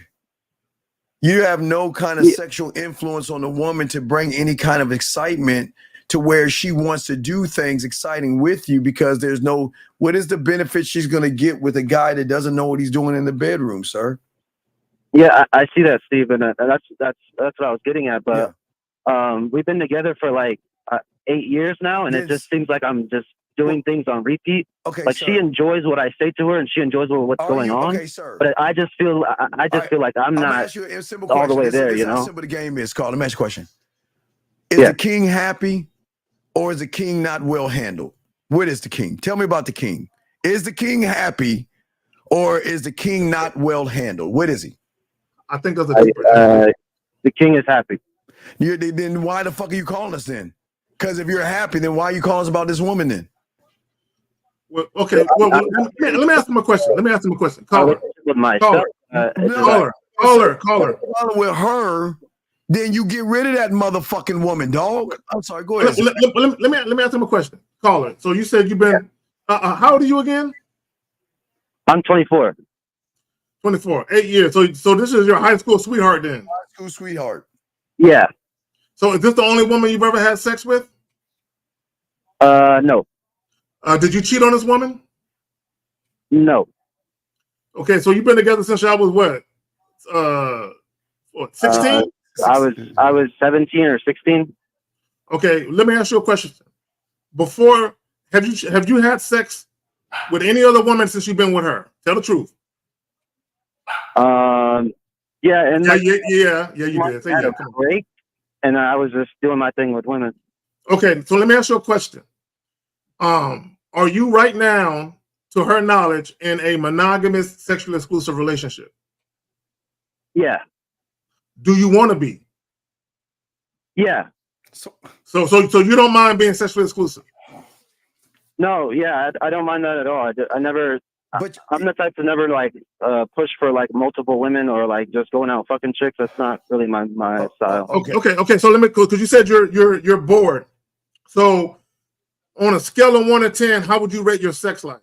Speaker 8: You have no kind of sexual influence on the woman to bring any kind of excitement to where she wants to do things exciting with you because there's no. What is the benefit she's going to get with a guy that doesn't know what he's doing in the bedroom, sir?
Speaker 19: Yeah, I see that, Steve, and that's what I was getting at. But we've been together for like 8 years now, and it just seems like I'm just doing things on repeat.
Speaker 8: Okay,
Speaker 19: like
Speaker 8: sir.
Speaker 19: she enjoys what I say to her, and she enjoys what's going on.
Speaker 8: Okay, sir.
Speaker 19: But I just feel like I'm not
Speaker 8: ask you a simple
Speaker 19: all
Speaker 8: question.
Speaker 19: the way
Speaker 8: This
Speaker 19: there.
Speaker 8: is
Speaker 19: You
Speaker 8: how
Speaker 19: know,
Speaker 8: simple the game is. Carl, let me ask you a question. Is the king happy, or is the king not well handled? What is the king? Tell me about the king. Is the king happy, or is the king not well handled? What is he?
Speaker 9: I think there's a deeper.
Speaker 19: The king is happy.
Speaker 8: Then why the fuck are you calling us then? Because if you're happy, then why are you calling us about this woman then?
Speaker 9: Well, okay. Well, let me ask him a question. Caller.
Speaker 19: With myself.
Speaker 9: Caller.
Speaker 8: With her, then you get rid of that motherfucking woman, dog. I'm sorry. Go ahead.
Speaker 9: Let me ask him a question. Caller. So you said you've been. How old are you again?
Speaker 19: I'm 24.
Speaker 9: 24. 8 years. So this is your high school sweetheart then?
Speaker 8: High school sweetheart.
Speaker 19: Yeah.
Speaker 9: So is this the only woman you've ever had sex with?
Speaker 19: No.
Speaker 9: Did you cheat on this woman?
Speaker 19: No.
Speaker 9: Okay, so you've been together since y'all was what? 16?
Speaker 19: I was 17 or 16.
Speaker 9: Okay, let me ask you a question. Before, have you had sex with any other woman since you've been with her? Tell the truth.
Speaker 19: Yeah, and
Speaker 9: you did. Say yeah. Come on.
Speaker 19: Break, and I was just doing my thing with women.
Speaker 9: Okay, so let me ask you a question. Are you right now, to her knowledge, in a monogamous, sexually exclusive relationship?
Speaker 19: Yeah.
Speaker 9: Do you want to be?
Speaker 19: Yeah.
Speaker 9: So you don't mind being sexually exclusive?
Speaker 19: No, yeah, I don't mind that at all. I never. But I'm the type to never like push for like multiple women or like just going out fucking chicks. That's not really my style.
Speaker 9: Okay. So let me, because you said you're bored. So on a scale of 1 to 10, how would you rate your sex life?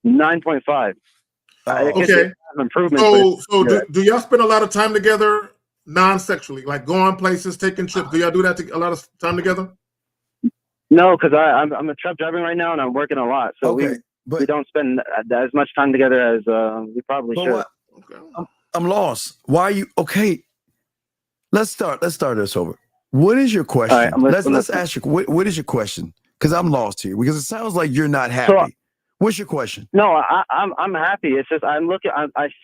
Speaker 19: 9.5.
Speaker 9: Okay.
Speaker 19: Improvement.
Speaker 9: Do y'all spend a lot of time together non-sexually, like going places, taking trips? Do y'all do that a lot of time together?
Speaker 19: No, because I'm a truck driving right now and I'm working a lot, so we don't spend as much time together as we probably should.
Speaker 8: I'm lost. Why are you okay? Let's start this over. What is your question?
Speaker 19: Right,
Speaker 8: let's ask you. What is your question? Because I'm lost here. Because it sounds like you're not happy. What's your question?
Speaker 19: No, I'm happy. It's just I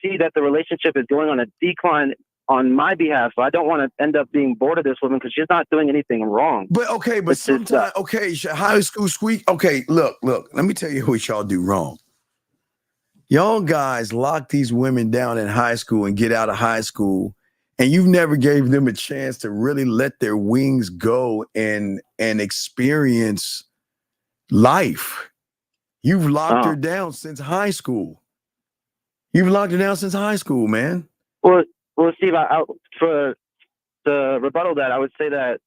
Speaker 19: see that the relationship is going on a decline on my behalf, so I don't want to end up being bored of this woman because she's not doing anything wrong.
Speaker 8: But sometimes, high school sweet. Okay, look. Let me tell you what y'all do wrong. Y'all guys lock these women down in high school and get out of high school, and you've never gave them a chance to really let their wings go and experience life. You've locked her down since high school. You've locked her down since high school, man.
Speaker 19: Well, Steve, for the rebuttal that, I would say that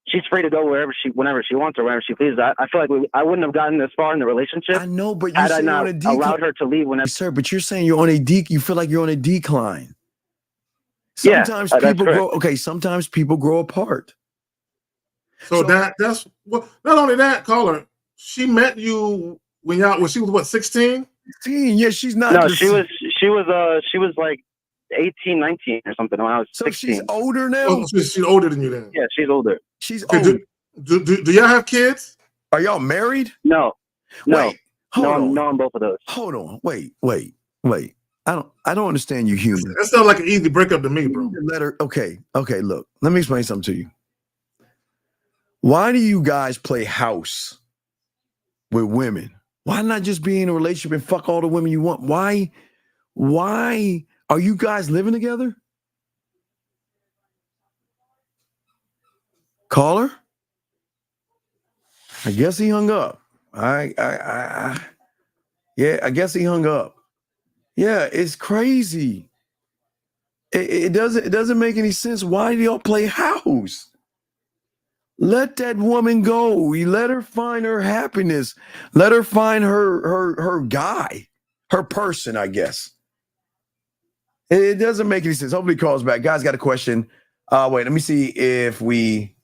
Speaker 19: she's free to go whenever she wants or wherever she pleases. I feel like I wouldn't have gotten this far in the relationship.
Speaker 8: I know, but
Speaker 19: had I not allowed her to leave whenever.
Speaker 8: Sir, but you're saying you're on a you feel like you're on a decline. Sometimes people
Speaker 19: correct.
Speaker 8: grow. Okay, sometimes people grow apart.
Speaker 9: So that's well. Not only that, caller, she met you when she was what, 16?
Speaker 8: 16. Yeah, she's not.
Speaker 19: No, she was like 18, 19 or something when I was 16.
Speaker 8: So she's older now.
Speaker 9: Oh, she's older than you then.
Speaker 19: Yeah, she's older.
Speaker 8: She's
Speaker 9: okay,
Speaker 8: older.
Speaker 9: Do y'all have kids?
Speaker 8: Are y'all married?
Speaker 19: No.
Speaker 8: Wait, hold on.
Speaker 19: No on both of those.
Speaker 8: Hold on. Wait. I don't understand you human.
Speaker 9: That sounds like an easy breakup to me, bro.
Speaker 8: Let her. Okay. Look, let me explain something to you. Why do you guys play house with women? Why not just be in a relationship and fuck all the women you want? Why are you guys living together? Caller? I guess he hung up. Yeah, I guess he hung up. Yeah, it's crazy. It doesn't make any sense. Why do y'all play house? Let that woman go. You let her find her happiness. Let her find her guy, her person, I guess. It doesn't make any sense. Hopefully he calls back. Guys got a question. Wait, let me see if we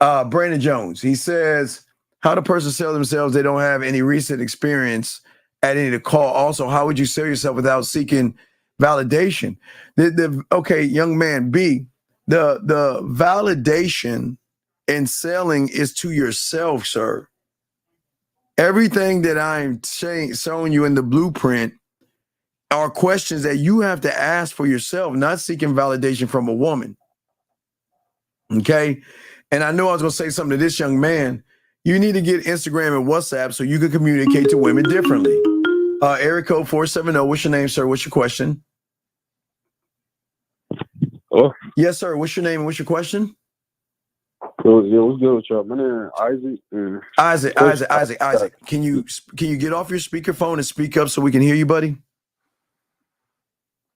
Speaker 8: Brandon Jones. He says, how do person sell themselves? They don't have any recent experience at any of the call. Also, how would you sell yourself without seeking validation? Okay, young man, B, the validation in selling is to yourself, sir. Everything that I'm showing you in the blueprint are questions that you have to ask for yourself, not seeking validation from a woman. Okay? And I know I was going to say something to this young man. You need to get Instagram and WhatsApp so you can communicate to women differently. Area code 470. What's your name, sir? What's your question?
Speaker 20: Oh.
Speaker 8: Yes, sir. What's your name and what's your question?
Speaker 20: So, yeah, what's good with y'all? My name is Isaac.
Speaker 8: Isaac. Can you get off your speakerphone and speak up so we can hear you, buddy?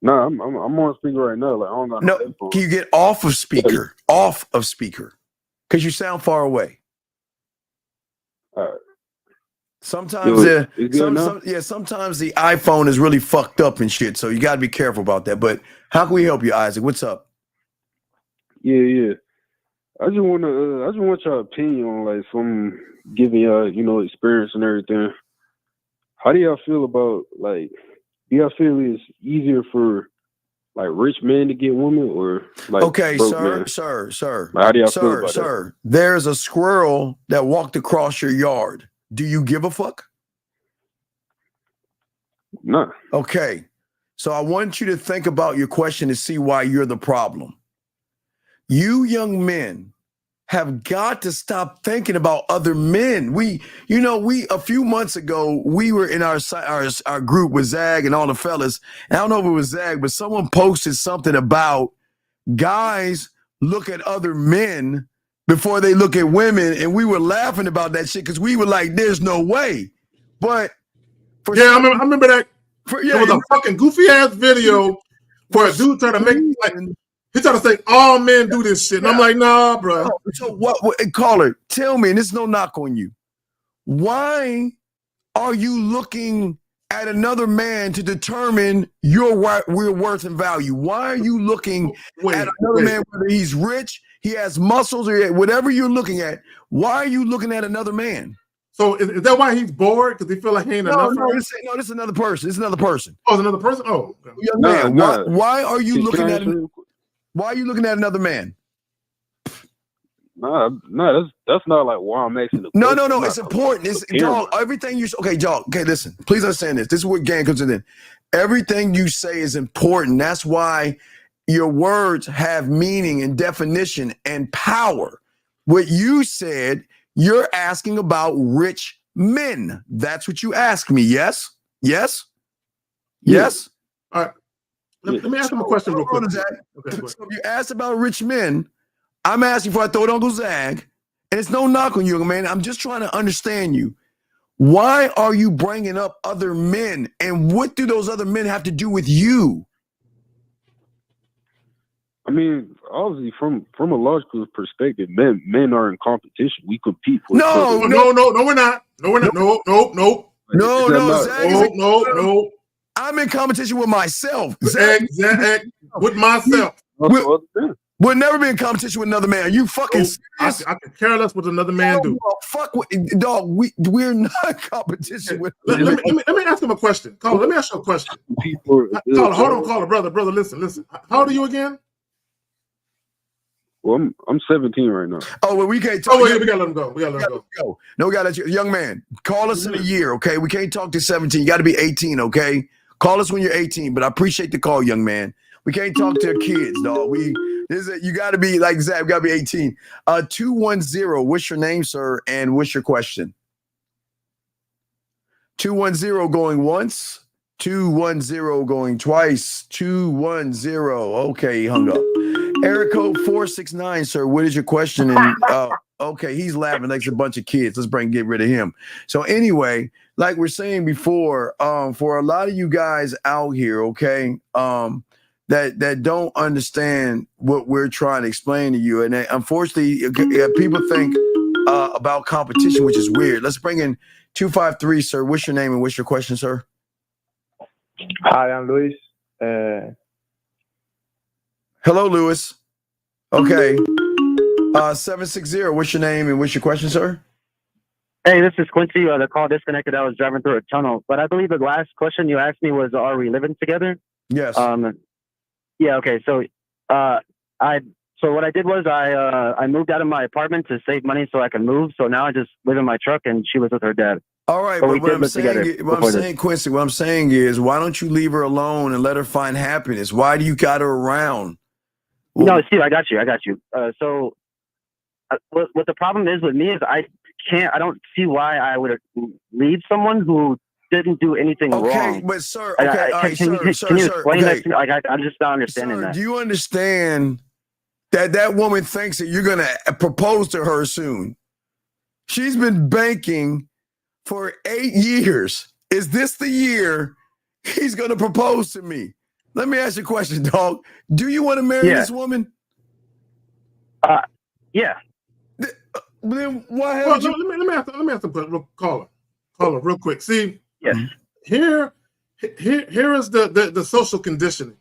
Speaker 20: No, I'm on speaker right now. Like I don't got no headphones.
Speaker 8: Can you get off of speaker? Off of speaker. Because you sound far away.
Speaker 20: All right.
Speaker 8: Sometimes sometimes the iPhone is really fucked up and shit. So you gotta be careful about that. But how can we help you, Isaac? What's up?
Speaker 20: Yeah. I just want your opinion on like some giving y'all, experience and everything. How do y'all feel about like? Do y'all feel it's easier for like rich men to get women or like
Speaker 8: okay,
Speaker 20: broke
Speaker 8: sir.
Speaker 20: Like, how do y'all feel about that?
Speaker 8: There's a squirrel that walked across your yard. Do you give a fuck?
Speaker 20: No.
Speaker 8: Okay. So I want you to think about your question to see why you're the problem. You young men have got to stop thinking about other men. We a few months ago, we were in our group with Zag and all the fellas. And I don't know if it was Zag, but someone posted something about guys look at other men before they look at women. And we were laughing about that shit because we were like, there's no way. But
Speaker 9: I remember that. It was a fucking goofy ass video where a dude trying to make like he trying to say all men do this shit. And I'm like, nah, bro.
Speaker 8: So what caller, tell me, and this is no knock on you. Why are you looking at another man to determine your worth and value? Why are you looking at another man, whether he's rich, he has muscles, or whatever you're looking at? Why are you looking at another man?
Speaker 9: So is that why he's bored? Because he feel like he ain't enough?
Speaker 8: This is another person. It's another person.
Speaker 9: Oh, it's another person? Oh.
Speaker 8: Young man, why are you looking at why are you looking at another man?
Speaker 20: No, that's not like why I'm asking the question.
Speaker 8: No, it's important. It's dog, everything you dog. Okay, listen, please understand this. This is where game comes in. Everything you say is important. That's why your words have meaning and definition and power. What you said, you're asking about rich men. That's what you asked me. Yes? All right.
Speaker 9: Let me ask him a question real quick.
Speaker 8: Okay, so you asked about rich men. I'm asking before I throw it on Uncle Zag. And it's no knock on you, man. I'm just trying to understand you. Why are you bringing up other men? And what do those other men have to do with you?
Speaker 20: I mean, obviously, from a logical perspective, men are in competition. We compete for
Speaker 9: No, we're not. No, Zag.
Speaker 20: No.
Speaker 8: I'm in competition with myself.
Speaker 9: With myself.
Speaker 8: We'll never be in competition with another man. Are you fucking serious?
Speaker 9: I could care less what another man do.
Speaker 8: Fuck with dog. We're not in competition with.
Speaker 9: Let me ask him a question. Caller, let me ask you a question. Caller, hold on, caller, brother, listen. How old are you again?
Speaker 20: Well, I'm 17 right now.
Speaker 8: Oh, well, we can't talk.
Speaker 9: Oh, yeah, we gotta let him go. We gotta let him go.
Speaker 8: No, we gotta let you. Young man, call us in a year, okay? We can't talk to 17. You got to be 18, okay? Call us when you're 18. But I appreciate the call, young man. We can't talk to kids, dog. You got to be like Zach. Got to be 18. 210. What's your name, sir? And what's your question? 210 going once. 210 going twice. 210. Okay, he hung up. Eric code 469, sir. What is your question? And okay, he's laughing like a bunch of kids. Let's get rid of him. So anyway, like we're saying before, for a lot of you guys out here, okay, that don't understand what we're trying to explain to you, and unfortunately, people think about competition, which is weird. Let's bring in 253, sir. What's your name and what's your question, sir?
Speaker 21: Hi, I'm Luis.
Speaker 8: Hello, Lewis. Okay. 760. What's your name and what's your question, sir?
Speaker 19: Hey, this is Quincy. The call disconnected. I was driving through a tunnel, but I believe the last question you asked me was, "Are we living together?"
Speaker 8: Yes.
Speaker 19: Yeah. Okay. So, so what I did was I moved out of my apartment to save money so I can move. So now I just live in my truck, and she was with her dad.
Speaker 8: All right, but what I'm saying, Quincy, what I'm saying is, why don't you leave her alone and let her find happiness? Why do you got her around? Well,
Speaker 19: no, Steve, I got you. So what the problem is with me is I don't see why I would leave someone who didn't do anything wrong.
Speaker 8: Okay, but sir, okay,
Speaker 19: can you explain that to me? Like, I'm just not understanding that.
Speaker 8: Do you understand that woman thinks that you're going to propose to her soon? She's been banking for 8 years. Is this the year he's going to propose to me? Let me ask you a question, dog. Do you want to marry this woman?
Speaker 19: Yeah.
Speaker 8: Then why haven't you?
Speaker 9: Let me ask the caller real quick. See,
Speaker 19: yes.
Speaker 9: Here is the social conditioning.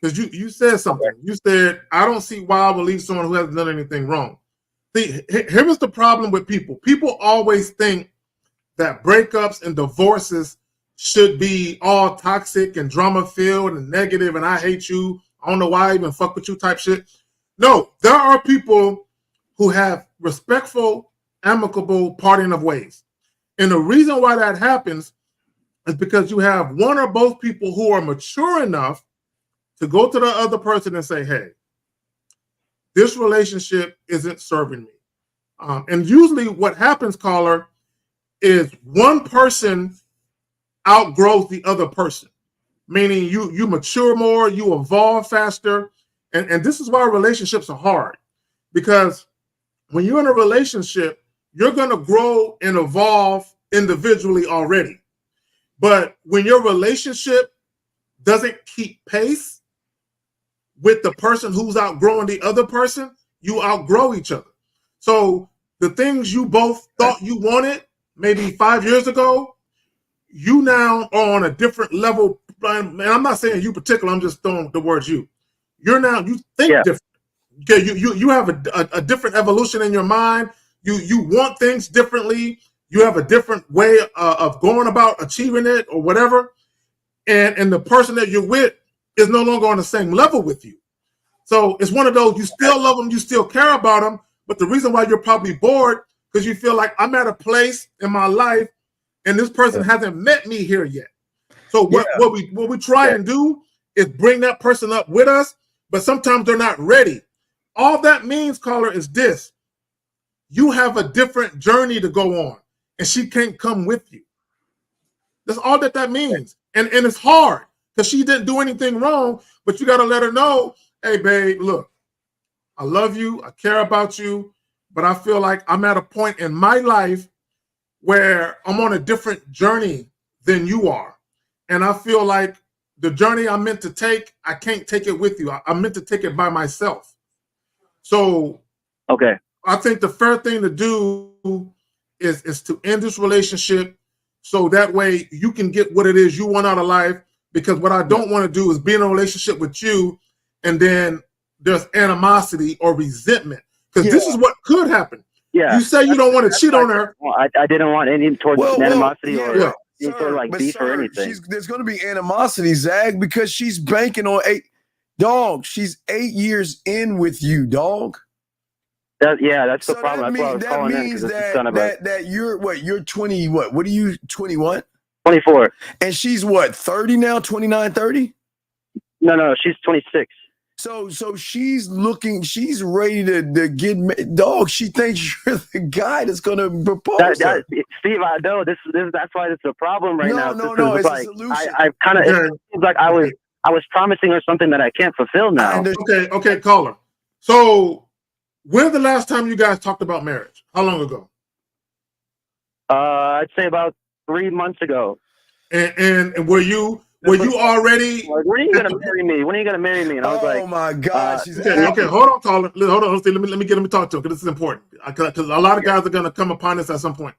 Speaker 9: Because you said something. You said, I don't see why I would leave someone who hasn't done anything wrong. See, here is the problem with people. People always think that breakups and divorces should be all toxic and drama-filled and negative, and I hate you, I don't know why I even fuck with you type shit. No, there are people who have respectful, amicable parting of ways. And the reason why that happens is because you have one or both people who are mature enough to go to the other person and say, hey, this relationship isn't serving me. And usually what happens, caller, is one person outgrows the other person, meaning you mature more, you evolve faster. And this is why relationships are hard, because when you're in a relationship, you're going to grow and evolve individually already. But when your relationship doesn't keep pace with the person who's outgrowing the other person, you outgrow each other. So the things you both thought you wanted maybe 5 years ago, you now are on a different level. And I'm not saying you particular, I'm just throwing the words you. You think different. Okay, you have a different evolution in your mind. You want things differently. You have a different way of going about achieving it or whatever. And the person that you're with is no longer on the same level with you. So it's one of those, you still love them, you still care about them, but the reason why you're probably bored because you feel like I'm at a place in my life and this person hasn't met me here yet. So what we try and do is bring that person up with us, but sometimes they're not ready. All that means, caller, is this. You have a different journey to go on, and she can't come with you. That's all that means. And it's hard because she didn't do anything wrong, but you got to let her know, hey, babe, look, I love you, I care about you, but I feel like I'm at a point in my life where I'm on a different journey than you are. And I feel like the journey I'm meant to take, I can't take it with you. I'm meant to take it by myself. So I think the fair thing to do is to end this relationship so that way you can get what it is you want out of life. Because what I don't want to do is be in a relationship with you and then there's animosity or resentment. Because this is what could happen.
Speaker 19: Yeah.
Speaker 9: You say you don't want to cheat on her.
Speaker 19: I didn't want any towards animosity or any sort of like
Speaker 8: but
Speaker 19: beef or anything.
Speaker 8: There's going to be animosity, Zag, because she's banking on she's 8 years in with you, dog.
Speaker 19: That's the problem. That's why I was calling in, because it's kind of
Speaker 8: that you're 20, what are you, 21?
Speaker 19: 24.
Speaker 8: And she's what, 30 now, 29, 30?
Speaker 19: No, she's 26.
Speaker 8: So she's ready to get dog. She thinks you're the guy that's going to propose.
Speaker 19: Steve, I know that's why it's a problem right now.
Speaker 8: No, it's
Speaker 19: like,
Speaker 8: a solution.
Speaker 19: I kind of it seems like I was promising her something that I can't fulfill now.
Speaker 9: Okay, caller. So when's the last time you guys talked about marriage? How long ago?
Speaker 19: I'd say about 3 months ago.
Speaker 9: And were you already?
Speaker 19: Like, when are you gonna marry me? When are you gonna marry me? And I was like,
Speaker 8: oh my God.
Speaker 9: Okay, hold on, caller. Hold on. Let me talk to him, because this is important. Because a lot of guys are gonna come upon this at some point.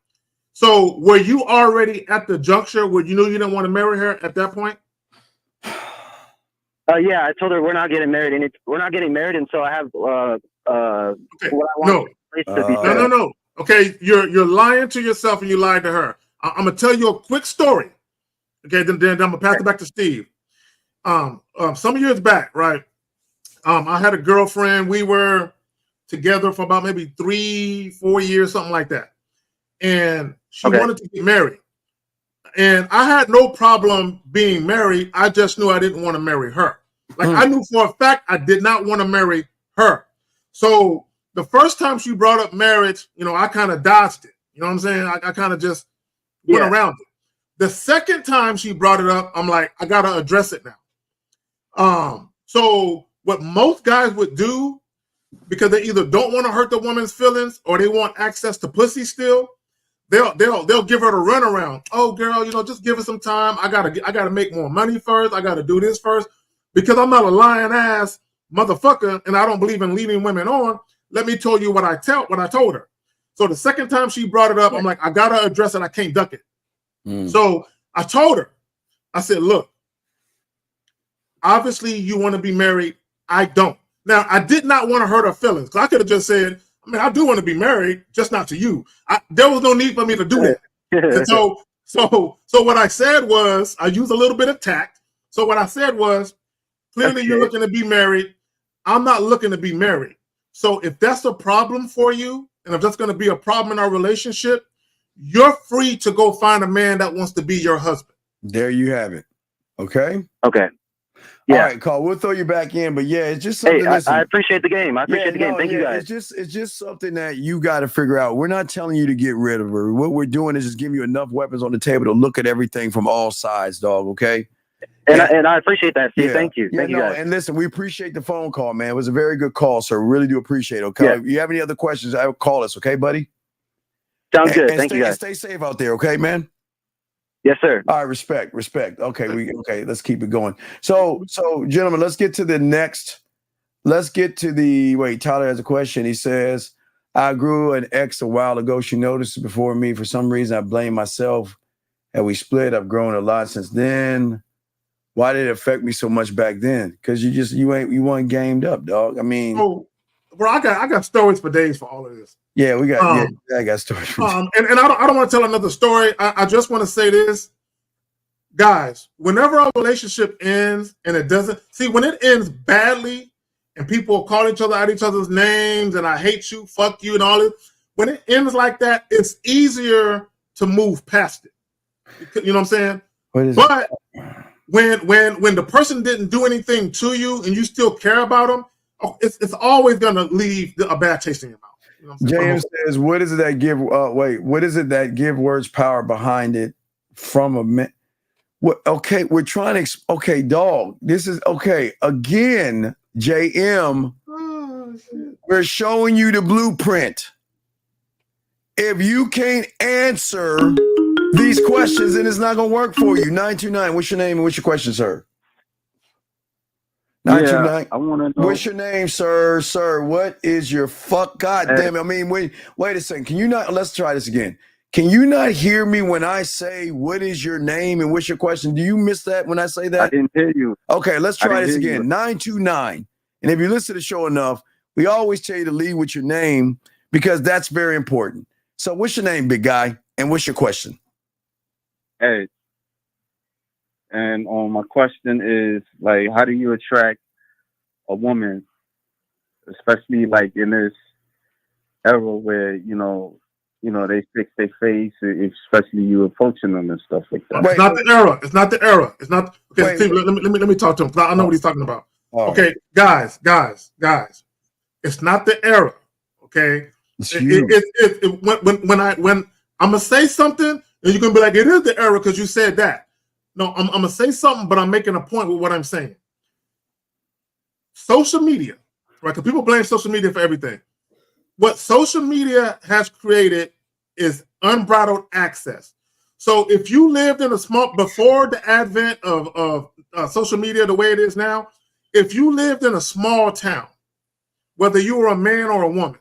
Speaker 9: So were you already at the juncture where you knew you didn't want to marry her at that point?
Speaker 19: Yeah, I told her we're not getting married, and we're not getting married until I have what I want to be.
Speaker 9: No. Okay, you're lying to yourself and you lied to her. I'm gonna tell you a quick story. Okay, then I'm gonna pass it back to Steve. Some years back, right? I had a girlfriend. We were together for about maybe 3-4 years, something like that. And she wanted to get married. And I had no problem being married. I just knew I didn't want to marry her. Like I knew for a fact I did not want to marry her. So the first time she brought up marriage, I kind of dodged it. You know what I'm saying? I kind of just went around it. The second time she brought it up, I'm like, I gotta address it now. So what most guys would do, because they either don't want to hurt the woman's feelings or they want access to pussy still, they'll give her the runaround. Oh, girl, just give her some time. I gotta make more money first. I gotta do this first, because I'm not a lying ass motherfucker and I don't believe in leading women on. Let me tell you what I told her. So the second time she brought it up, I'm like, I gotta address it. I can't duck it. So I told her, I said, look, obviously you want to be married. I don't. Now, I did not want to hurt her feelings, because I could have just said, I do want to be married, just not to you. There was no need for me to do that. And so what I said was, I used a little bit of tact. So what I said was, clearly you're looking to be married. I'm not looking to be married. So if that's a problem for you, and if that's going to be a problem in our relationship, you're free to go find a man that wants to be your husband.
Speaker 8: There you have it. Okay?
Speaker 19: Okay. Yeah.
Speaker 8: All right, Carl, we'll throw you back in. But yeah, it's just something.
Speaker 19: Hey, I appreciate the game. I appreciate the game. Thank you, guys.
Speaker 8: It's just something that you got to figure out. We're not telling you to get rid of her. What we're doing is just giving you enough weapons on the table to look at everything from all sides, dog. Okay?
Speaker 19: And I appreciate that, Steve. Thank you. Thank you, guys.
Speaker 8: And listen, we appreciate the phone call, man. It was a very good call, sir. We really do appreciate it. Okay? If you have any other questions, call us, okay, buddy?
Speaker 19: Sounds good. Thank you, guys.
Speaker 8: Stay safe out there, okay, man?
Speaker 19: Yes, sir.
Speaker 8: All right, respect. Okay, let's keep it going. So gentlemen, let's get to the next. Tyler has a question. He says, I grew an ex a while ago. She noticed it before me. For some reason, I blame myself. And we split. I've grown a lot since then. Why did it affect me so much back then? Because you weren't gamed up, dog. I mean,
Speaker 9: bro, I got stories for days for all of this.
Speaker 8: Yeah, I got stories for days.
Speaker 9: And I don't want to tell another story. I just want to say this, guys. Whenever a relationship ends and it doesn't, when it ends badly and people call each other out each other's names and I hate you, fuck you, and all this. When it ends like that, it's easier to move past it. You know what I'm saying? But when the person didn't do anything to you and you still care about them, it's always gonna leave a bad taste in your mouth. You know what I'm saying?
Speaker 8: James says, "What is it that give? What is it that give words power behind it from a man?" What? Okay, we're trying to. Okay, dog. This is okay. Again, JM. We're showing you the blueprint. If you can't answer these questions, then it's not gonna work for you. 929. What's your name and what's your question, sir? 929.
Speaker 20: I want to know.
Speaker 8: What's your name, sir? Sir, what is your fuck? God damn it. I mean, wait a second. Can you not? Let's try this again. Can you not hear me when I say, what is your name and what's your question? Do you miss that when I say that?
Speaker 1: I didn't hear you.
Speaker 8: Okay, let's try this again.
Speaker 1: You.
Speaker 8: 929. And if you listen to the show enough, we always tell you to lead with your name because that's very important. So what's your name, big guy? And what's your question?
Speaker 1: Hey. And my question is, like, how do you attract a woman, especially like in this era where, they fix their face, especially you approaching them and stuff like that.
Speaker 9: It's not the era. It's not the era. It's not. Okay, Steve, let me talk to him. I know what he's talking about. Okay, guys. It's not the era. Okay. When I'm gonna say something, and you're gonna be like, it is the era because you said that. No, I'm gonna say something, but I'm making a point with what I'm saying. Social media, right? Because people blame social media for everything. What social media has created is unbridled access. So if you lived in before the advent of social media the way it is now, if you lived in a small town, whether you were a man or a woman,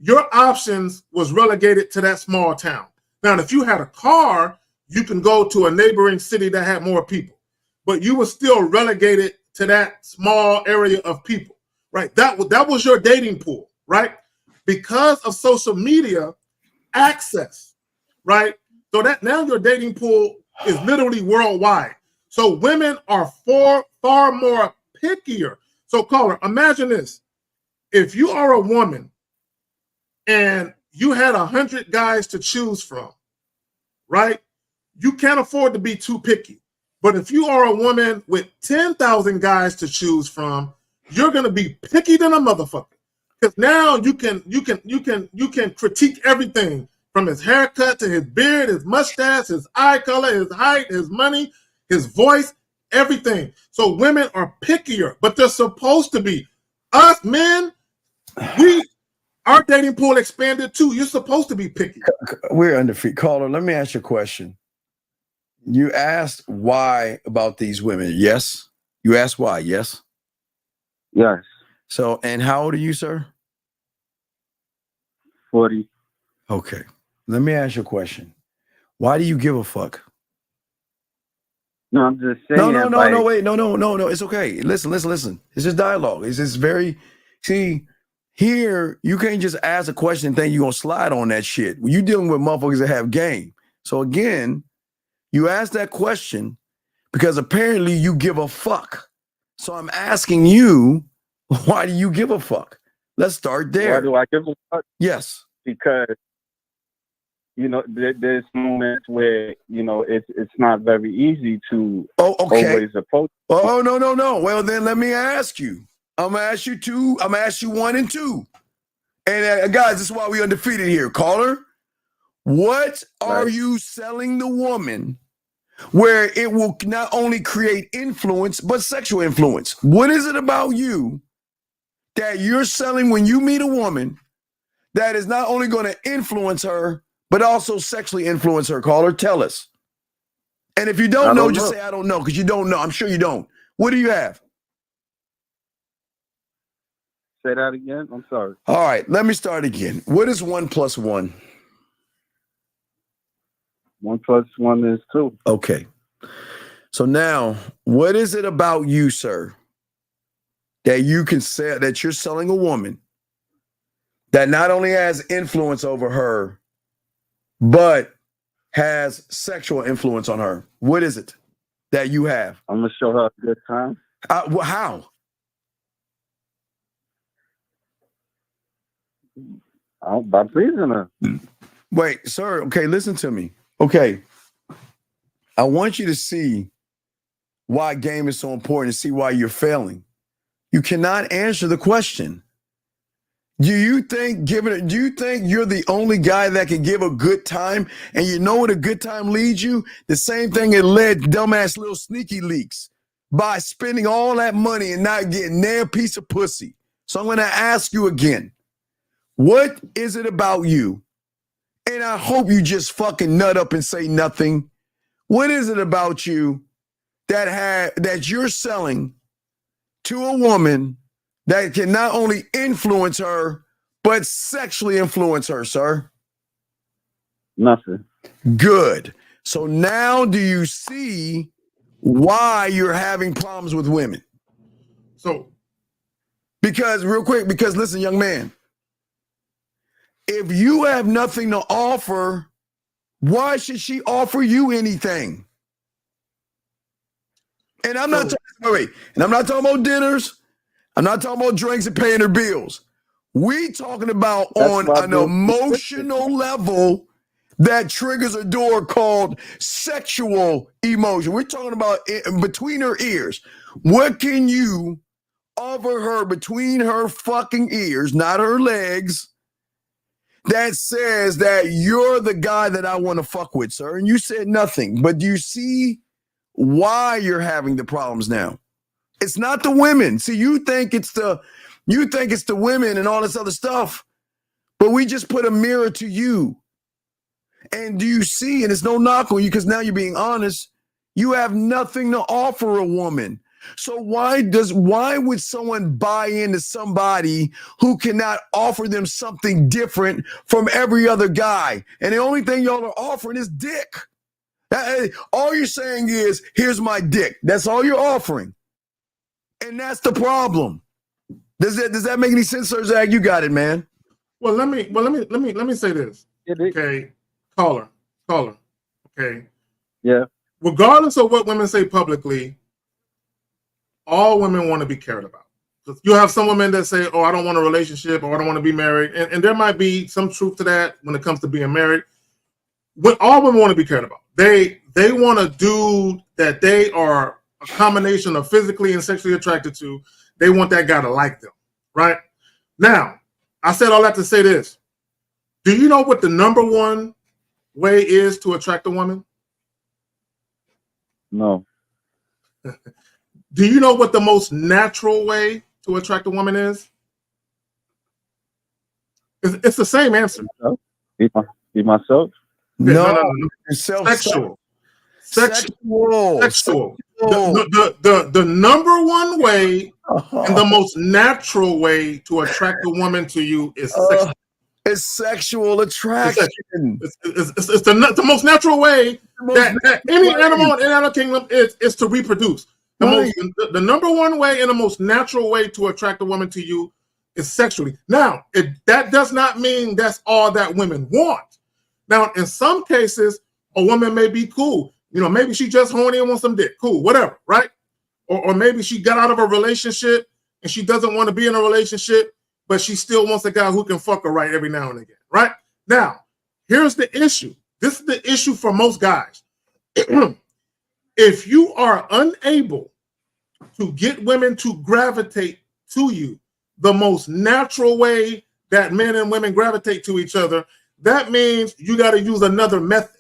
Speaker 9: your options was relegated to that small town. Now, if you had a car, you can go to a neighboring city that had more people, but you were still relegated to that small area of people, right? That was your dating pool, right? Because of social media access, right? So that now your dating pool is literally worldwide. So women are far more pickier. So caller, imagine this. If you are a woman and you had 100 guys to choose from, right? You can't afford to be too picky. But if you are a woman with 10,000 guys to choose from, you're going to be picky than a motherfucker. Because now you can critique everything from his haircut to his beard, his mustache, his eye color, his height, his money, his voice, everything. So women are pickier, but they're supposed to be. Us men, our dating pool expanded too. You're supposed to be picky.
Speaker 8: We're undefeated. Caller, let me ask you a question. You asked why about these women. Yes. You asked why. Yes.
Speaker 1: Yes.
Speaker 8: So, and how old are you, sir?
Speaker 1: 40.
Speaker 8: Okay. Let me ask you a question. Why do you give a fuck?
Speaker 1: No, I'm just saying.
Speaker 8: No, wait. No. It's okay. Listen. It's just dialogue. It's just see, here, you can't just ask a question and think you're going to slide on that shit. When you're dealing with motherfuckers that have game. So again, you ask that question because apparently you give a fuck. So I'm asking you, why do you give a fuck? Let's start there.
Speaker 1: Why do I give a fuck?
Speaker 8: Yes.
Speaker 1: Because, there's moments where, it's not very easy to always approach.
Speaker 8: Oh, no. Well, then let me ask you. I'm going to ask you two. I'm going to ask you 1 and 2. And guys, this is why we undefeated here. Caller, what are you selling the woman where it will not only create influence, but sexual influence? What is it about you that you're selling when you meet a woman that is not only going to influence her, but also sexually influence her? Caller, tell us. And if you don't know, just say, I don't know, because you don't know. I'm sure you don't. What do you have?
Speaker 1: Say that again. I'm sorry.
Speaker 8: All right, let me start again. What is 1 + 1?
Speaker 1: 1 + 1 is 2.
Speaker 8: Okay. So now, what is it about you, sir, that you can say that you're selling a woman that not only has influence over her, but has sexual influence on her? What is it that you have?
Speaker 1: I'm going to show her a good time.
Speaker 8: How?
Speaker 1: By pleasing her.
Speaker 8: Wait, sir. Okay, listen to me. Okay. I want you to see why game is so important and see why you're failing. You cannot answer the question. Do you think you're the only guy that can give a good time? And you know what a good time leads you? The same thing it led dumbass little sneaky leaks by spending all that money and not getting their piece of pussy. So I'm going to ask you again. What is it about you? And I hope you just fucking nut up and say nothing. What is it about you that you're selling to a woman that can not only influence her, but sexually influence her, sir?
Speaker 1: Nothing.
Speaker 8: Good. So now do you see why you're having problems with women?
Speaker 9: So,
Speaker 8: because real quick, because listen, young man, if you have nothing to offer, why should she offer you anything? And I'm not and I'm not talking about dinners. I'm not talking about drinks and paying her bills. We talking about on an emotional level that triggers a door called sexual emotion. We're talking about between her ears. What can you offer her between her fucking ears, not her legs, that says that you're the guy that I want to fuck with, sir? And you said nothing. But do you see why you're having the problems now? It's not the women. See, you think it's the women and all this other stuff, but we just put a mirror to you. And do you see, and it's no knock on you because now you're being honest, you have nothing to offer a woman. So why would someone buy into somebody who cannot offer them something different from every other guy? And the only thing y'all are offering is dick. All you're saying is, here's my dick. That's all you're offering. And that's the problem. Does that make any sense, Sir Zach? You got it, man.
Speaker 9: Well, let me say this. Okay, caller. Okay.
Speaker 1: Yeah.
Speaker 9: Regardless of what women say publicly, all women want to be cared about. You have some women that say, "Oh, I don't want a relationship," or "I don't want to be married," and there might be some truth to that when it comes to being married. What all women want to be cared about, they want a dude that they are a combination of physically and sexually attracted to. They want that guy to like them, right? Now, I said all that to say this. Do you know what the number one way is to attract a woman?
Speaker 1: No.
Speaker 9: Do you know what the most natural way to attract a woman is? It's the same answer.
Speaker 1: Be myself?
Speaker 9: No.
Speaker 8: Sexual.
Speaker 9: The number one way and the most natural way to attract a woman to you is sexual.
Speaker 8: It's sexual attraction.
Speaker 9: It's the most natural way that any animal in the animal kingdom is to reproduce. The number one way and the most natural way to attract a woman to you is sexually. Now, that does not mean that's all that women want. Now, in some cases, a woman may be cool. Maybe she just horny and wants some dick. Cool, whatever, right? Or maybe she got out of a relationship and she doesn't want to be in a relationship, but she still wants a guy who can fuck her right every now and again, right? Now, here's the issue. This is the issue for most guys. If you are unable to get women to gravitate to you the most natural way that men and women gravitate to each other, that means you got to use another method.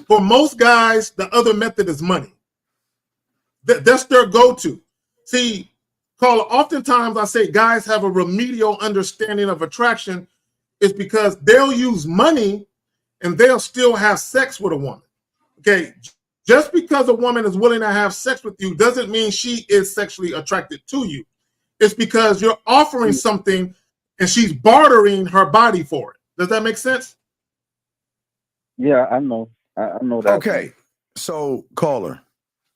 Speaker 9: For most guys, the other method is money. That's their go-to. See, Carla, oftentimes I say guys have a remedial understanding of attraction is because they'll use money and they'll still have sex with a woman. Okay, just because a woman is willing to have sex with you doesn't mean she is sexually attracted to you. It's because you're offering something and she's bartering her body for it. Does that make sense?
Speaker 1: Yeah, I know. I know that.
Speaker 8: Okay, so caller,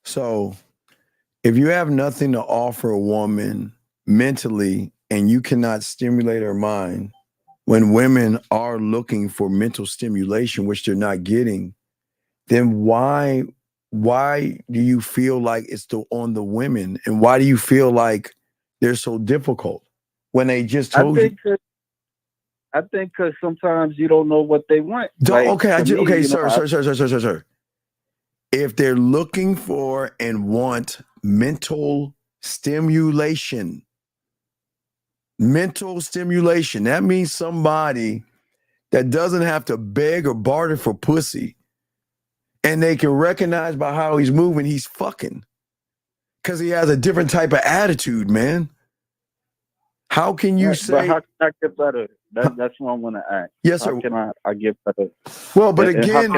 Speaker 8: so if you have nothing to offer a woman mentally and you cannot stimulate her mind, when women are looking for mental stimulation, which they're not getting, then why do you feel like it's on the women? And why do you feel like they're so difficult when they just told you?
Speaker 1: I think because sometimes you don't know what they want.
Speaker 8: Sir. If they're looking for and want mental stimulation, that means somebody that doesn't have to beg or barter for pussy, and they can recognize by how he's moving, he's fucking, because he has a different type of attitude, man. How can you say?
Speaker 1: But how can I get better? That's what I want to ask.
Speaker 8: Yes, sir.
Speaker 1: How can I get better?
Speaker 8: Well, but again,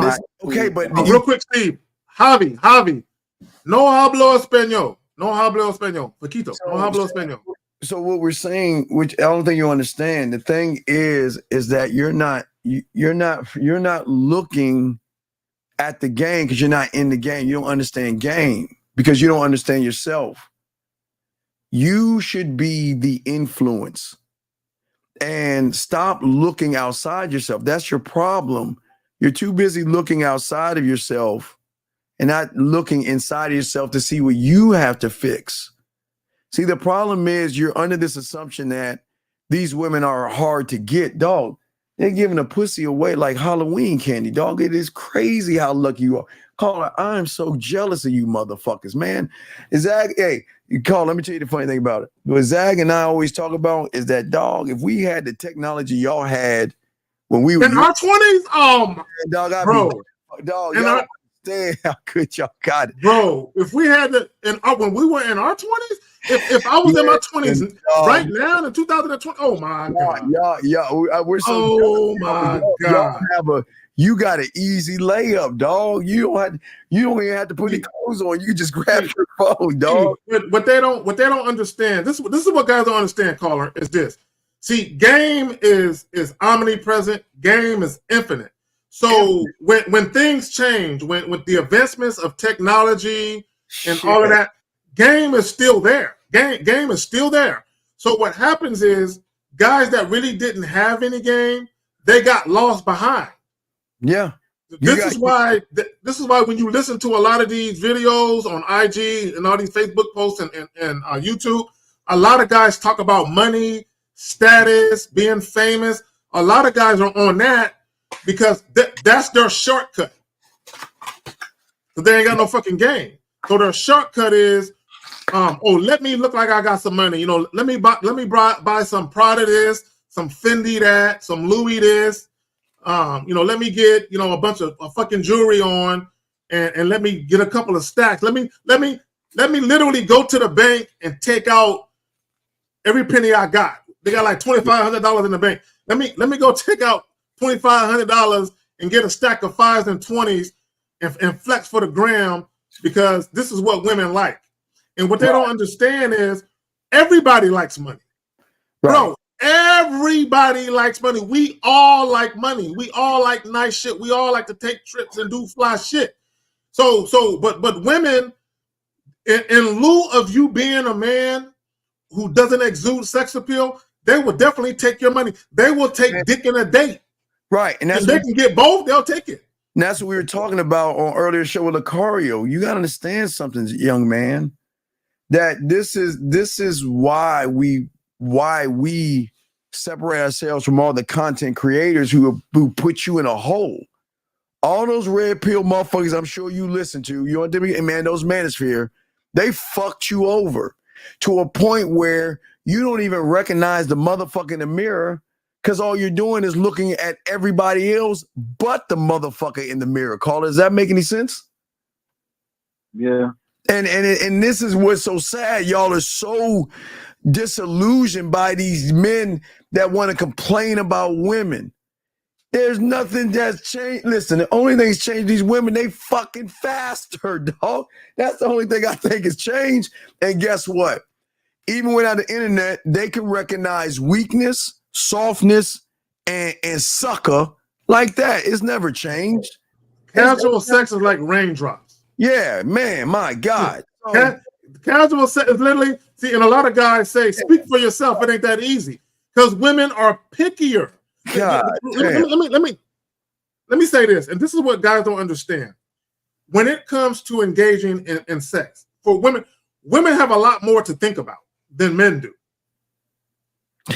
Speaker 9: real quick, Steve. Javi. No hablo español. Paquito. No hablo español.
Speaker 8: So what we're saying, which I don't think you understand, the thing is that you're not you're not looking at the game because you're not in the game. You don't understand game because you don't understand yourself. You should be the influence and stop looking outside yourself. That's your problem. You're too busy looking outside of yourself and not looking inside of yourself to see what you have to fix. See, the problem is you're under this assumption that these women are hard to get. Dog, they're giving a pussy away like Halloween candy. Dog, it is crazy how lucky you are. Caller, I'm so jealous of you motherfuckers, man. Zag, hey, Carl, let me tell you the funny thing about it. What Zag and I always talk about is that, dog, if we had the technology y'all had when we were
Speaker 9: in our 20s,
Speaker 8: dog,
Speaker 9: bro,
Speaker 8: dog, y'all understand how good y'all got it.
Speaker 9: Bro, if we had the when we were in our 20s, if I was in my 20s right now in 2020, oh my God.
Speaker 8: We're so
Speaker 9: oh my God.
Speaker 8: You got an easy layup, dog. You don't even have to put any clothes on. You just grab your phone, dog.
Speaker 9: What they don't understand, this is what guys don't understand, caller, is this. See, game is omnipresent, game is infinite. So when things change, when with the advancements of technology and all of that, game is still there. Game is still there. So what happens is guys that really didn't have any game, they got lost behind.
Speaker 8: Yeah.
Speaker 9: This is why when you listen to a lot of these videos on IG and all these Facebook posts and YouTube, a lot of guys talk about money, status, being famous. A lot of guys are on that because that's their shortcut. So they ain't got no fucking game. So their shortcut is, let me look like I got some money. You know, let me buy some Prada this, some Fendi that, some Louis this. Let me get a bunch of fucking jewelry on, and let me get a couple of stacks. Let me literally go to the bank and take out every penny I got. They got like $2,500 in the bank. Let me go take out $2,500 and get a stack of 5s and 20s and flex for the gram, because this is what women like. And what they don't understand is everybody likes money. Bro, everybody likes money. We all like money. We all like nice shit. We all like to take trips and do fly shit. But women, in lieu of you being a man who doesn't exude sex appeal, they will definitely take your money. They will take dick in a date.
Speaker 8: Right. And
Speaker 9: if they can get both, they'll take it.
Speaker 8: And that's what we were talking about on earlier show with Lucario. You got to understand something, young man, that this is why we separate ourselves from all the content creators who put you in a hole. All those red pill motherfuckers I'm sure you listen to, you know what I mean? Man, those manosphere, they fucked you over to a point where you don't even recognize the motherfucker in the mirror, because all you're doing is looking at everybody else but the motherfucker in the mirror. Caller, does that make any sense?
Speaker 1: Yeah.
Speaker 8: And this is what's so sad. Y'all are so disillusioned by these men that want to complain about women. There's nothing that's changed. Listen, the only thing that's changed, these women, they fucking faster, dog. That's the only thing I think has changed. And guess what? Even without the internet, they can recognize weakness, softness, and sucker like that. It's never changed.
Speaker 9: Casual sex is like raindrops.
Speaker 8: Yeah, man, my God.
Speaker 9: Casual sex is literally, see, and a lot of guys say, speak for yourself. It ain't that easy, because women are pickier.
Speaker 8: God,
Speaker 9: let me say this, and this is what guys don't understand. When it comes to engaging in sex, for women have a lot more to think about than men do.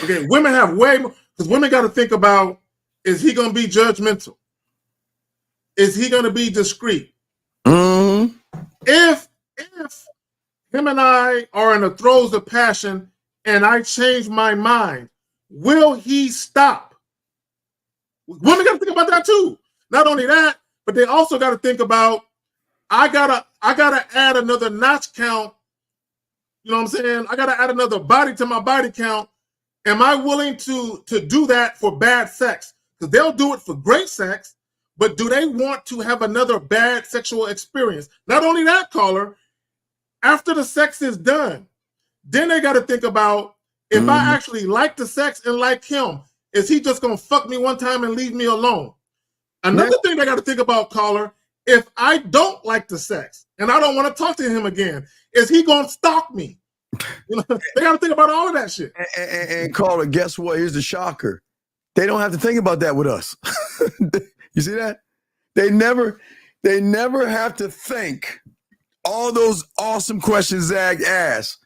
Speaker 9: Okay, women have way more, because women got to think about, is he going to be judgmental? Is he going to be discreet?
Speaker 8: Mm-hmm.
Speaker 9: If him and I are in the throes of passion and I change my mind, will he stop? Women got to think about that too. Not only that, but they also got to think about, I gotta add another notch count. You know what I'm saying? I gotta add another body to my body count. Am I willing to do that for bad sex? Because they'll do it for great sex, but do they want to have another bad sexual experience? Not only that, caller, after the sex is done, then they got to think about, if I actually like the sex and like him, is he just gonna fuck me one time and leave me alone? Another thing I got to think about, caller, if I don't like the sex and I don't want to talk to him again, is he gonna stalk me? You know, they got to think about all of that shit.
Speaker 8: And caller, guess what? Here's the shocker. They don't have to think about that with us. You see that? They never have to think all those awesome questions Zag asked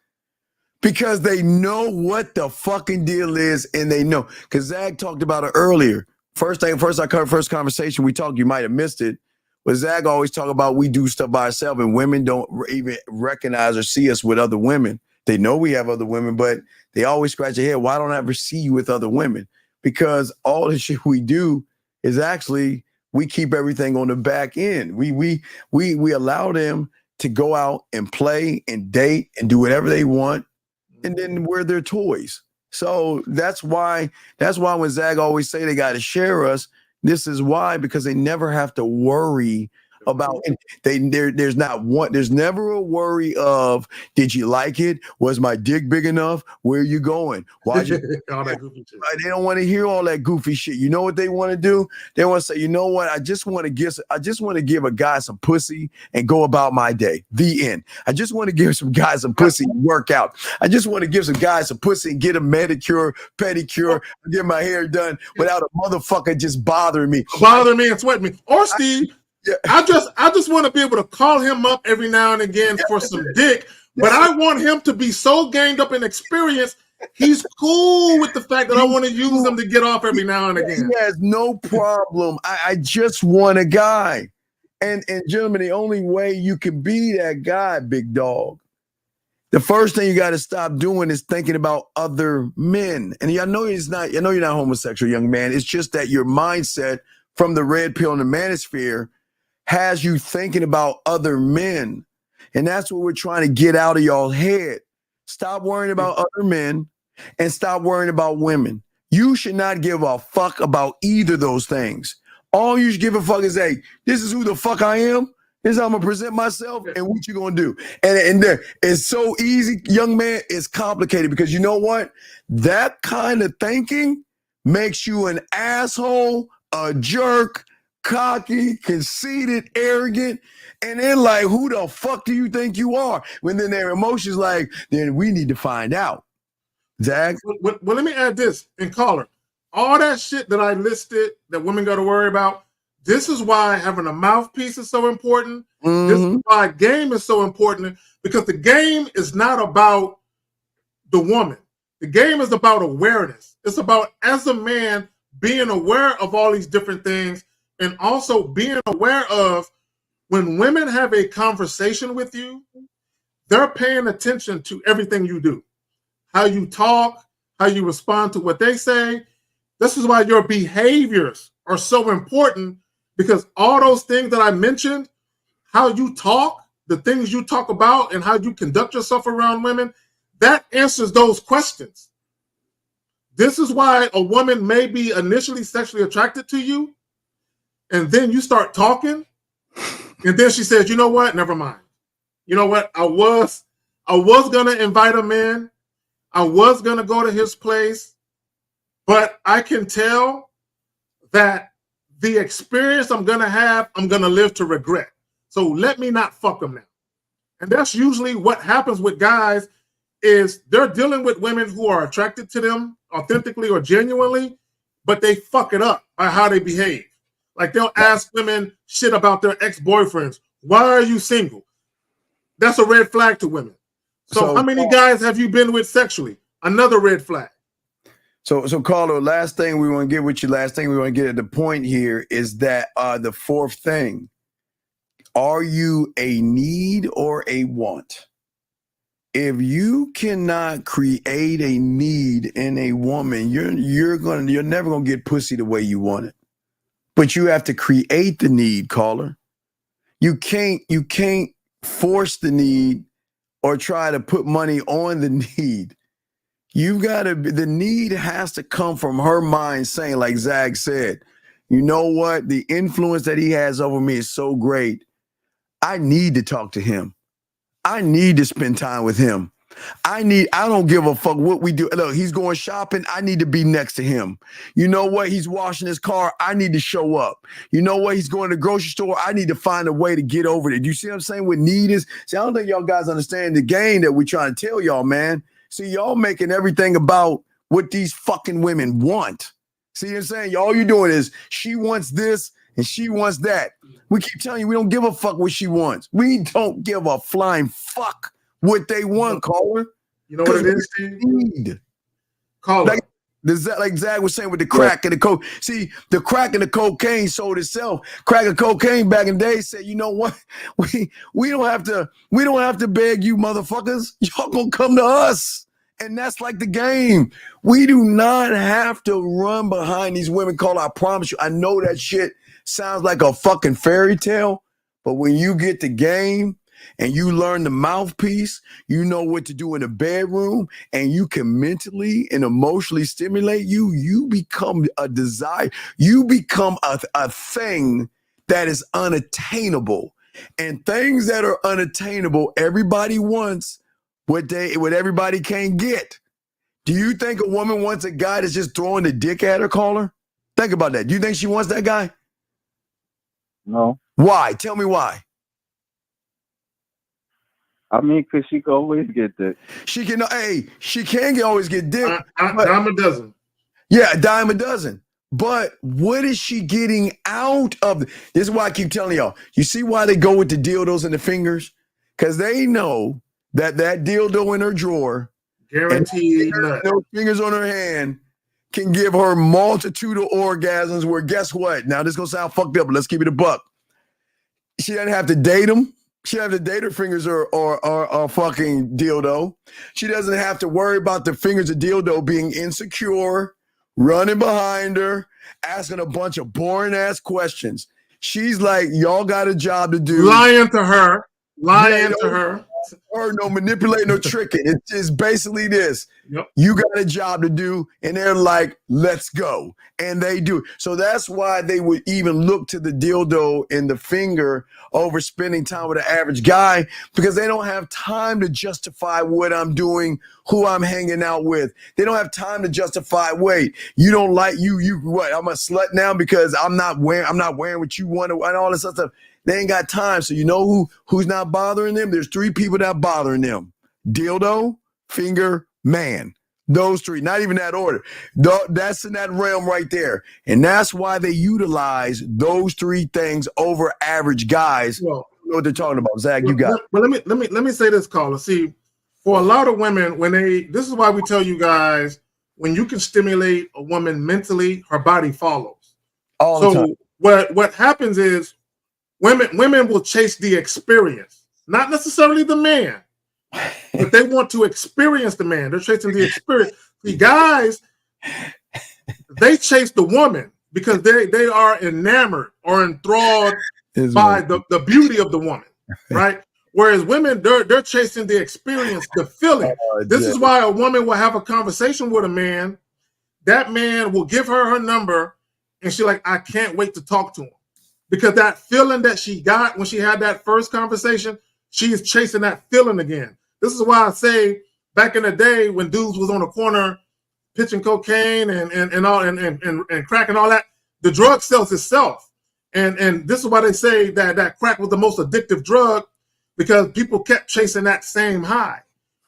Speaker 8: because they know what the fucking deal is, and they know. Because Zag talked about it earlier. First conversation we talked, you might have missed it, but Zag always talk about we do stuff by ourselves, and women don't even recognize or see us with other women. They know we have other women, but they always scratch their head. Why don't I ever see you with other women? Because all the shit we do is actually we keep everything on the back end. We allow them to go out and play and date and do whatever they want, and then we're their toys. So that's why when Zag always say they got to share us, this is why, because they never have to worry about there's never a worry of, did you like it? Was my dick big enough? Where are you going? Why you
Speaker 9: all that goofy shit.
Speaker 8: They don't want to hear all that goofy shit. You know what they want to do? They want to say, you know what? I just want to give a guy some pussy and go about my day. The end. I just want to give some guys some pussy and work out. I just want to give some guys some pussy and get a manicure, pedicure, and get my hair done without a motherfucker just bothering me.
Speaker 9: And sweating me. Or Steve, I just want to be able to call him up every now and again for some dick, but I want him to be so gained up in experience, he's cool with the fact that I want to use him to get off every now and again.
Speaker 8: He has no problem. I just want a guy. And gentlemen, the only way you can be that guy, big dog, the first thing you got to stop doing is thinking about other men. And I know you're not homosexual, young man. It's just that your mindset from the red pill and the manosphere has you thinking about other men. And that's what we're trying to get out of y'all's head. Stop worrying about other men and stop worrying about women. You should not give a fuck about either of those things. All you should give a fuck is, hey, this is who the fuck I am. This is how I'm gonna present myself and what you gonna do. And there, it's so easy, young man. It's complicated because you know what? That kind of thinking makes you an asshole, a jerk, cocky, conceited, arrogant, and then like, who the fuck do you think you are? When then their emotions like, then we need to find out. Zag?
Speaker 9: Well, let me add this and caller. All that shit that I listed that women got to worry about, this is why having a mouthpiece is so important. Mm-hmm. This is why game is so important, because the game is not about the woman. The game is about awareness. It's about, as a man, being aware of all these different things, and also being aware of when women have a conversation with you, they're paying attention to everything you do, how you talk, how you respond to what they say. This is why your behaviors are so important, because all those things that I mentioned, how you talk, the things you talk about, and how you conduct yourself around women, that answers those questions. This is why a woman may be initially sexually attracted to you, and then you start talking, and then she says, you know what? Never mind. You know what? I was going to invite him in. I was going to go to his place, but I can tell that the experience I'm going to have, I'm going to live to regret. So let me not fuck him now. And that's usually what happens with guys, is they're dealing with women who are attracted to them authentically or genuinely, but they fuck it up by how they behave. Like they'll ask women shit about their ex-boyfriends. Why are you single? That's a red flag to women. So how many guys have you been with sexually? Another red flag.
Speaker 8: So Carlo, last thing we want to get with you, last thing we want to get at the point here is that the fourth thing. Are you a need or a want? If you cannot create a need in a woman, you're never gonna get pussy the way you want it. But you have to create the need, caller. You can't force the need or try to put money on the need. The need has to come from her mind saying, like Zag said, you know what? The influence that he has over me is so great. I need to talk to him. I need to spend time with him. I don't give a fuck what we do. Look, he's going shopping. I need to be next to him. You know what? He's washing his car. I need to show up. You know what? He's going to the grocery store. I need to find a way to get over there. You see what I'm saying? What need is? See, I don't think y'all guys understand the game that we're trying to tell y'all, man. See, y'all making everything about what these fucking women want. See what I'm saying? All you're doing is she wants this and she wants that. We keep telling you we don't give a fuck what she wants. We don't give a flying fuck what they want, caller.
Speaker 9: You know what it is, Steve? Caller.
Speaker 8: Like Zach was saying with the crack and the coke. See, the crack and the cocaine sold itself. Crack and cocaine back in the day said, you know what? We don't have to beg you motherfuckers. Y'all gonna come to us. And that's like the game. We do not have to run behind these women. Caller, I promise you. I know that shit sounds like a fucking fairy tale, but when you get the game and you learn the mouthpiece, you know what to do in the bedroom, and you can mentally and emotionally stimulate you become a desire. You become a thing that is unattainable. And things that are unattainable, everybody wants what everybody can't get. Do you think a woman wants a guy that's just throwing the dick at her, caller? Think about that. Do you think she wants that guy?
Speaker 1: No.
Speaker 8: Why? Tell me why.
Speaker 1: I mean, because she can always get dick.
Speaker 8: She can always get dick.
Speaker 9: Dime a dozen.
Speaker 8: Yeah, a dime a dozen. But what is she getting out of it? This is why I keep telling y'all. You see why they go with the dildos and the fingers? Because they know that dildo in her drawer,
Speaker 9: guaranteed,
Speaker 8: no fingers on her hand, can give her multitude of orgasms where guess what? Now, this is going to sound fucked up, but let's keep it a buck. She doesn't have to date him. She doesn't have to date her fingers or fucking dildo. She doesn't have to worry about the fingers of dildo being insecure, running behind her, asking a bunch of boring ass questions. She's like, y'all got a job to do.
Speaker 9: Lying to her.
Speaker 8: No manipulating, no tricking. It's just basically this.
Speaker 9: Yep.
Speaker 8: You got a job to do, and they're like, let's go. And they do. So that's why they would even look to the dildo and the finger over spending time with an average guy, because they don't have time to justify what I'm doing, who I'm hanging out with. They don't have time to justify, wait, you don't like you what? I'm a slut now because I'm not wearing what you want and all this other stuff. They ain't got time. So you know who's not bothering them? There's three people that bothering them. Dildo, finger, man. Those three, not even that order. That's in that realm right there. And that's why they utilize those three things over average guys.
Speaker 9: Well,
Speaker 8: you know what they're talking about. Zach, you got it.
Speaker 9: But let me say this, caller. See, for a lot of women, this is why we tell you guys, when you can stimulate a woman mentally, her body follows.
Speaker 8: All the time.
Speaker 9: What happens is women will chase the experience, not necessarily the man, but they want to experience the man. They're chasing the experience. The guys, they chase the woman because they are enamored or enthralled by the beauty of the woman, right? Whereas women, they're chasing the experience, the feeling. This is why a woman will have a conversation with a man. That man will give her number, and she's like, I can't wait to talk to him. Because that feeling that she got when she had that first conversation, she is chasing that feeling again. This is why I say back in the day when dudes was on the corner pitching cocaine and crack and all that, the drug sells itself. And this is why they say that crack was the most addictive drug, because people kept chasing that same high,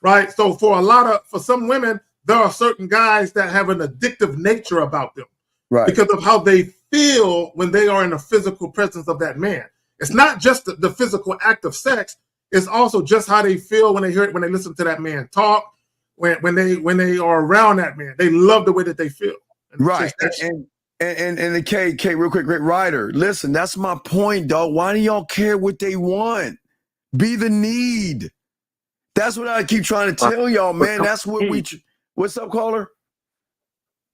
Speaker 9: right? So for some women, there are certain guys that have an addictive nature about them, right? Because of how they feel when they are in the physical presence of that man. It's not just the physical act of sex. It's also just how they feel when they listen to that man talk, when they are around that man. They love the way that they feel.
Speaker 8: Right. And the K, real quick, great writer. Listen, that's my point, dog. Why do y'all care what they want? Be the need. That's what I keep trying to tell y'all, man. That's what what's up, caller?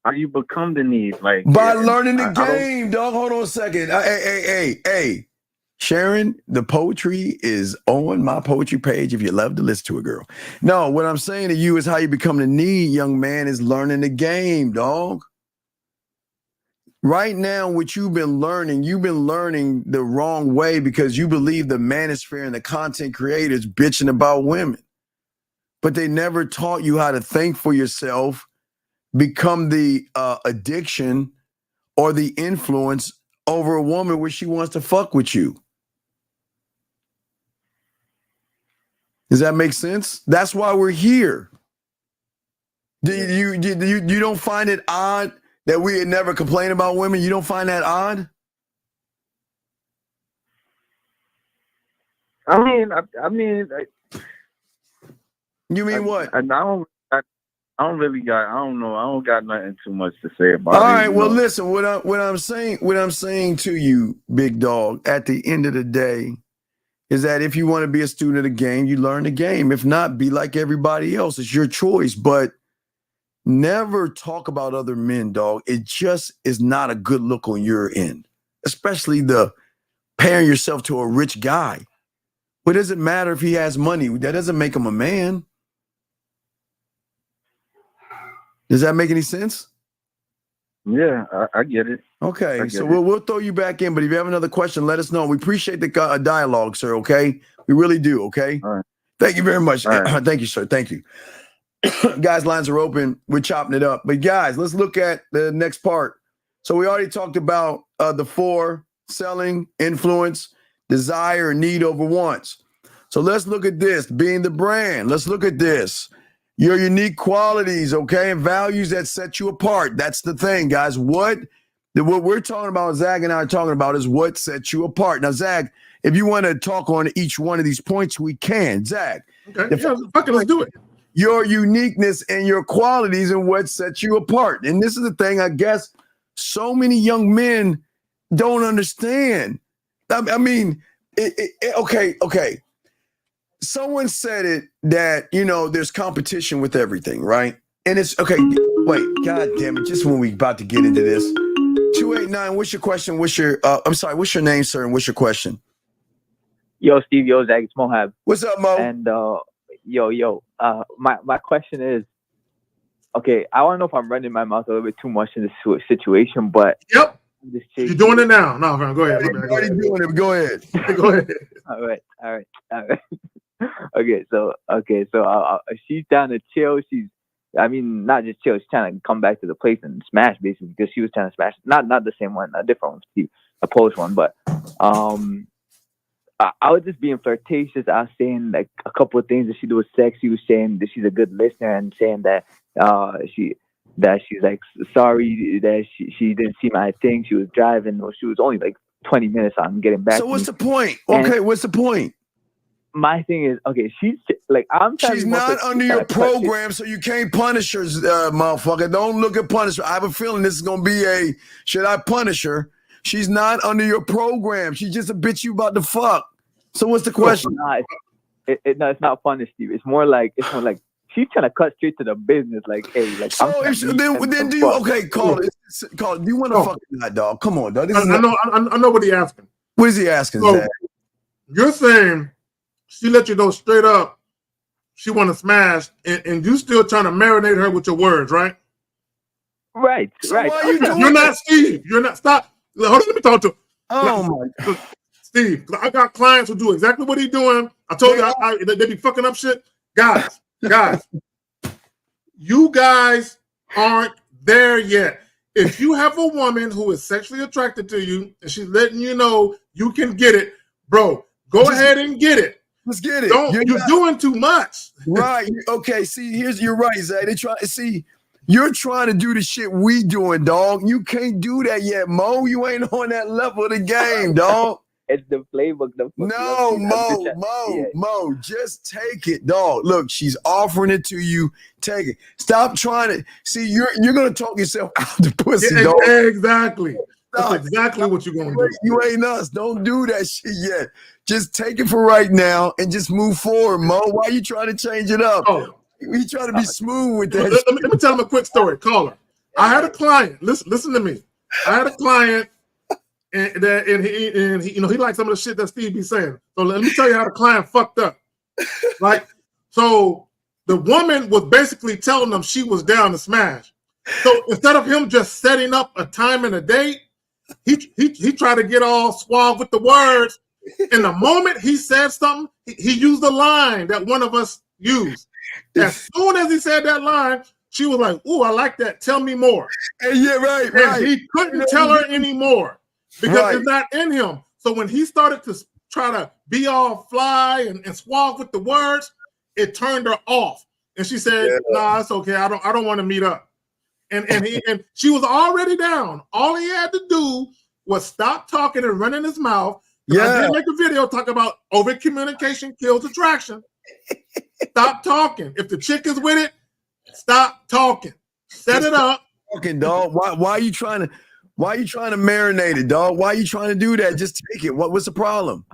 Speaker 1: How you become the need? Like
Speaker 8: by learning the game, dog. Hold on a second. Hey. Sharon, the poetry is on my poetry page if you love to listen to it, girl. No, what I'm saying to you is how you become the need, young man, is learning the game, dog. Right now, what you've been learning the wrong way because you believe the manosphere and the content creators bitching about women. but they never taught you how to think for yourself, become the addiction or the influence over a woman where she wants to fuck with you. Does that make sense? That's why we're here. You don't find it odd that we had never complained about women? You don't find that odd?
Speaker 1: I mean,
Speaker 8: you mean what?
Speaker 1: I don't really got. I don't know. I don't got nothing too much to say about it.
Speaker 8: All right. Well, listen. What I'm saying to you, big dog, at the end of the day, is that if you want to be a student of the game, you learn the game. If not, be like everybody else. It's your choice. But never talk about other men, dog. It just is not a good look on your end, especially the pairing yourself to a rich guy. What does it matter if he has money? That doesn't make him a man. Does that make any sense?
Speaker 1: Yeah, I get it.
Speaker 8: Okay, so we'll throw you back in, but if you have another question, let us know. We appreciate the dialogue, sir, okay? We really do, okay?
Speaker 1: All right.
Speaker 8: Thank you very much.
Speaker 1: Right.
Speaker 8: Thank you, sir. Thank you. Guys, lines are open. We're chopping it up. But guys, let's look at the next part. So we already talked about the 4: selling, influence, desire, need over wants. So let's look at this, being the brand. Let's look at this. Your unique qualities, okay, and values that set you apart. That's the thing, guys. What we're talking about, Zach and I are talking about, is what sets you apart. Now, Zach, if you want to talk on each one of these points, we can. Zach.
Speaker 9: Okay, let's do it.
Speaker 8: Your uniqueness and your qualities and what sets you apart. And this is the thing, I guess, so many young men don't understand. I mean, okay. Someone said it that, there's competition with everything, right? And it's, okay, wait, God damn it, just when we about to get into this. 289, what's your question? What's your name, sir, and what's your question?
Speaker 2: Yo, Steve, yo, Zach, it's Mohab.
Speaker 8: What's up, Mo?
Speaker 2: And, my question is, okay, I don't know if I'm running my mouth a little bit too much in this situation, but...
Speaker 9: Yep. You're doing it now. No, man, go ahead.
Speaker 8: You're already doing it. Go ahead.
Speaker 9: Go ahead.
Speaker 2: All right. Okay, so she's down to chill. Not just chill. She's trying to come back to the place and smash, basically, because she was trying to smash. Not the same one, a different one, Steve, a Polish one. But I was just being flirtatious. I was saying like a couple of things that she do with sex. She was saying that she's a good listener and saying that she's like sorry that she didn't see my thing. She was driving, or she was only like 20 minutes on getting back.
Speaker 8: So what's the point? Okay, what's the point?
Speaker 2: My thing is, okay, she's like,
Speaker 8: she's not under your program, so you can't punish her, motherfucker. Don't look at punishment. I have a feeling this is gonna be should I punish her? She's not under your program. She's just a bitch you about to fuck. So what's the question?
Speaker 2: It's not funny, Steve. It's more like she's trying to cut straight to the business. Like, hey, like.
Speaker 8: So then do you call it? Do you want to fuck that dog? Come on, dog.
Speaker 9: I know what he's asking.
Speaker 8: What is he asking?
Speaker 9: So, you're saying she let you know straight up she want to smash, and you still trying to marinate her with your words, right?
Speaker 2: Right.
Speaker 8: So why are you doing
Speaker 9: You're not Steve. You're not. Stop. Hold on, let me talk to him.
Speaker 8: Oh my God.
Speaker 9: Steve, I got clients who do exactly what he's doing. I told you they be fucking up shit. Guys, you guys aren't there yet. If you have a woman who is sexually attracted to you and she's letting you know you can get it, bro, go ahead and get it.
Speaker 8: Let's get it.
Speaker 9: You're doing too much.
Speaker 8: Right. Okay. See, you're right, Zach. You're trying to do the shit we doing, dog. You can't do that yet, Mo. You ain't on that level of the game, dog.
Speaker 2: It's the playbook.
Speaker 8: No, Mo, just take it, dog. Look, she's offering it to you. Take it. Stop trying to see. You're gonna talk yourself out the pussy, dog.
Speaker 9: Exactly. That's exactly what you're gonna do.
Speaker 8: You ain't us. Don't do that shit yet. Just take it for right now and just move forward, Mo. Why are you trying to change it up? You trying to be smooth with that.
Speaker 9: Let me tell him a quick story. Caller. I had a client. Listen to me. I had a client. And he he liked some of the shit that Steve be saying. So let me tell you how the client fucked up. Like, so the woman was basically telling them she was down to smash. So instead of him just setting up a time and a date, he tried to get all suave with the words. And the moment he said something, he used a line that one of us use. As soon as he said that line, she was like, "Ooh, I like that. Tell me more."
Speaker 8: And yeah, right.
Speaker 9: And he couldn't tell her anymore because it's not in him. So when he started to try to be all fly and suave with the words, it turned her off. And she said, "Nah, it's okay. I don't want to meet up." And she was already down. All he had to do was stop talking and running his mouth. I did make a video talk about over communication kills attraction. Stop talking. If the chick is with it, stop talking. Set it up.
Speaker 8: Talking, dog. Why are you trying to marinate it, dog? Why are you trying to do that? Just take it. What's the problem?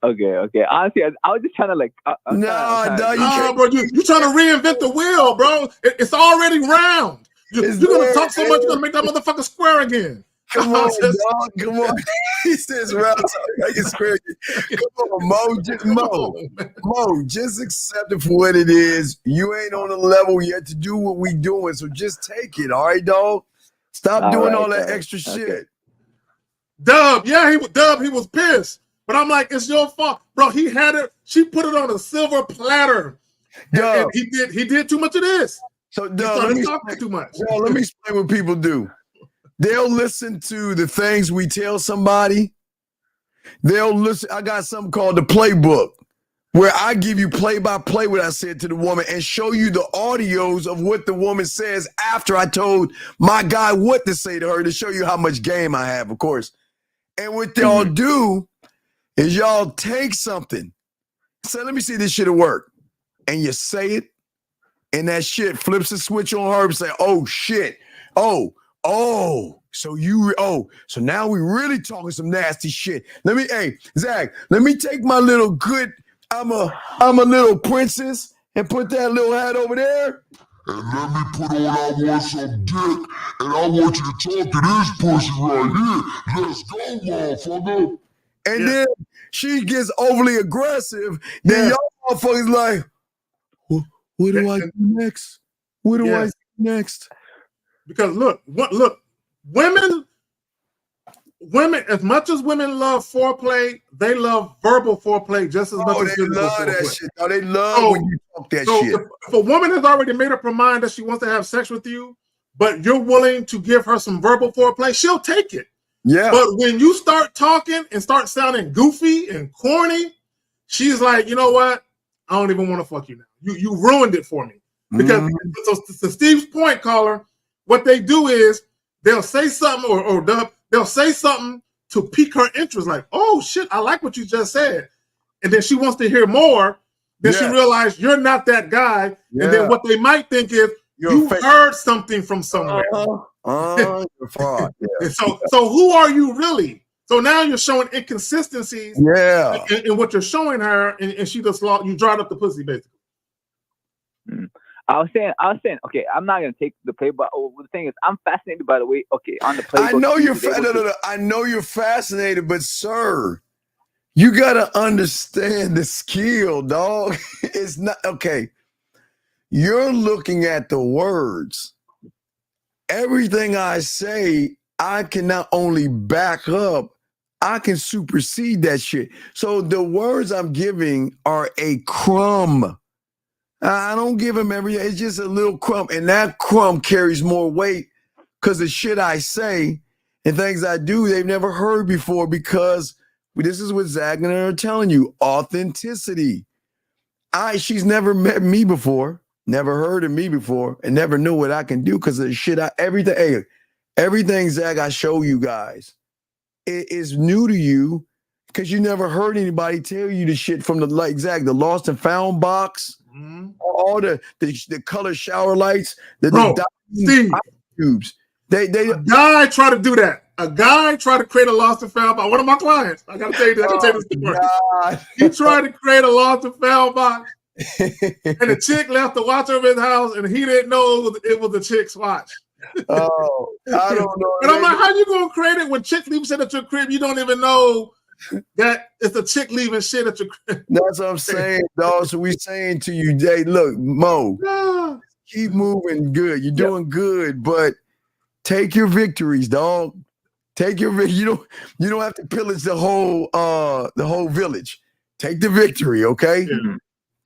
Speaker 2: Okay. Honestly, I was just trying to like.
Speaker 9: Bro, you trying to reinvent the wheel, bro. It's already round. You're gonna talk so much, you're gonna make that motherfucker square again.
Speaker 8: Come on, dog. Come on. He says round like it's square. Come on, Mo. Just accept it for what it is. You ain't on the level yet to do what we doing, so just take it. All right, dog. Stop doing all that extra shit.
Speaker 9: Dub, he was pissed. But I'm like, it's your fault. Bro, he had it, she put it on a silver platter. And he did too much of this.
Speaker 8: So let me explain what people do. They'll listen to the things we tell somebody. They'll listen. I got something called the playbook, where I give you play-by-play what I said to the woman and show you the audios of what the woman says after I told my guy what to say to her to show you how much game I have, of course. And what y'all do is y'all take something, say, let me see this shit'll work. And you say it, and that shit flips a switch on her and say, oh shit. So now we really talking some nasty shit. Zach, let me take my little good, I'm a little princess and put that little hat over there.
Speaker 4: And let me put on I want some dick, and I want you to talk to this pussy right here. Let's go, motherfucker.
Speaker 8: And then she gets overly aggressive. Then y'all motherfuckers like, what do I do next? What do I do next?
Speaker 9: Because look, women, as much as women love foreplay, they love verbal foreplay just as much as
Speaker 8: they love that shit. Oh, they love when you talk that shit.
Speaker 9: If a woman has already made up her mind that she wants to have sex with you, but you're willing to give her some verbal foreplay, she'll take it.
Speaker 8: Yeah.
Speaker 9: But when you start talking and start sounding goofy and corny, she's like, you know what? I don't even want to fuck you now. You ruined it for me. Because so to Steve's point, caller, what they do is they'll say something or they'll say something to pique her interest, like, oh shit, I like what you just said. And then she wants to hear more. Then she realized you're not that guy. And then what they might think is you heard something from somewhere.
Speaker 8: You're fraud.
Speaker 9: So who are you really? So now you're showing inconsistencies in what you're showing her, and she just you dried up the pussy, basically.
Speaker 2: I was saying, okay, I'm not gonna take the play, but the thing is, I'm fascinated by the way. Okay, on the play.
Speaker 8: I know you're I know you're fascinated, but sir, you gotta understand the skill, dog. It's not okay. You're looking at the words. Everything I say, I can not only back up, I can supersede that shit. So the words I'm giving are a crumb. I don't give them everything. It's just a little crumb. And that crumb carries more weight because the shit I say and things I do, they've never heard before, because this is what Zach and I are telling you, authenticity. She's never met me before, never heard of me before, and never knew what I can do because of the shit everything, Zach, I show you guys, it is new to you because you never heard anybody tell you the shit from the lost and found box. All the color shower lights,
Speaker 9: Steve,
Speaker 8: tubes.
Speaker 9: A guy tried to do that. A guy tried to create a lost and found box. One of my clients. I gotta tell you this story. He tried to create a lost and found box, and the chick left the watch over his house, and he didn't know it was the chick's watch.
Speaker 8: Oh, I don't know.
Speaker 9: And I'm like, how you gonna create it when chick leaves shit at your crib? You don't even know that it's a chick leaving shit at your crib.
Speaker 8: That's what I'm saying, dog. So we saying to you, Jay, look, Mo, keep moving good. You're doing good, but take your victories, dog. Take your you don't have to pillage the whole village. Take the victory, okay?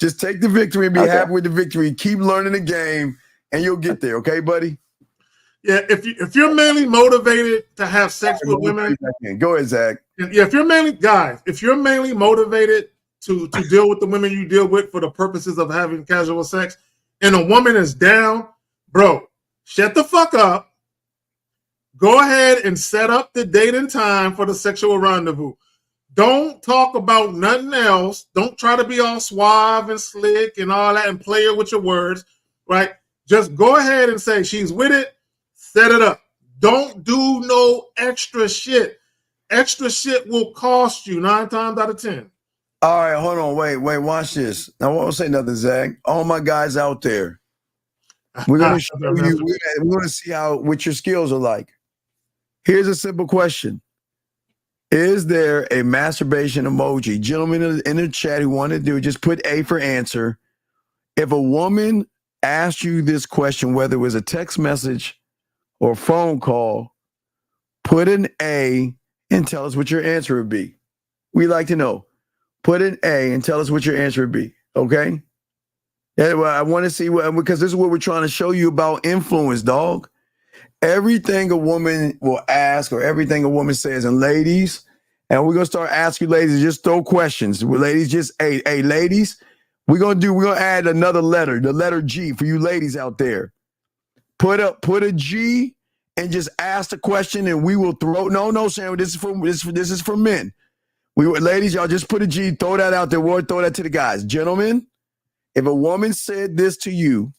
Speaker 8: Just take the victory and be
Speaker 2: Okay.
Speaker 8: happy with the victory. Keep learning the game, and you'll get there. Okay, buddy?
Speaker 9: Yeah, if you're mainly motivated to have sex with women,
Speaker 8: go ahead, Zach.
Speaker 9: Yeah, if you're mainly motivated to deal with the women you deal with for the purposes of having casual sex, and a woman is down, bro, shut the fuck up. Go ahead and set up the date and time for the sexual rendezvous. Don't talk about nothing else. Don't try to be all suave and slick and all that and play it with your words, right? Just go ahead and say she's with it, set it up. Don't do no extra shit. Extra shit will cost you 9 times out of 10.
Speaker 8: All right, hold on. Wait, watch this. I won't say nothing, Zach. All my guys out there, we're going to show you, we're going to see what your skills are like. Here's a simple question. Is there a masturbation emoji? Gentlemen in the chat who want to do it, just put A for answer. If a woman asked you this question, whether it was a text message or a phone call, put an A and tell us what your answer would be. We'd like to know. Put an A and tell us what your answer would be, okay? Yeah, well, I want to see because this is what we're trying to show you about influence, dog. Everything a woman will ask or everything a woman says, and ladies, and we're gonna start asking you ladies, just throw questions. Ladies, just hey, ladies, we're gonna add another letter, the letter G for you ladies out there. Put a G and just ask the question, and we will throw. No, Sharon, this is for men. Ladies, y'all just put a G, throw that out there. We'll throw that to the guys. Gentlemen, if a woman said this to you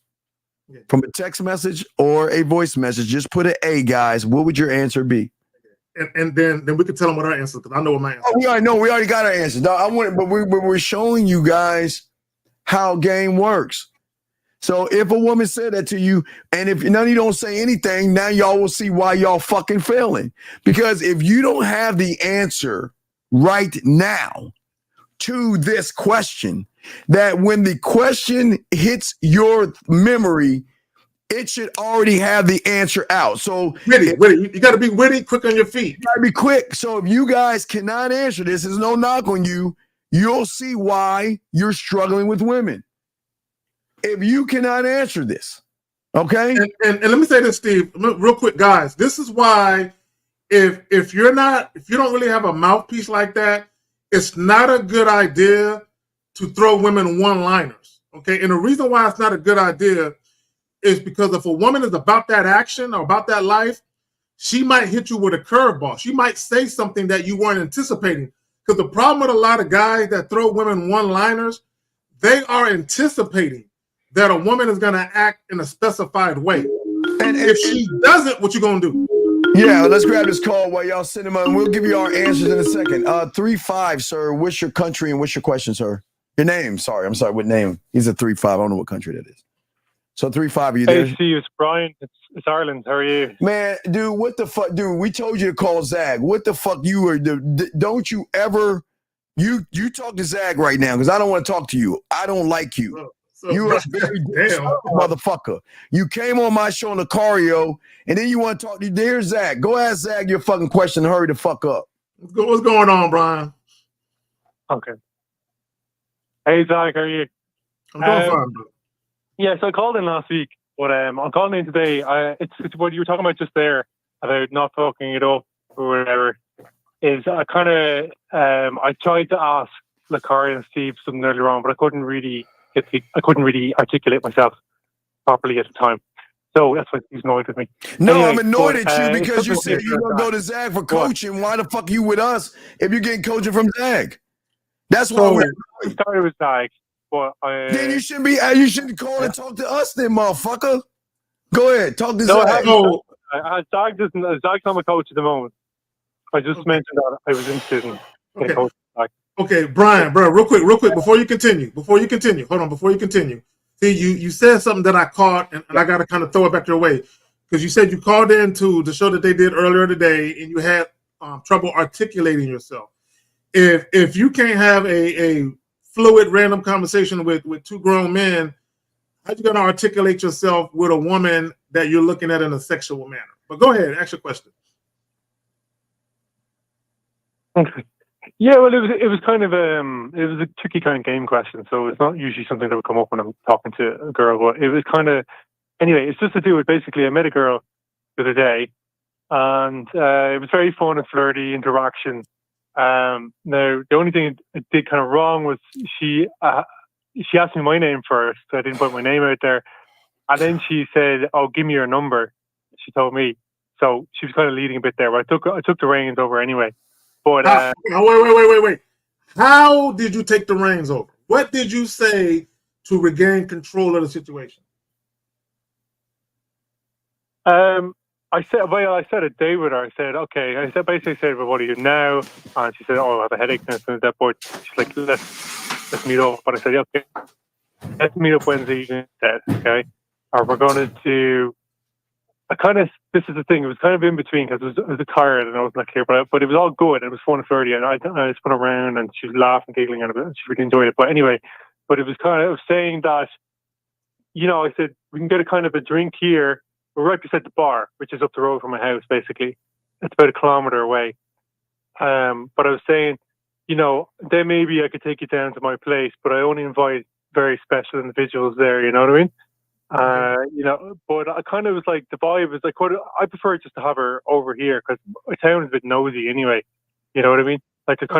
Speaker 8: from a text message or a voice message, just put an A, guys. What would your answer be?
Speaker 9: And then we can tell them what our answer is, because I know what my answer is.
Speaker 8: Oh, we already know. We already got our answer. But we're showing you guys how game works. So if a woman said that to you, and if none of you don't say anything, now y'all will see why y'all fucking failing. Because if you don't have the answer right now to this question, that when the question hits your memory, it should already have the answer out. So
Speaker 9: witty. You got to be witty, quick on your feet.
Speaker 8: You got to be quick. So if you guys cannot answer this, there's no knock on you. You'll see why you're struggling with women. If you cannot answer this, okay?
Speaker 9: And let me say this, Steve, real quick, guys. This is why if you don't really have a mouthpiece like that, it's not a good idea to throw women one-liners, okay? And the reason why it's not a good idea is because if a woman is about that action or about that life, she might hit you with a curveball. She might say something that you weren't anticipating. Because the problem with a lot of guys that throw women one-liners, they are anticipating that a woman is going to act in a specified way. And if she doesn't, what you going to do?
Speaker 8: Yeah, let's grab this call while y'all send them on. We'll give you our answers in a second. 3-5, sir. What's your country and what's your question, sir? Your name. Sorry, I'm sorry. What name? He's a 3-5. I don't know what country that is. So 3-5, are you there?
Speaker 3: Hey, Steve, it's Brian. It's Ireland. How are you?
Speaker 8: Man, dude, what the fuck? Dude, we told you to call Zag. What the fuck you were? Don't you ever... You talk to Zag right now because I don't want to talk to you. I don't like you. You are a very motherfucker. You came on my show on the Cario, and then you want to talk to there's Zag. Go ask Zag your fucking question. Hurry the fuck up.
Speaker 9: What's going on, Brian?
Speaker 3: Okay. Hey, Zag, how are you?
Speaker 9: I'm doing fine, bro.
Speaker 3: Yeah, so I called in last week, but I'm calling in today. It's what you were talking about just there about not talking it up or whatever. Is I kind of I tried to ask Lakari and Steve something earlier on, but I couldn't really articulate myself properly at the time. So that's why he's annoyed with me.
Speaker 8: No,
Speaker 3: anyway,
Speaker 8: I'm annoyed at you because you said you're gonna go to Zag for coaching. Why the fuck are you with us if you're getting coaching from Zag? That's why
Speaker 3: I started with Zag, but
Speaker 8: then you shouldn't be. You shouldn't call and talk to us, then, motherfucker. Go ahead, talk to Zag.
Speaker 3: Zag's not my coach at the moment. I just mentioned that I was interested in getting coached.
Speaker 9: Okay, Brian, bro, real quick, before you continue. Hold on, before you continue. See, you said something that I caught, and I got to kind of throw it back your way. Because you said you called in to the show that they did earlier today, and you had trouble articulating yourself. If you can't have a fluid, random conversation with two grown men, how you going to articulate yourself with a woman that you're looking at in a sexual manner? But go ahead, ask your question.
Speaker 3: Yeah, well, it was kind of it was a tricky kind of game question, so it's not usually something that would come up when I'm talking to a girl. But it was kind of anyway. It's just to do with basically I met a girl the other day, and it was very fun and flirty interaction. Now the only thing it did kind of wrong was she asked me my name first. So I didn't put my name out there, and then she said, "Oh, give me your number." She told me, so she was kind of leading a bit there. But I took the reins over anyway. But
Speaker 9: wait. How did you take the reins over? What did you say to regain control of the situation?
Speaker 3: I said a day with her. I said, okay. I basically said, well, what are you now? And she said, oh, I have a headache now. So at that point, she's like, let's meet up. But I said, okay, let's meet up Wednesday evening instead, okay? Or we're going to do. This is the thing. It was kind of in between because I was tired and I wasn't clear, but it was all good. And it was fun and flirty, and I just went around and she was laughing, giggling, and she really enjoyed it. But anyway, it was kind of saying that, I said we can get a kind of a drink here. We're right beside the bar, which is up the road from my house. Basically, it's about 1 kilometer away. But I was saying, then maybe I could take you down to my place, but I only invite very special individuals there. You know what I mean? But I kind of was like, the vibe was like, I prefer just to have her over here because my town is a bit nosy anyway. You know what I mean? Like it's a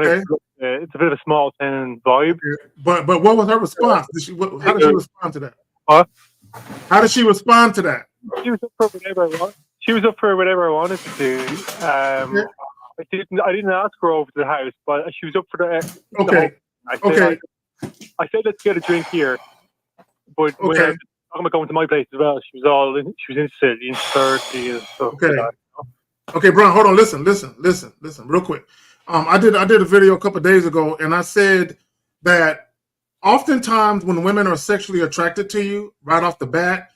Speaker 3: bit of a small town vibe.
Speaker 9: But what was her response? How did she respond to that? How did she respond to that?
Speaker 3: She was up for whatever I wanted. She was up for whatever I wanted to do. I didn't ask her over to the house, but she was up for the.
Speaker 9: Okay.
Speaker 3: I said let's get a drink here, but when I'm going to my place as well. She was interested in thirsty and stuff.
Speaker 9: Okay.
Speaker 3: Like that,
Speaker 9: Okay, Brian, hold on. Listen, real quick. I did a video a couple of days ago, and I said that oftentimes when women are sexually attracted to you right off the bat,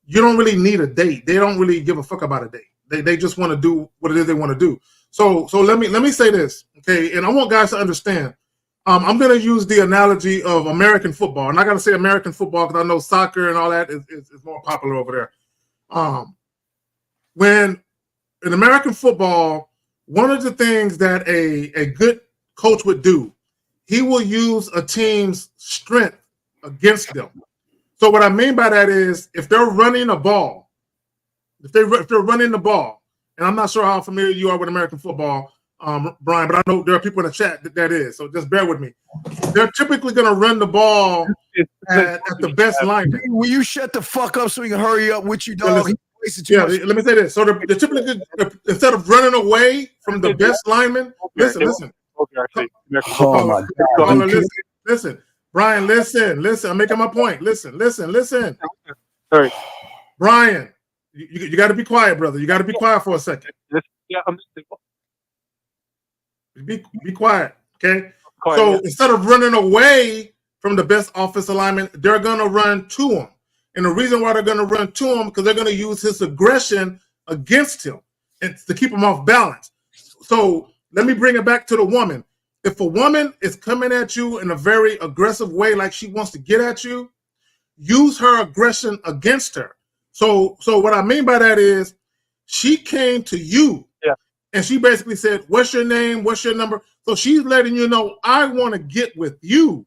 Speaker 9: you don't really need a date. They don't really give a fuck about a date. They just want to do what it is they want to do. So let me say this, okay? And I want guys to understand. I'm going to use the analogy of American football. And I got to say American football because I know soccer and all that is more popular over there. When in American football, one of the things that a good coach would do, he will use a team's strength against them. So what I mean by that is if they're running a ball, if they're running the ball, and I'm not sure how familiar you are with American football, Brian, but I know there are people in the chat that is, so just bear with me. They're typically going to run the ball at the best lineman.
Speaker 8: Will you shut the fuck up so we can hurry up with you, dog?
Speaker 9: Let me say this. So they're typically, instead of running away from the best lineman, listen.
Speaker 8: Oh my God.
Speaker 9: Listen. Brian, listen. I'm making my point. Listen.
Speaker 3: Sorry.
Speaker 9: Brian, you got to be quiet, brother. You got to be quiet for a second.
Speaker 3: Yeah, I'm just
Speaker 9: Be quiet, okay? So instead of running away from the best offensive lineman, they're going to run to him. And the reason why they're going to run to him because they're going to use his aggression against him and to keep him off balance. So let me bring it back to the woman. If a woman is coming at you in a very aggressive way, like she wants to get at you, use her aggression against her. So what I mean by that is she came to you. And she basically said, what's your name? What's your number? So she's letting you know, I want to get with you.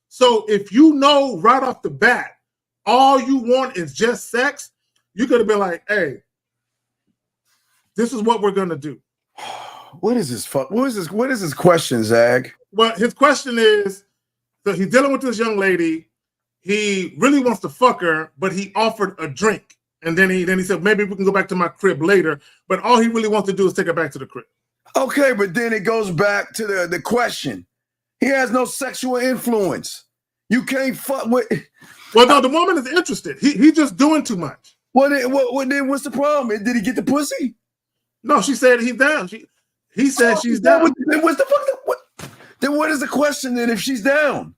Speaker 9: So if you know right off the bat, all you want is just sex, you're going to be like, hey, this is what we're going to do.
Speaker 8: What is this? What is his question, Zag?
Speaker 9: Well, his question is, so he's dealing with this young lady. He really wants to fuck her, but he offered a drink. And then he said, maybe we can go back to my crib later. But all he really wants to do is take her back to the crib.
Speaker 8: Okay, but then it goes back to the question. He has no sexual influence. You can't fuck with.
Speaker 9: Well, no, the woman is interested. He's just doing too much.
Speaker 8: Well, then what's the problem? Did he get the pussy?
Speaker 9: No, she said he's down. He said she's down.
Speaker 8: Then what's the fuck? Then what is the question then if she's down?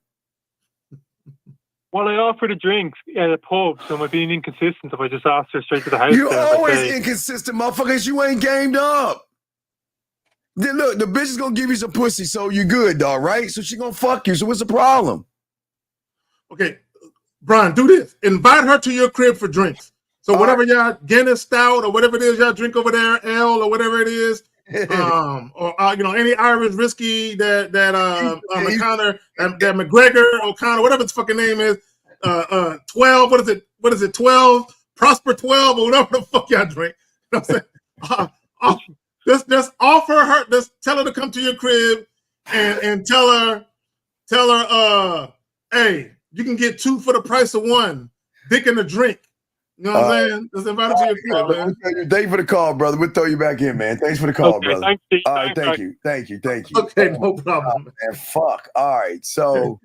Speaker 3: Well, I offered a drink at a pub, so am I being inconsistent if I just asked her straight to the house?
Speaker 8: You're always inconsistent, motherfuckers. You ain't gamed up. Then look, the bitch is gonna give you some pussy, so you're good, dog, right? So she gonna fuck you. So what's the problem?
Speaker 9: Okay, Brian, do this. Invite her to your crib for drinks. So whatever y'all Guinness stout or whatever it is y'all drink over there, ale or whatever it is, or any Irish whiskey that O'Connor, that McGregor O'Connor, whatever its fucking name is, 12. What is it? 12 Prosper 12 or whatever the fuck y'all drink. You know what I'm saying? Just offer her. Just tell her to come to your crib and tell her, hey, you can get 2 for the price of 1. Dick and a drink. You know what I'm saying? Just invite her to your crib, man.
Speaker 8: Thank you for the call, brother. We'll throw you back in, man. Thanks for the call,
Speaker 3: Okay,
Speaker 8: brother.
Speaker 3: thank you.
Speaker 8: All right, thank you.
Speaker 9: Okay, no problem.
Speaker 8: Man, fuck. All right, so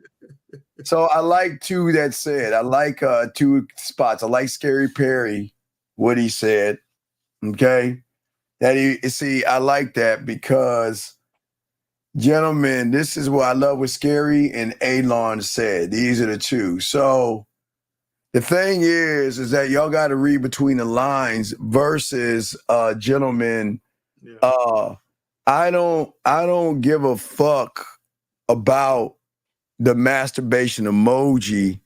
Speaker 8: I like 2 that said. I like 2 spots. I like Scary Perry, what he said. Okay, I like that because, gentlemen, this is what I love what Scary and Alon said. These are the 2. So the thing is that y'all got to read between the lines versus gentlemen. Yeah. I don't give a fuck about the masturbation emoji.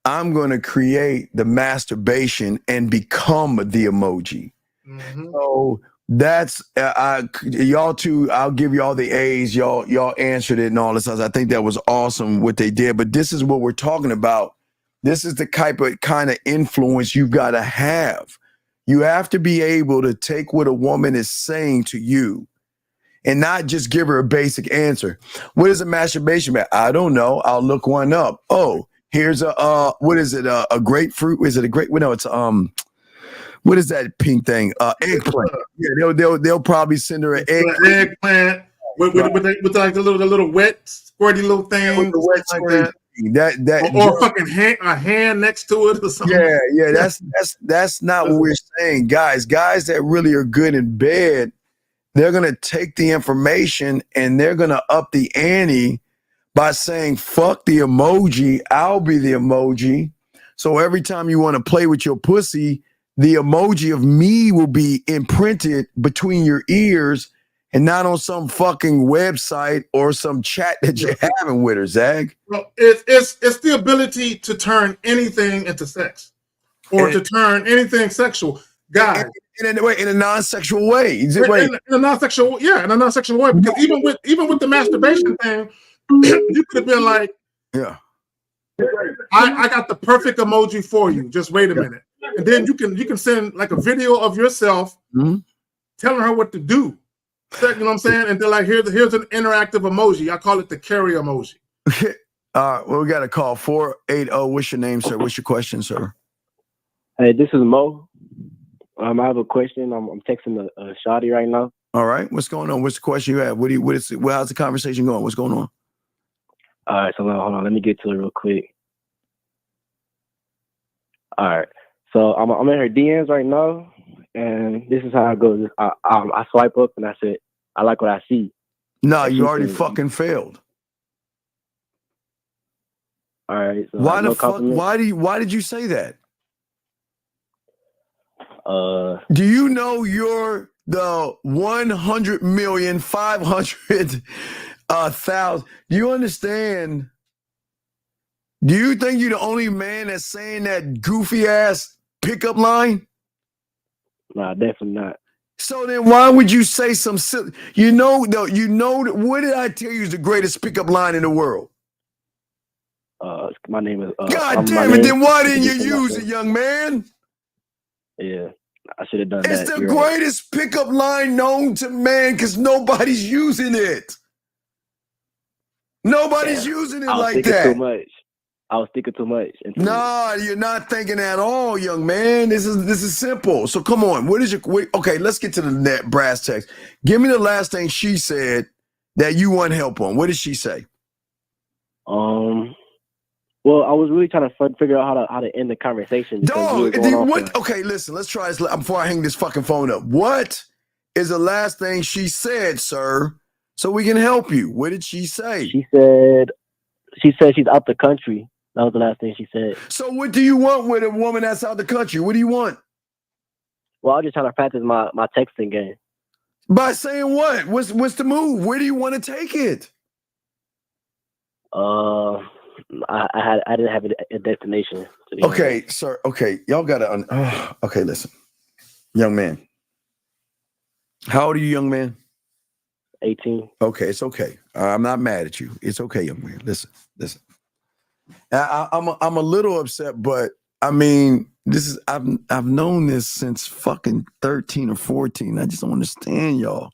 Speaker 8: I'm going to create the masturbation and become the emoji. Mm-hmm. So that's y'all 2. I'll give y'all the A's. Y'all answered it and all this stuff. I think that was awesome what they did. But this is what we're talking about. This is the kind of influence you've got to have. You have to be able to take what a woman is saying to you and not just give her a basic answer. What is a masturbation mat? I don't know. I'll look one up. Oh, here's what is it? A grapefruit? Is it a grape? No, it's what is that pink thing? Eggplant. Yeah, they'll probably send her an
Speaker 9: eggplant with like the little wet squirty little thing. With the wet squirty. Like that. Or fucking a hand next to it or something.
Speaker 8: Yeah. That's not what we're saying, guys. Guys that really are good in bed, they're gonna take the information and they're gonna up the ante by saying, "Fuck the emoji, I'll be the emoji." So every time you want to play with your pussy, the emoji of me will be imprinted between your ears and not on some fucking website or some chat that you're having with her, Zag.
Speaker 9: Well, it's the ability to turn anything into sex or to turn anything sexual. Guys.
Speaker 8: In a non-sexual way.
Speaker 9: In a non-sexual way. Because even with the masturbation thing, you could have been like,
Speaker 8: yeah,
Speaker 9: I got the perfect emoji for you. Just wait a minute. And then you can send like a video of yourself telling her what to do. You know what I'm saying? And they're like, here's an interactive emoji. I call it the carry emoji.
Speaker 8: Well, we got a call 480. What's your name, sir? What's your question, sir?
Speaker 5: Hey, this is Mo. I have a question. I'm texting a shawty right now.
Speaker 8: All right, what's going on? What's the question you have? How's the conversation going? What's going on?
Speaker 5: All right, so hold on. Let me get to it real quick. All right, so I'm in her DMs right now, and this is how it goes. I swipe up and I said, I like what I see.
Speaker 8: No, you already fucking failed.
Speaker 5: All right. So
Speaker 8: why the fuck? Why did you say that? Do you know you're the 100,500,000? Do you understand? Do you think you're the only man that's saying that goofy ass pickup line?
Speaker 5: Nah, definitely not.
Speaker 8: So then why would you say some silly? What did I tell you is the greatest pickup line in the world?
Speaker 5: My name is.
Speaker 8: God damn it! Then why didn't you use it, young man?
Speaker 5: Yeah, I should have done that.
Speaker 8: It's the greatest pickup line known to man because nobody's using it. Nobody's using it like that.
Speaker 5: Too much. I was thinking too much.
Speaker 8: No, you're not thinking at all, young man. This is simple. So come on. Okay, let's get to the net brass tacks. Give me the last thing she said that you want help on. What did she say?
Speaker 5: Well, I was really trying to figure out how to end the conversation.
Speaker 8: Okay, listen, let's try this before I hang this fucking phone up. What is the last thing she said, sir? So we can help you. What did she say?
Speaker 5: She said she's out the country. That was the last thing she said.
Speaker 8: So what do you want with a woman that's out the country? What do you want?
Speaker 5: Well, I'm just trying to practice my texting game.
Speaker 8: By saying what? What's the move? Where do you want to take it?
Speaker 5: I didn't have a destination.
Speaker 8: Okay, sir. Okay, y'all gotta. Okay, listen, young man. How old are you, young man?
Speaker 19: 18.
Speaker 8: Okay, it's okay. I'm not mad at you. It's okay, young man. Listen. I'm a little upset, but I mean, I've known this since fucking 13 or 14. I just don't understand y'all.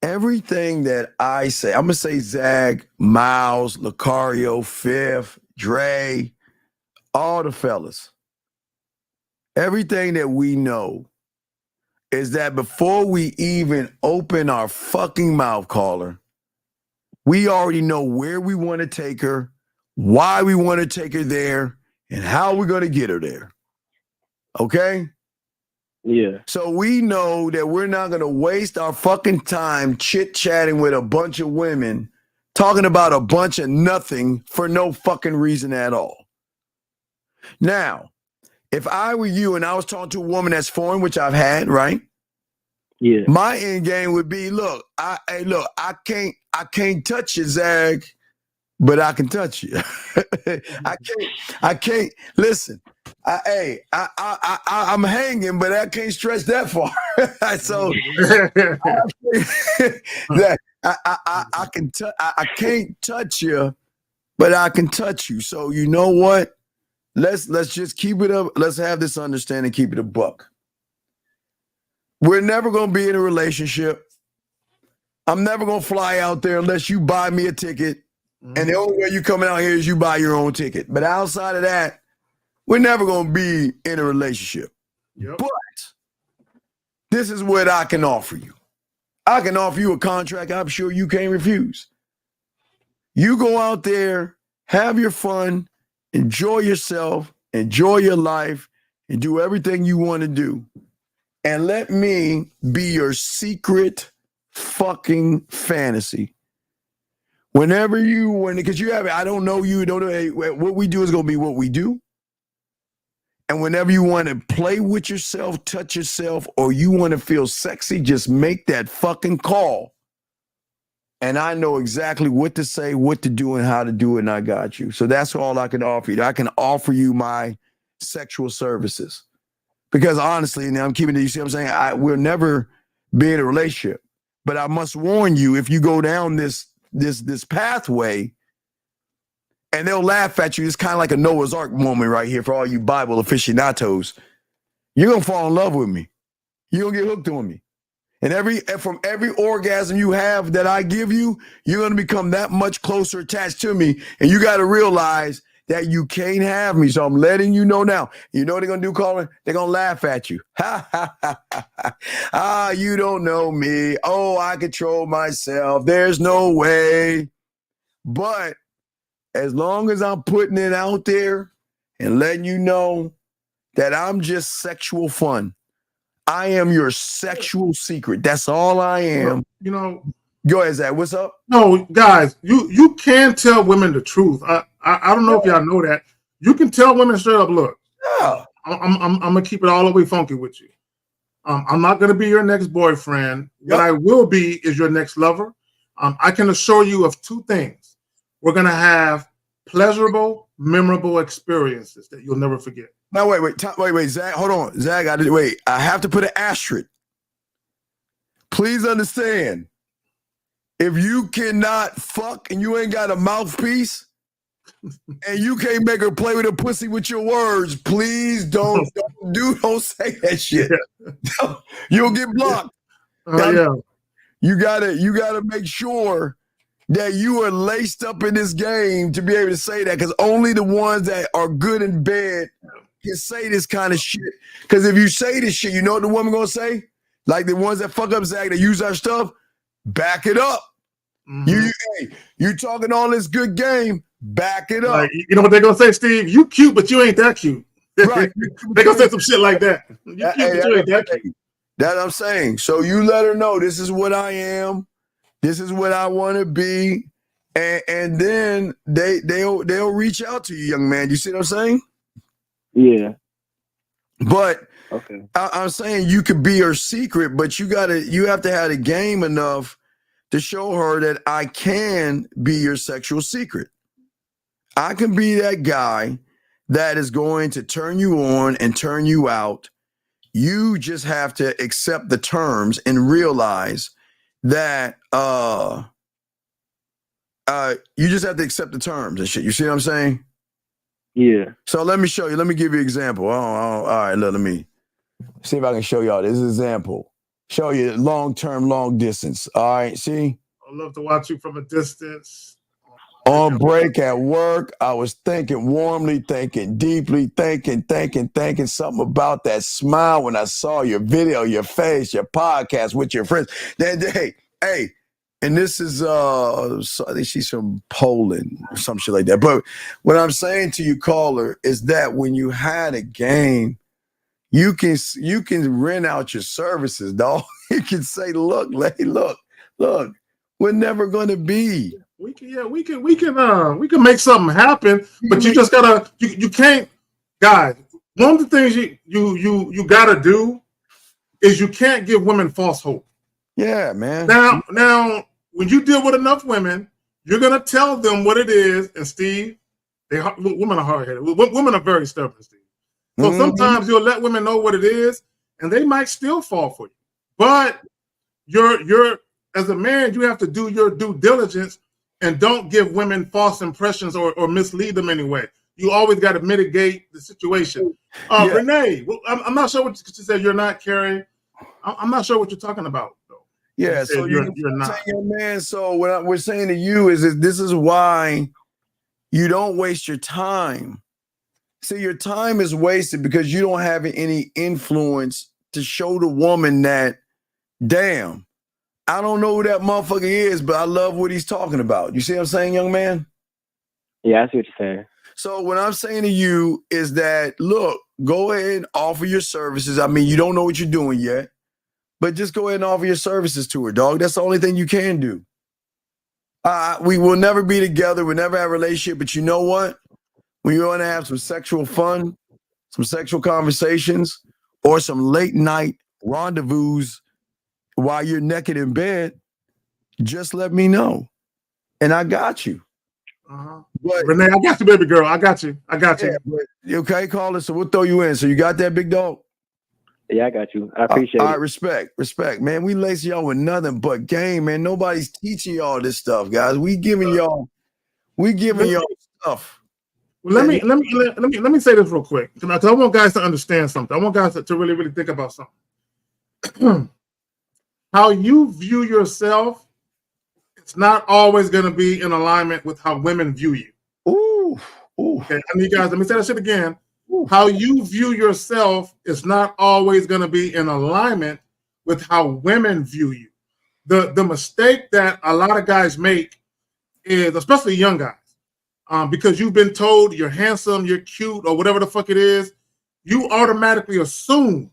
Speaker 8: Everything that I say, I'm gonna say Zag, Miles, Lucario, Fifth, Dre, all the fellas. Everything that we know is that before we even open our fucking mouth caller, we already know where we want to take her, why we want to take her there, and how we're going to get her there. Okay?
Speaker 19: Yeah.
Speaker 8: So we know that we're not going to waste our fucking time chit-chatting with a bunch of women, talking about a bunch of nothing for no fucking reason at all. Now, if I were you and I was talking to a woman that's foreign, which I've had, right?
Speaker 19: Yeah.
Speaker 8: My end game would be, look, I can't touch you, Zag, but I can touch you. I can't listen. I'm hanging, but I can't stretch that far. So I can't touch you, but I can touch you. So you know what? Let's just keep it up. Let's have this understanding, keep it a buck. We're never going to be in a relationship. I'm never going to fly out there unless you buy me a ticket. And the only way you coming out here is you buy your own ticket. But outside of that, we're never going to be in a relationship. Yep. But this is what I can offer you. I can offer you a contract I'm sure you can't refuse. You go out there, have your fun, enjoy yourself, enjoy your life, and do everything you want to do. And let me be your secret fucking fantasy. Because you have it, I don't know you, don't know, what we do is going to be what we do. And whenever you want to play with yourself, touch yourself, or you want to feel sexy, just make that fucking call. And I know exactly what to say, what to do, and how to do it, and I got you. So that's all I can offer you. I can offer you my sexual services. Because honestly, and I'm keeping it, you see what I'm saying? We'll never be in a relationship. But I must warn you, if you go down this pathway, and they'll laugh at you, it's kind of like a Noah's Ark moment right here for all you Bible aficionados. You're going to fall in love with me. You're going to get hooked on me. And from every orgasm you have that I give you, you're going to become that much closer attached to me. And you got to realize that you can't have me. So I'm letting you know now. You know what they're going to do, Colin? They're going to laugh at you. Ha, ha, ha, ha. Ah, you don't know me. Oh, I control myself. There's no way. But as long as I'm putting it out there and letting you know that I'm just sexual fun. I am your sexual secret. That's all I am.
Speaker 9: You know.
Speaker 8: Go ahead, Zach. What's up?
Speaker 9: No, guys, you can tell women the truth. I don't know if y'all know that. You can tell women straight up, look, I'm gonna keep it all the way funky with you. I'm not gonna be your next boyfriend. What I will be is your next lover. I can assure you of two things. We're gonna have pleasurable, memorable experiences that you'll never forget.
Speaker 8: Now, wait, Zach, hold on. Zach, I have to put an asterisk. Please understand, if you cannot fuck and you ain't got a mouthpiece and you can't make her play with a pussy with your words, please don't say that shit. You'll get blocked. You gotta make sure that you are laced up in this game to be able to say that, because only the ones that are good in bed can say this kind of shit. Because if you say this shit, you know what the woman gonna say? Like the ones that fuck up Zach, that use our stuff, back it up. Mm-hmm. You talking all this good game, back it up.
Speaker 9: Like, you know what they're gonna say, Steve? You cute, but you ain't that cute. Right. They're gonna say some shit like that. You cute, but you ain't that cute.
Speaker 8: That I'm saying. So you let her know this is what I am, this is what I want to be, and then they'll reach out to you, young man. You see what I'm saying?
Speaker 19: Yeah.
Speaker 8: But I'm saying you could be her secret, but you have to have the game enough to show her that I can be your sexual secret. I can be that guy that is going to turn you on and turn you out. You just have to accept the terms and realize that you just have to accept the terms and shit. You see what I'm saying?
Speaker 5: Yeah.
Speaker 8: So let me show you. Let me give you an example. All right, let me see if I can show y'all this example. Show you long-term, long distance. All right, see?
Speaker 9: I love to watch you from a distance.
Speaker 8: On break at work, I was thinking warmly, thinking deeply, thinking something about that smile when I saw your video, your face, your podcast with your friends. Hey, and this is so I think she's from Poland or some shit like that. But what I'm saying to you, caller, is that when you had a game, you can rent out your services, dog. You can say, look, we're never gonna be.
Speaker 9: We can make something happen, but you just gotta you can't, guys. One of the things you gotta do is you can't give women false hope.
Speaker 8: Yeah, man.
Speaker 9: Now, when you deal with enough women, you're gonna tell them what it is. And Steve, women are hard-headed. Women are very stubborn, Steve. So sometimes you'll let women know what it is, and they might still fall for you. But you're as a man, you have to do your due diligence and don't give women false impressions or mislead them anyway. You always got to mitigate the situation. Renee, I'm not sure what you said. You're not Carrie. I'm not sure what you're talking about.
Speaker 8: Yeah, so you're not, man. So what we're saying to you is that this is why you don't waste your time. See, your time is wasted because you don't have any influence to show the woman that, damn, I don't know who that motherfucker is, but I love what he's talking about. You see what I'm saying, young man?
Speaker 5: Yeah, I see what you're saying.
Speaker 8: So what I'm saying to you is that, look, go ahead and offer your services. I mean, you don't know what you're doing yet, but just go ahead and offer your services to her, dog. That's the only thing you can do. We will never be together. We'll never have a relationship. But you know what? When you want to have some sexual fun, some sexual conversations, or some late night rendezvous while you're naked in bed, just let me know. And I got you.
Speaker 9: But, Renee, I got you, baby girl. I got you.
Speaker 8: You okay, caller? So we'll throw you in. So you got that, big dog?
Speaker 5: Yeah, I got you. I appreciate it.
Speaker 8: All right, respect, man. We lace y'all with nothing but game, man. Nobody's teaching y'all this stuff, guys. We giving y'all stuff.
Speaker 9: Well, let me say this real quick, because I want guys to understand something. I want guys to really, really think about something. How you view yourself, it's not always going to be in alignment with how women view you.
Speaker 8: Ooh.
Speaker 9: Okay, I need guys, let me say that shit again. How you view yourself is not always going to be in alignment with how women view you. The mistake that a lot of guys make is, especially young guys, because you've been told you're handsome, you're cute, or whatever the fuck it is, you automatically assume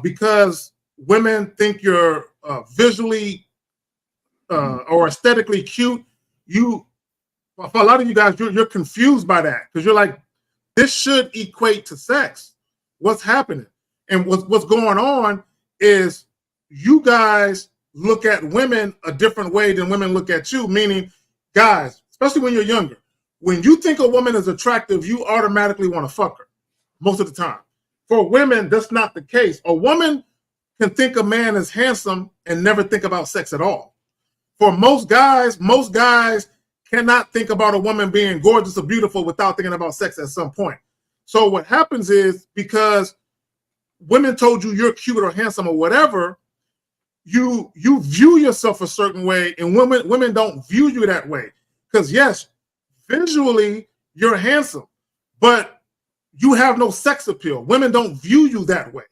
Speaker 9: because women think you're visually or aesthetically cute, for a lot of you guys, you're confused by that because you're like, this should equate to sex. What's happening? And what's going on is you guys look at women a different way than women look at you, meaning, guys, especially when you're younger, when you think a woman is attractive, you automatically want to fuck her most of the time. For women, that's not the case. A woman can think a man is handsome and never think about sex at all. For most guys cannot think about a woman being gorgeous or beautiful without thinking about sex at some point. So what happens is, because women told you you're cute or handsome or whatever, you view yourself a certain way, and women don't view you that way. Because yes, visually you're handsome, but you have no sex appeal. Women don't view you that way,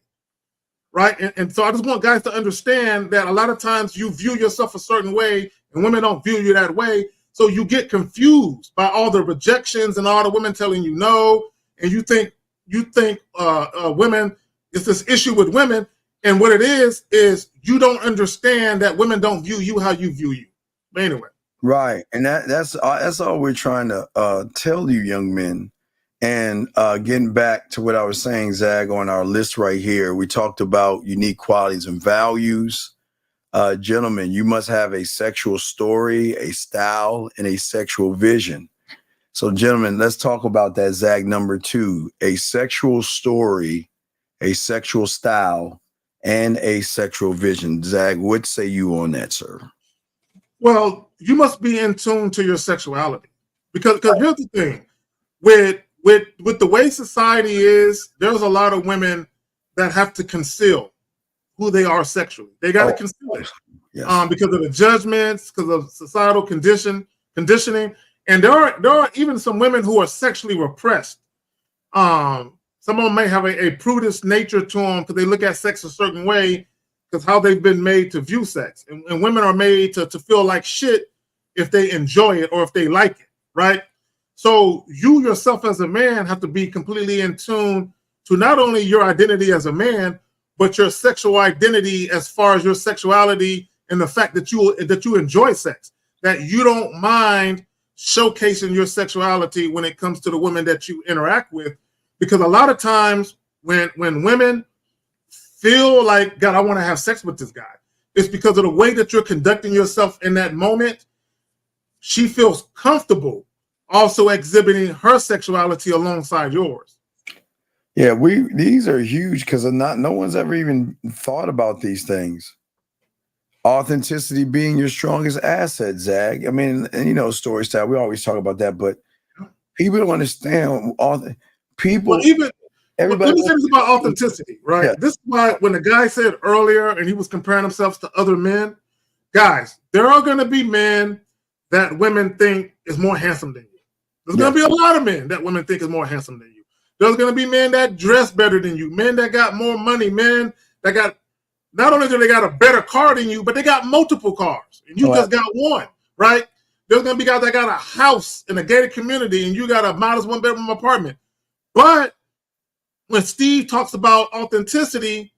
Speaker 9: right? And so I just want guys to understand that a lot of times you view yourself a certain way, and women don't view you that way. So you get confused by all the rejections and all the women telling you no, and you think women, it's this issue with women, and what it is you don't understand that women don't view you how you view you. But anyway,
Speaker 8: right, and that's all we're trying to tell you, young men. And getting back to what I was saying, Zag, on our list right here, we talked about unique qualities and values. Gentlemen, you must have a sexual story, a style, and a sexual vision. So, gentlemen, let's talk about that, Zag, number 2, a sexual story, a sexual style, and a sexual vision. Zach, what say you on that, sir?
Speaker 9: Well, you must be in tune to your sexuality because here's the thing: with the way society is, there's a lot of women that have to conceal who they are sexually. They got to conceal it because of the judgments, because of societal conditioning, and there are even some women who are sexually repressed. Some of them may have a prudish nature to them because they look at sex a certain way because how they've been made to view sex. And women are made to feel like shit if they enjoy it or if they like it, right? So you yourself as a man have to be completely in tune to not only your identity as a man, but your sexual identity as far as your sexuality and the fact that you enjoy sex, that you don't mind showcasing your sexuality when it comes to the women that you interact with. Because a lot of times when women feel like, God, I want to have sex with this guy, it's because of the way that you're conducting yourself in that moment. She feels comfortable also exhibiting her sexuality alongside yours.
Speaker 8: Yeah, these are huge because no one's ever even thought about these things. Authenticity being your strongest asset, Zach. I mean, and story style, we always talk about that, but people don't understand people.
Speaker 9: Well, everybody. Let me say this about authenticity, right? Yeah. This is why when the guy said earlier, and he was comparing himself to other men, guys, there are going to be men that women think is more handsome than you. There's going to be a lot of men that women think is more handsome than you. There's going to be men that dress better than you, men that got more money, men that got, not only do they got a better car than you, but they got multiple cars, and you just got one, right? There's going to be guys that got a house in a gated community, and you got a modest one-bedroom apartment. But when Steve talks about authenticity,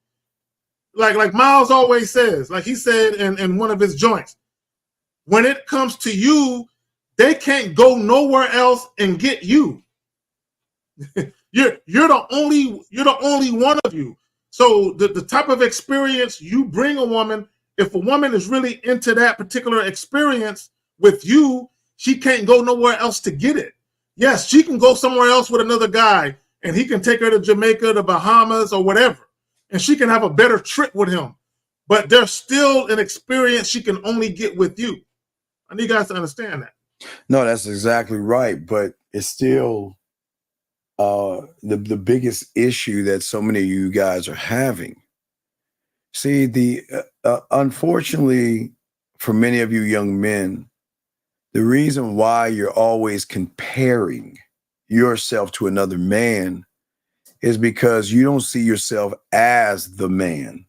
Speaker 9: like Miles always says, like he said in one of his joints, when it comes to you, they can't go nowhere else and get you. You're the only one of you. So the type of experience you bring a woman, if a woman is really into that particular experience with you, she can't go nowhere else to get it. Yes, she can go somewhere else with another guy, and he can take her to Jamaica, the Bahamas, or whatever, and she can have a better trip with him. But there's still an experience she can only get with you. I need you guys to understand that.
Speaker 8: No, that's exactly right. But it's still the biggest issue that so many of you guys are having. See, unfortunately, for many of you young men, the reason why you're always comparing yourself to another man is because you don't see yourself as the man.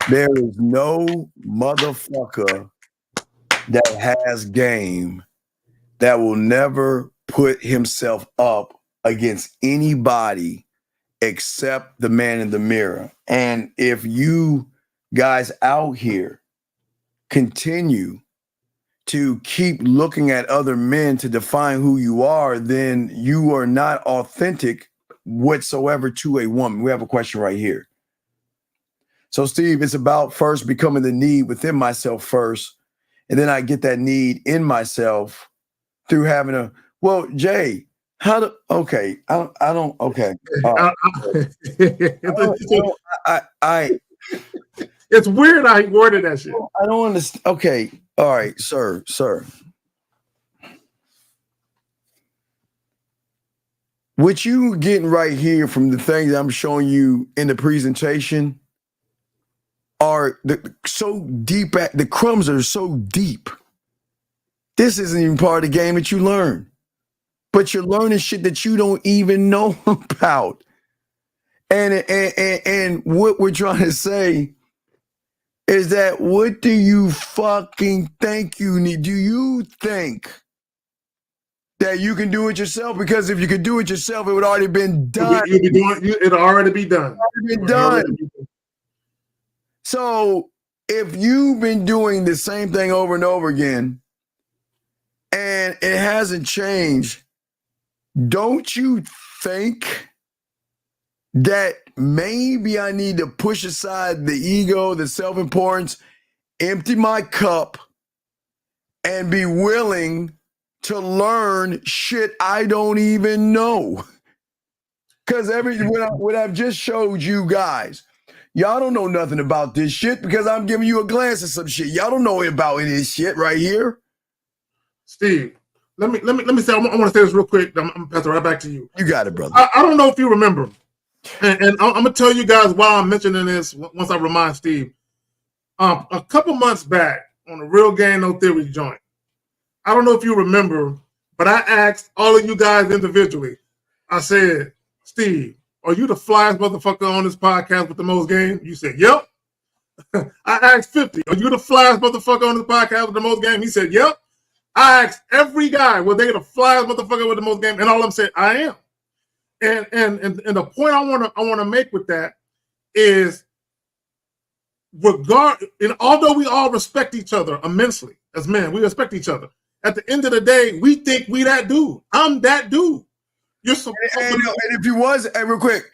Speaker 8: There is no motherfucker that has game that will never put himself up against anybody except the man in the mirror. And if you guys out here continue to keep looking at other men to define who you are, then you are not authentic whatsoever to a woman. We have a question right here. So, Steve, it's about first becoming the need within myself first, and then I get that need in myself through having Jay, okay.
Speaker 9: It's weird how he worded that shit.
Speaker 8: I don't understand. Okay. All right, sir. What you getting right here from the things I'm showing you in the presentation are so deep, the crumbs are so deep. This isn't even part of the game that you learn. But you're learning shit that you don't even know about. And what we're trying to say is that what do you fucking think you need? Do you think that you can do it yourself? Because if you could do it yourself, it would already been done.
Speaker 9: It'll already be done.
Speaker 8: So if you've been doing the same thing over and over again and it hasn't changed, don't you think that maybe I need to push aside the ego, the self-importance, empty my cup, and be willing to learn shit I don't even know? Because what I've just showed you guys, y'all don't know nothing about this shit because I'm giving you a glance at some shit. Y'all don't know about any of this shit right here.
Speaker 9: Steve, let me say. I want to say this real quick. I'm gonna pass it right back to you.
Speaker 8: You got it, brother.
Speaker 9: I don't know if you remember, and I'm gonna tell you guys why I'm mentioning this once I remind Steve. A couple months back on the Real Game No Theory joint, I don't know if you remember, but I asked all of you guys individually. I said, Steve, are you the flyest motherfucker on this podcast with the most game? You said, yep. I asked 50, are you the flyest motherfucker on this podcast with the most game? He said, yep. I asked every guy, were they the flyest motherfucker with the most game? And all of them said, I am. And the point I want to make with that is, although we all respect each other immensely as men, we respect each other. At the end of the day, we think we that dude. I'm that dude. You're so.
Speaker 8: And if you was, real quick,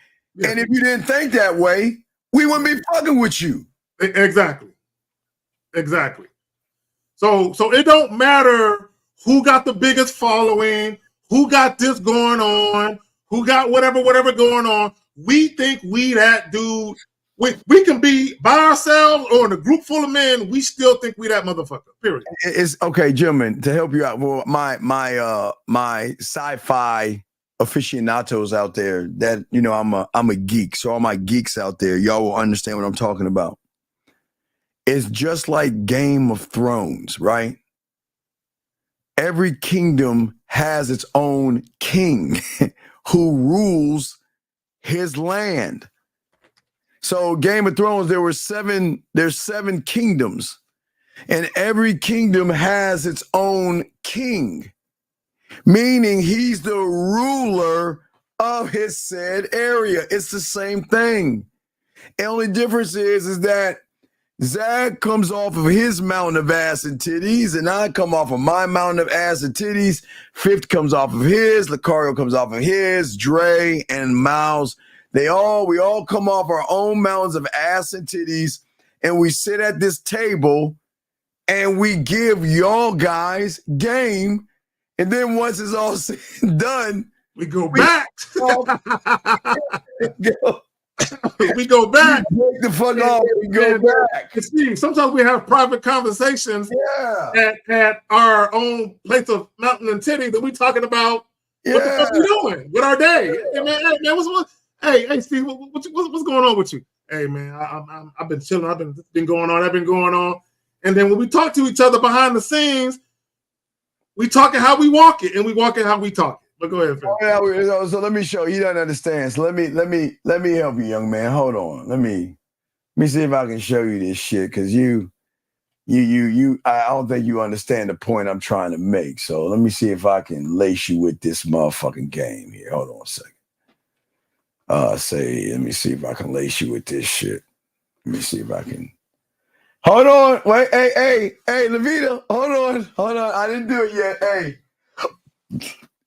Speaker 8: and if you didn't think that way, we wouldn't be fucking with you.
Speaker 9: Exactly. So it don't matter who got the biggest following, who got this going on, who got whatever going on. We think we that dude. We can be by ourselves or in a group full of men. We still think we that motherfucker. Period.
Speaker 8: It's okay, gentlemen. To help you out, well, my sci-fi aficionados out there, that I'm a geek. So all my geeks out there, y'all will understand what I'm talking about. It's just like Game of Thrones, right? Every kingdom has its own king who rules his land. So Game of Thrones, there's seven kingdoms, and every kingdom has its own king, meaning he's the ruler of his said area. It's the same thing. The only difference is that Zach comes off of his mountain of ass and titties, and I come off of my mountain of ass and titties. Fifth comes off of his, Lucario comes off of his, Dre and Miles. We all come off our own mountains of ass and titties, and we sit at this table and we give y'all guys game. And then once it's all said and done,
Speaker 9: we go back. We go back.
Speaker 8: Break the fuck off. We go back.
Speaker 9: See, sometimes we have private conversations at our own place of mountain and titty that we talking about what the fuck we doing with our day. Hey, man, Hey, Steve, what's going on with you? Hey, man, I've been chilling. I've been going on. And then when we talk to each other behind the scenes, we talking how we walk it, and we walk it how we talk it. But go ahead, Phil.
Speaker 8: So let me show you. He doesn't understand. So let me help you, young man. Hold on. Let me see if I can show you this shit, because I don't think you understand the point I'm trying to make. So let me see if I can lace you with this motherfucking game here. Hold on a second. Let me see if I can lace you with this shit. Let me see if I can. Hold on. Wait. Hey, Levita. Hold on. I didn't do it yet. Hey,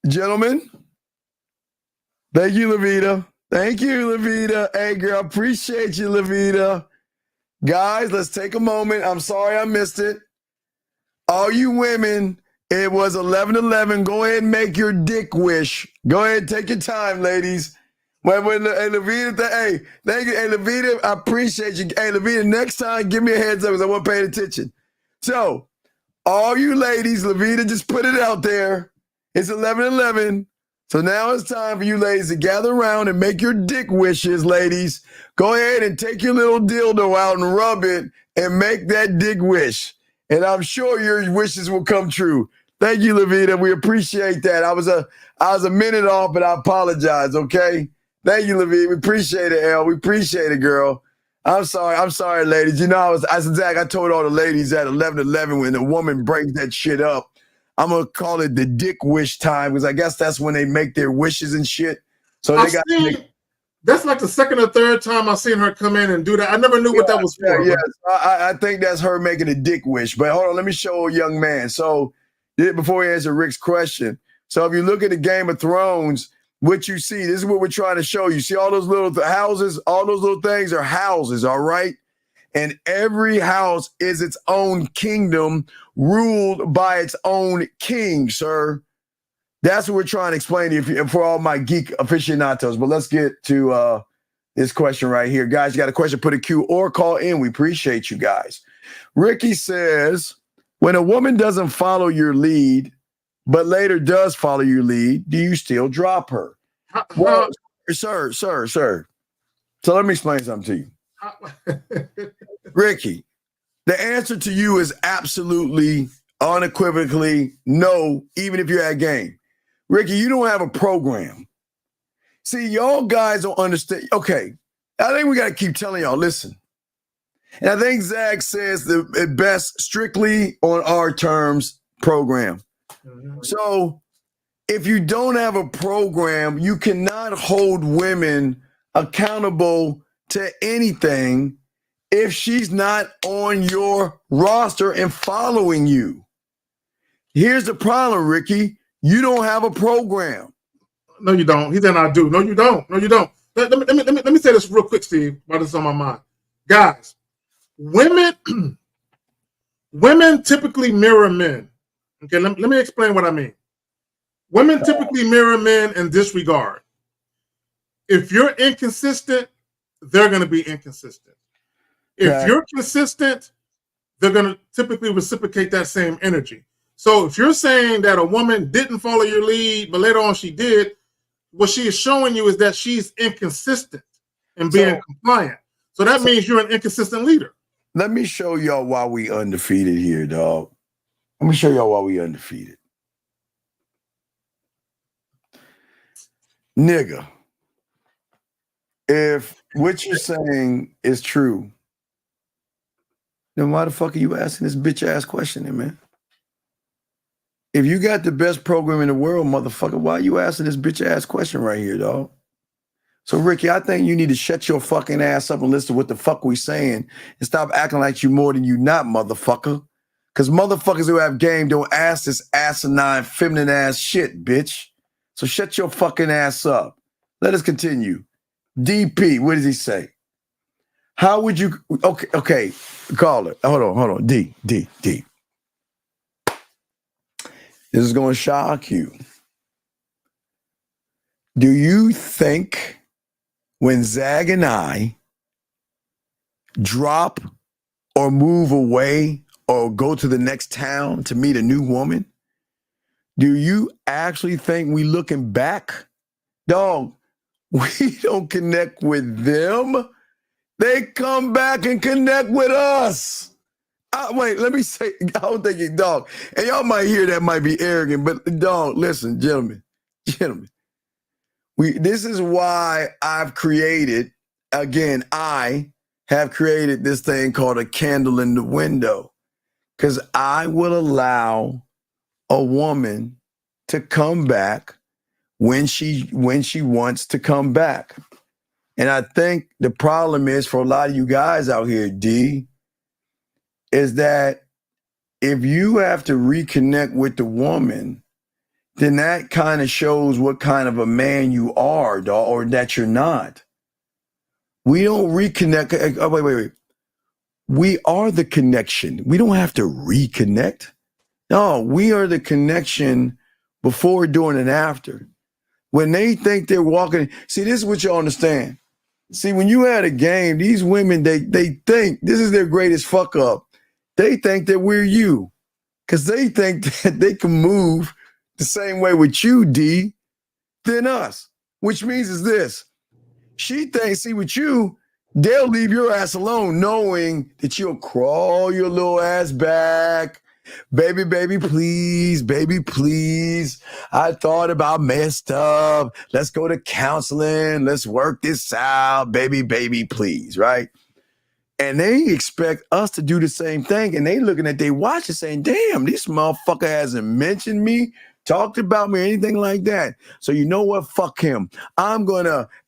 Speaker 8: gentlemen. Thank you, Levita. Hey, girl, appreciate you, Levita. Guys, let's take a moment. I'm sorry I missed it. All you women, it was 11:11. Go ahead and make your dick wish. Go ahead, take your time, ladies. Hey, Levita, thank you. Hey, Levita, I appreciate you. Hey, Levita, next time, give me a heads up because I wasn't paying attention. So, all you ladies, Levita just put it out there. It's 11:11. So now it's time for you ladies to gather around and make your dick wishes, ladies. Go ahead and take your little dildo out and rub it and make that dick wish. And I'm sure your wishes will come true. Thank you, Levita. We appreciate that. I was a minute off, but I apologize, okay? Thank you, Levita. We appreciate it, Elle. We appreciate it, girl. I'm sorry, ladies. You know, I told all the ladies at 11:11 when the woman brings that shit up, I'm going to call it the dick wish time, because I guess that's when they make their wishes and shit. So
Speaker 9: that's like the second or third time I've seen her come in and do that. I never knew what that was for.
Speaker 8: Yeah, I think that's her making a dick wish. But hold on, let me show a young man. So before we answer Rick's question, so if you look at the Game of Thrones, what you see, this is what we're trying to show you. See all those little houses? All those little things are houses, all right? And every house is its own kingdom ruled by its own king, sir. That's what we're trying to explain to you for all my geek aficionados. But let's get to this question right here. Guys, you got a question, put a Q or call in. We appreciate you guys. Ricky says, when a woman doesn't follow your lead, but later does follow your lead, do you still drop her? Well, sir. So let me explain something to you. Ricky, the answer to you is absolutely, unequivocally no, even if you're at game. Ricky, you don't have a program. See, y'all guys don't understand. Okay, I think we got to keep telling y'all, listen. And I think Zach says the best strictly on our terms program. So if you don't have a program, you cannot hold women accountable to anything if she's not on your roster and following you. Here's the problem, Ricky. You don't have a program.
Speaker 9: No, you don't. He said I do. No, you don't. No, you don't. Let me say this real quick, Steve, while this is on my mind. Guys, women typically mirror men. Okay, let me explain what I mean. Women typically mirror men in this regard. If you're inconsistent, they're going to be inconsistent. If you're consistent, they're going to typically reciprocate that same energy. So if you're saying that a woman didn't follow your lead, but later on she did, what she is showing you is that she's inconsistent in being compliant. So that means you're an inconsistent leader.
Speaker 8: Let me show y'all why we undefeated here, dog. Let me show y'all why we undefeated. Nigga, if what you're saying is true, then why the fuck are you asking this bitch ass question then, man? If you got the best program in the world, motherfucker, why are you asking this bitch ass question right here, dog? So, Ricky, I think you need to shut your fucking ass up and listen to what the fuck we saying and stop acting like you more than you not, motherfucker. Because motherfuckers who have game don't ask this asinine, feminine ass shit, bitch. So shut your fucking ass up. Let us continue. DP, what does he say? How would you, okay, call it. Hold on. D. This is going to shock you. Do you think when Zag and I drop or move away or go to the next town to meet a new woman, do you actually think we looking back? Dog, we don't connect with them. They come back and connect with us. Wait, let me say, I don't think you, dog, and y'all might hear that might be arrogant, but dog, listen, gentlemen, this is why I've created, again, I have created this thing called a candle in the window, because I will allow a woman to come back when she wants to come back. And I think the problem is for a lot of you guys out here, D, is that if you have to reconnect with the woman, then that kind of shows what kind of a man you are, dog, or that you're not. We don't reconnect. Oh, wait. We are the connection. We don't have to reconnect. No, we are the connection before, during, and after. When they think they're walking, see, this is what y'all understand. See, when you had a game, these women, they think this is their greatest fuck up. They think that we're you because they think that they can move the same way with you, D, than us, which means is this. She thinks, see, with you, they'll leave your ass alone knowing that you'll crawl your little ass back. Baby, please. I thought about messed up. Let's go to counseling. Let's work this out. Baby, please, right? And they expect us to do the same thing. And they looking at their watch and saying, damn, this motherfucker hasn't mentioned me, talked about me, or anything like that. So you know what? Fuck him.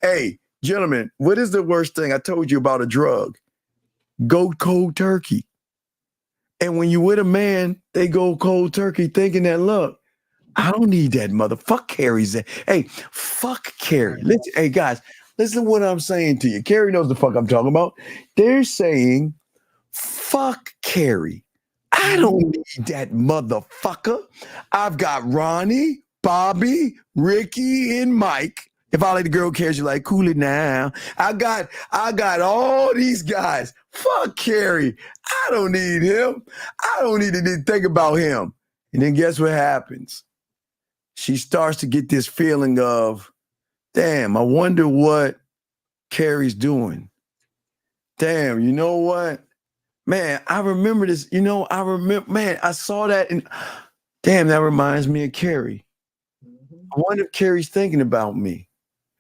Speaker 8: Hey, gentlemen, what is the worst thing I told you about a drug? Go cold turkey. And when you with a man, they go cold turkey thinking that, look, I don't need that motherfucker. Carrie's that. Hey, fuck Carrie. Hey, guys, listen to what I'm saying to you. Carrie knows the fuck I'm talking about. They're saying, fuck Carrie. I don't need that motherfucker. I've got Ronnie, Bobby, Ricky, and Mike. If I let the girl cares, you're like, cool it now. I got all these guys. Fuck Carrie. I don't need him. I don't need to think about him. And then guess what happens? She starts to get this feeling of, damn, I wonder what Carrie's doing. Damn, you know what? Man, I remember this. Man, I saw that and damn, that reminds me of Carrie. I wonder if Carrie's thinking about me.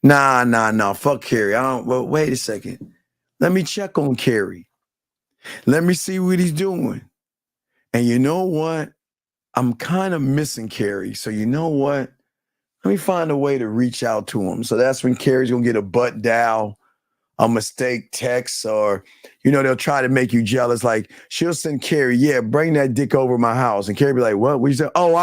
Speaker 8: Nah, fuck Carrie. Well, wait a second. Let me check on Carrie. Let me see what he's doing. And you know what? I'm kind of missing Carrie. So you know what? Let me find a way to reach out to him. So that's when Carrie's gonna get a butt dial, a mistake text, or they'll try to make you jealous. Like she'll send Carrie, yeah, bring that dick over my house. And Carrie be like, what? We say, oh,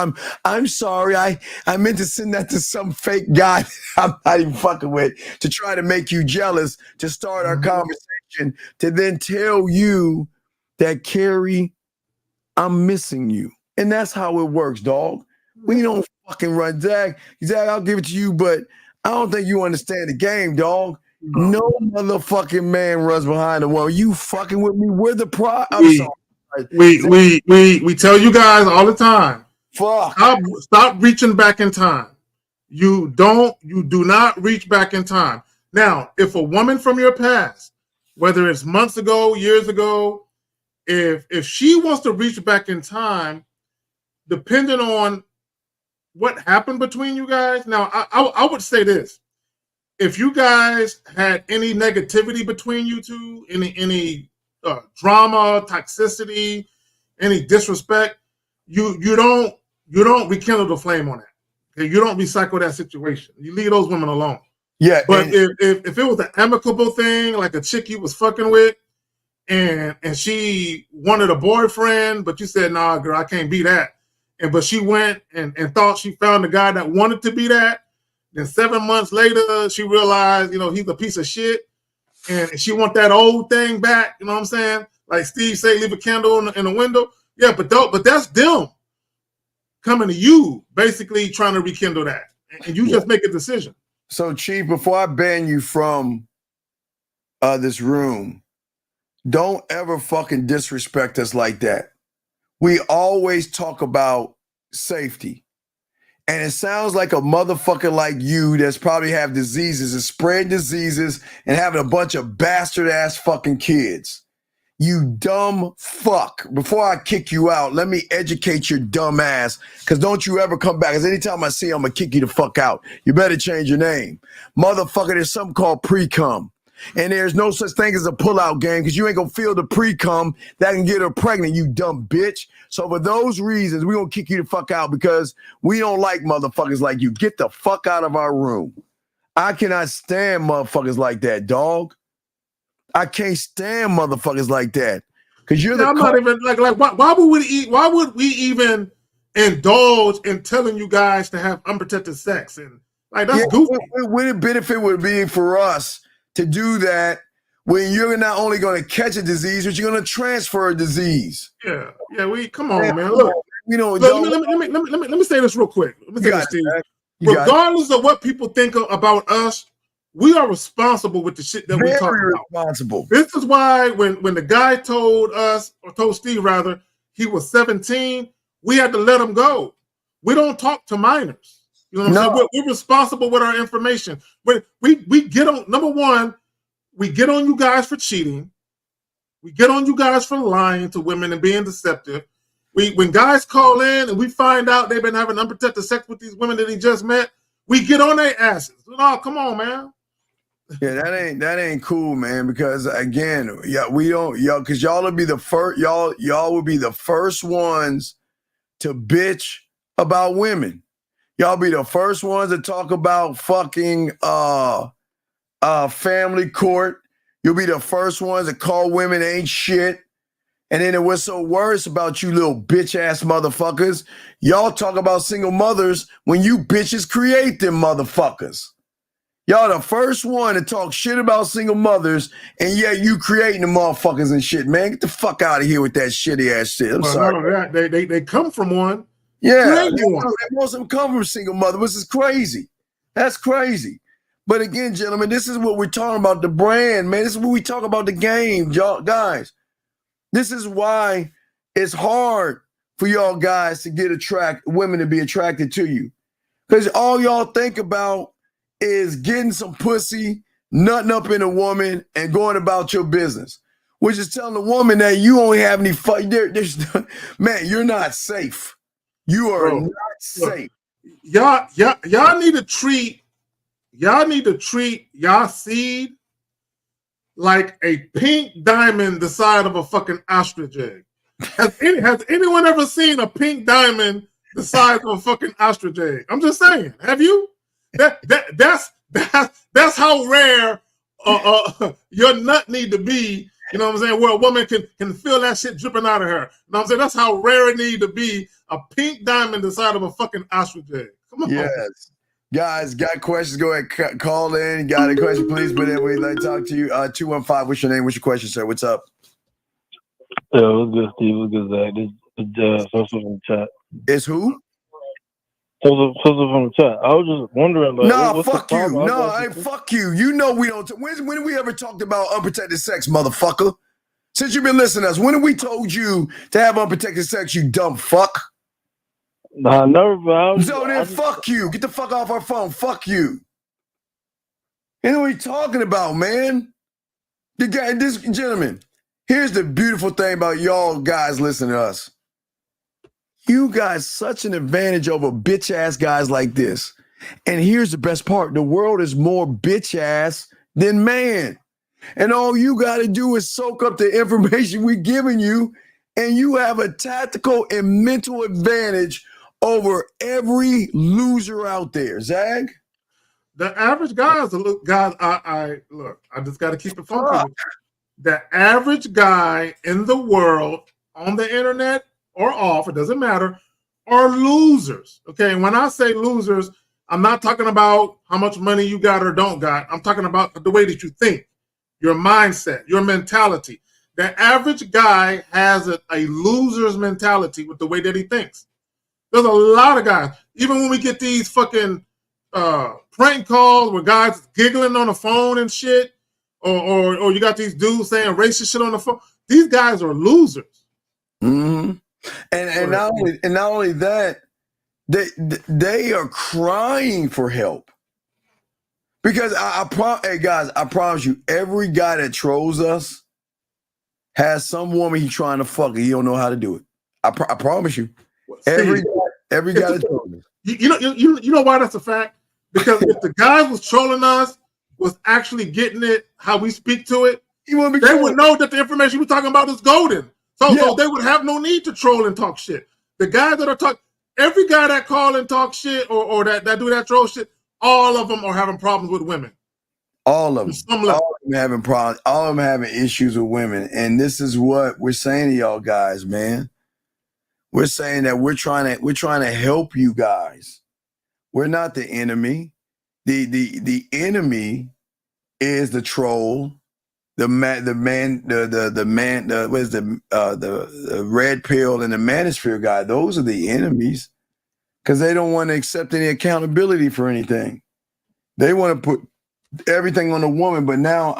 Speaker 8: I'm sorry. I meant to send that to some fake guy I'm not even fucking with to try to make you jealous, to start our conversation, to then tell you that Carrie, I'm missing you. And that's how it works, dog. We don't fucking run. Zach, I'll give it to you, but I don't think you understand the game, dog. No motherfucking man runs behind the wall. You fucking with me? We're the pro. I'm sorry.
Speaker 9: We tell you guys all the time.
Speaker 8: Fuck.
Speaker 9: Stop reaching back in time. You do not reach back in time. Now, if a woman from your past, whether it's months ago, years ago, if she wants to reach back in time, depending on what happened between you guys. Now, I would say this. If you guys had any negativity between you two, any drama, toxicity, any disrespect, you don't rekindle the flame on that. Okay? You don't recycle that situation. You leave those women alone.
Speaker 8: Yeah.
Speaker 9: But if it was an amicable thing, like a chick you was fucking with, and she wanted a boyfriend, but you said, nah, girl, I can't be that. But she went and thought she found a guy that wanted to be that. Then 7 months later, she realized, he's a piece of shit. And she want that old thing back. You know what I'm saying? Like Steve say, leave a candle in the window. Yeah, but that's them coming to you, basically trying to rekindle that. And you just make a decision.
Speaker 8: So, Chief, before I ban you from this room, don't ever fucking disrespect us like that. We always talk about safety. And it sounds like a motherfucker like you that's probably have diseases and spreading diseases and having a bunch of bastard ass fucking kids. You dumb fuck. Before I kick you out, let me educate your dumb ass. Because don't you ever come back. Because anytime I see you, I'm going to kick you the fuck out. You better change your name. Motherfucker, there's something called pre-cum. And there's no such thing as a pull-out game because you ain't going to feel the pre-cum that can get her pregnant, you dumb bitch. So for those reasons, we're going to kick you the fuck out because we don't like motherfuckers like you. Get the fuck out of our room. I cannot stand motherfuckers like that, dog. I can't stand motherfuckers like that. Because you're
Speaker 9: I'm not even like why would we even indulge in telling you guys to have unprotected sex? And like that's goofy.
Speaker 8: What a benefit would be for us to do that when you're not only going to catch a disease, but you're going to transfer a disease.
Speaker 9: Yeah. We come on, man. Look, let me say this real quick. Let me say this, Steve. Regardless of what people think about us, we are responsible with the shit that we talk about.
Speaker 8: Responsible.
Speaker 9: This is why when the guy told us, or told Steve rather, he was 17, we had to let him go. We don't talk to minors. You know what I'm saying? We're responsible with our information. We get on, number one, we get on you guys for cheating. We get on you guys for lying to women and being deceptive. When guys call in and we find out they've been having unprotected sex with these women that he just met, we get on their asses. Oh, come on, man.
Speaker 8: Yeah, that ain't cool, man. Because again, we don't, because y'all will be the first, y'all will be the first ones to bitch about women. Y'all be the first ones to talk about fucking family court. You'll be the first ones to call women ain't shit. And then what's so worse about you little bitch ass motherfuckers, y'all talk about single mothers when you bitches create them motherfuckers. Y'all the first one to talk shit about single mothers, and yet you creating the motherfuckers and shit, man. Get the fuck out of here with that shitty ass shit. I'm sorry.
Speaker 9: No, they come from one.
Speaker 8: Yeah,
Speaker 9: Create you one.
Speaker 8: most of them come from single mother, which is crazy. That's crazy. But again, gentlemen, this is what we're talking about, the brand, man. This is what we talk about, the game, y'all guys. This is why it's hard for y'all guys to get women to be attracted to you. Because all y'all think about is getting some pussy, nutting up in a woman, and going about your business. Which is telling the woman that you only have any fun. Man, you're not safe. You are not safe.
Speaker 9: Y'all need to treat y'all seed like a pink diamond the size of a fucking ostrich egg. Has anyone ever seen a pink diamond the size of a fucking ostrich egg? I'm just saying. Have you? That's how rare your nut need to be. You know what I'm saying? Where a woman can feel that shit dripping out of her. You know what I'm saying? That's how rare it need to be. A pink diamond the size of a fucking ostrich egg. Come on.
Speaker 8: Yes. Guys, got questions? Go ahead, call in. Got a question, please? But then we'd like to talk to you. 215, what's your name? What's your question, sir? What's up?
Speaker 7: Yeah, what's good, Steve? What's good, Zach? This is Joseph in the chat.
Speaker 8: It's who?
Speaker 7: Joseph from the chat. I was just wondering, like,
Speaker 8: nah,
Speaker 7: what's
Speaker 8: fuck
Speaker 7: the
Speaker 8: you.
Speaker 7: problem?
Speaker 8: No, hey, fuck you. You know we don't. When have we ever talked about unprotected sex, motherfucker? Since you've been listening to us, when have we told you to have unprotected sex, you dumb fuck?
Speaker 7: Nah, never, bro.
Speaker 8: So then fuck you. Get the fuck off our phone. Fuck you. You know what we talking about, man? This gentleman, here's the beautiful thing about y'all guys listening to us. You guys such an advantage over bitch ass guys like this. And here's the best part. The world is more bitch ass than man. And all you got to do is soak up the information we're giving you, and you have a tactical and mental advantage over every loser out there. Zag?
Speaker 9: The average guys, I just got to keep it funky with you. The average guy in the world, on the internet or off, it doesn't matter, are losers. Okay, and when I say losers, I'm not talking about how much money you got or don't got. I'm talking about the way that you think, your mindset, your mentality. The average guy has a loser's mentality with the way that he thinks. There's a lot of guys, even when we get these fucking prank calls where guys giggling on the phone and shit, or you got these dudes saying racist shit on the phone. These guys are losers.
Speaker 8: Mm-hmm. And not only that, they are crying for help. Because hey guys, I promise you, every guy that trolls us has some woman he's trying to fuck and he don't know how to do it. I promise you. Every guy that trolls us.
Speaker 9: You know why that's a fact? Because if the guys was trolling us was actually getting it how we speak to it, they would know that the information we're talking about is golden. So they would have no need to troll and talk shit. The guys that are talking, every guy that call and talk shit or that do that troll shit, all of them are having problems with women.
Speaker 8: All of them. All of them having problems. All of them having issues with women. And this is what we're saying to y'all guys, man. We're saying that we're trying to help you guys. We're not the enemy. The enemy is the troll, the red pill and the manosphere guy. Those are the enemies because they don't want to accept any accountability for anything. They want to put everything on the woman. But now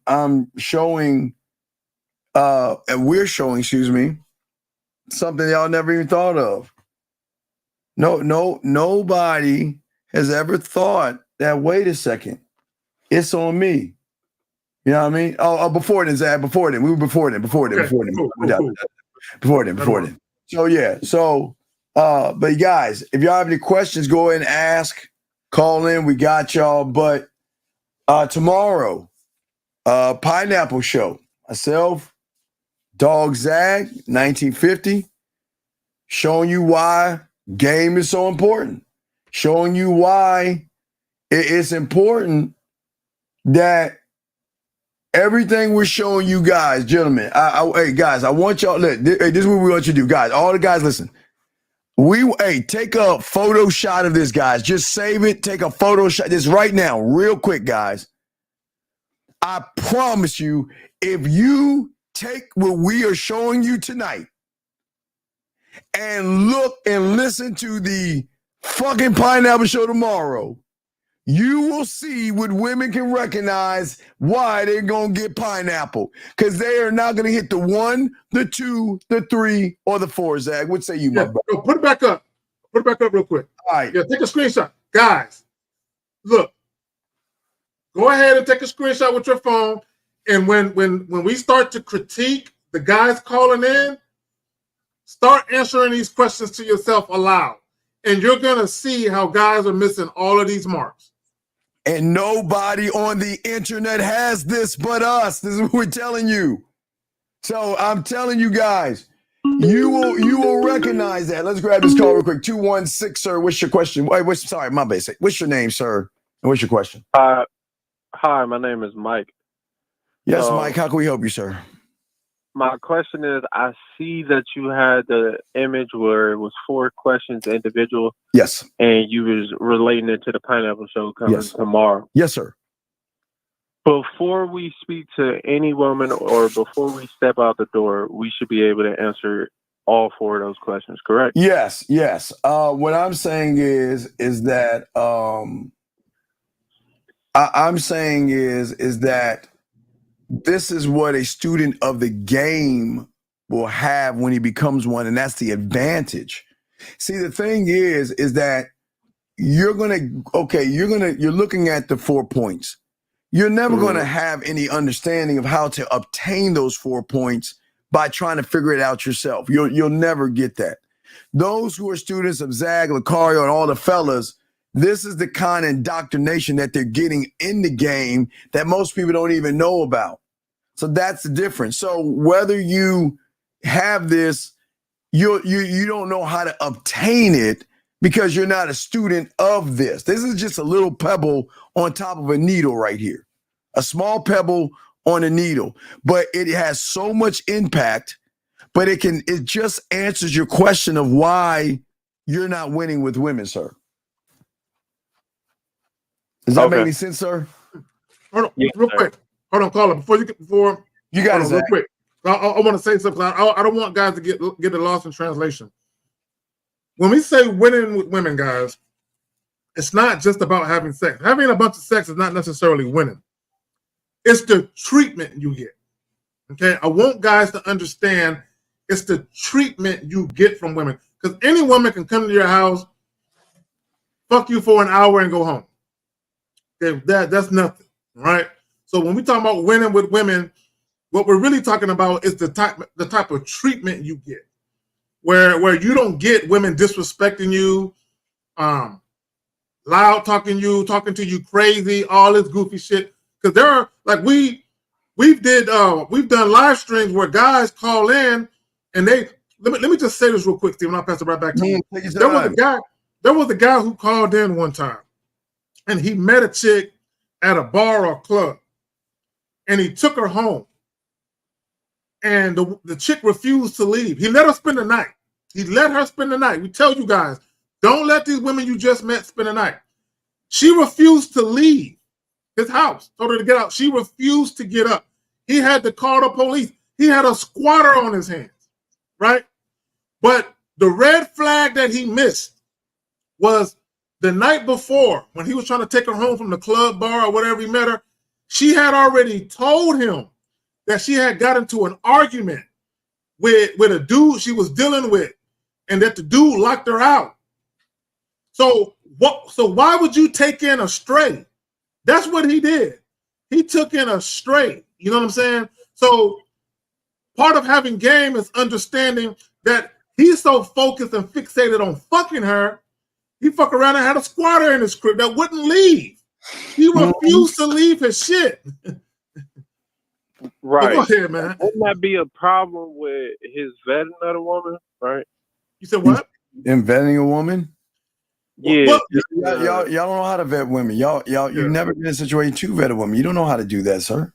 Speaker 8: I'm showing, and we're showing, excuse me, something y'all never even thought of. Nobody has ever thought that, wait a second, it's on me. You know what I mean? Oh, before then, Zach, before then. We were before then. Before then. So yeah. So but guys, if y'all have any questions, go ahead and ask. Call in. We got y'all. But tomorrow, Pineapple Show. Myself, Dog Zag, 1950, showing you why game is so important. Showing you why it's important that everything we're showing you guys, gentlemen. Hey guys, I want y'all. Look, this is what we want you to do, guys. All the guys, listen. Take a photo shot of this, guys. Just save it. Take a photo shot this right now, real quick, guys. I promise you, if you take what we are showing you tonight and look and listen to the fucking Pineapple Show tomorrow, you will see what women can recognize why they're going to get pineapple. Because they are not going to hit the 1, the 2, the 3, or the 4, Zach. What say you, my brother?
Speaker 9: So put it back up. Put it back up real quick.
Speaker 8: All right.
Speaker 9: Yeah, take a screenshot. Guys, look. Go ahead and take a screenshot with your phone. And when we start to critique the guys calling in, start answering these questions to yourself aloud. And you're going to see how guys are missing all of these marks.
Speaker 8: And nobody on the internet has this but us. This is what we're telling you. So I'm telling you guys, you will recognize that. Let's grab this call real quick. 216, sir. What's your question? Wait, sorry, my basic. What's your name, sir? And what's your question?
Speaker 6: Hi, my name is Mike.
Speaker 8: Yes, Mike. How can we help you, sir?
Speaker 6: My question is, I see that you had the image where it was 4 questions individual.
Speaker 8: Yes.
Speaker 6: And you was relating it to the Pineapple Show coming tomorrow.
Speaker 8: Yes, sir.
Speaker 6: Before we speak to any woman or before we step out the door, we should be able to answer all 4 of those questions, correct?
Speaker 8: Yes. What I'm saying is that I'm saying is that this is what a student of the game will have when he becomes one, and that's the advantage. See, the thing is that you're looking at the 4 points. You're never going to have any understanding of how to obtain those 4 points by trying to figure it out yourself. You'll never get that. Those who are students of Zag, Lucario, and all the fellas, this is the kind of indoctrination that they're getting in the game that most people don't even know about. So that's the difference. So whether you have this, you don't know how to obtain it because you're not a student of this. This is just a little pebble on top of a needle right here. A small pebble on a needle. But it has so much impact, but it just answers your question of why you're not winning with women, sir. Does that make any sense, sir?
Speaker 9: Hold on, real quick. Hold on, caller. Before you got it, real quick. I want to say something. I don't want guys to get it lost in translation. When we say winning with women, guys, it's not just about having sex. Having a bunch of sex is not necessarily winning. It's the treatment you get. Okay, I want guys to understand it's the treatment you get from women. Because any woman can come to your house, fuck you for an hour, and go home. Okay, that's nothing, right? So when we talk about winning with women, what we're really talking about is the type of treatment you get, where you don't get women disrespecting you, loud talking to you crazy, all this goofy shit. Because there are we've done live streams where guys call in and they let me just say this real quick, Steve, and I'll pass it right back to you. There was a guy who called in one time, and he met a chick at a bar or club, and he took her home. And the chick refused to leave. He let her spend the night. We tell you guys, don't let these women you just met spend the night. She refused to leave his house. Told her to get out. She refused to get up. He had to call the police. He had a squatter on his hands, right? But the red flag that he missed was the night before when he was trying to take her home from the club, bar, or whatever he met her. She had already told him that she had got into an argument with a dude she was dealing with, and that the dude locked her out. So why would you take in a stray? That's what he did. He took in a stray. You know what I'm saying? So part of having game is understanding that he's so focused and fixated on fucking her, he fuck around and had a squatter in his crib that wouldn't leave. He refused to leave his shit.
Speaker 6: Right.
Speaker 9: Go ahead, man.
Speaker 6: Wouldn't that be a problem with his vetting of the woman, right?
Speaker 9: You said what?
Speaker 8: In vetting a woman?
Speaker 6: Yeah.
Speaker 8: Y'all don't know how to vet women. You've never been in a situation to vet a woman. You don't know how to do that, sir.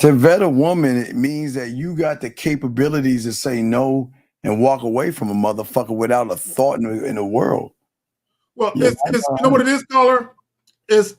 Speaker 8: To vet a woman, it means that you got the capabilities to say no and walk away from a motherfucker without a thought in the world.
Speaker 9: Well, it's you know what it is, caller? It's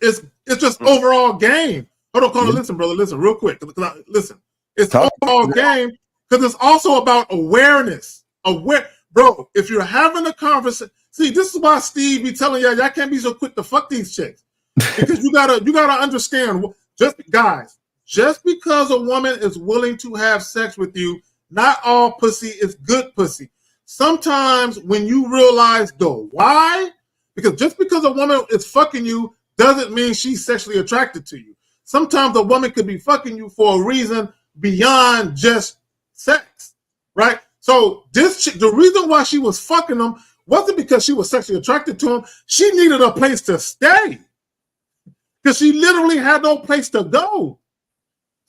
Speaker 9: just overall game. Hold on, caller. Listen, brother. Listen, real quick. Listen. It's overall game Because it's also about awareness. Bro, if you're having a conversation, see, this is why Steve be telling y'all can't be so quick to fuck these chicks. Because you gotta understand, just because a woman is willing to have sex with you, not all pussy is good pussy. Sometimes when you realize the why, because just because a woman is fucking you doesn't mean she's sexually attracted to you. Sometimes a woman could be fucking you for a reason beyond just sex, right? So this chick, the reason why she was fucking him wasn't because she was sexually attracted to him. She needed a place to stay because she literally had no place to go.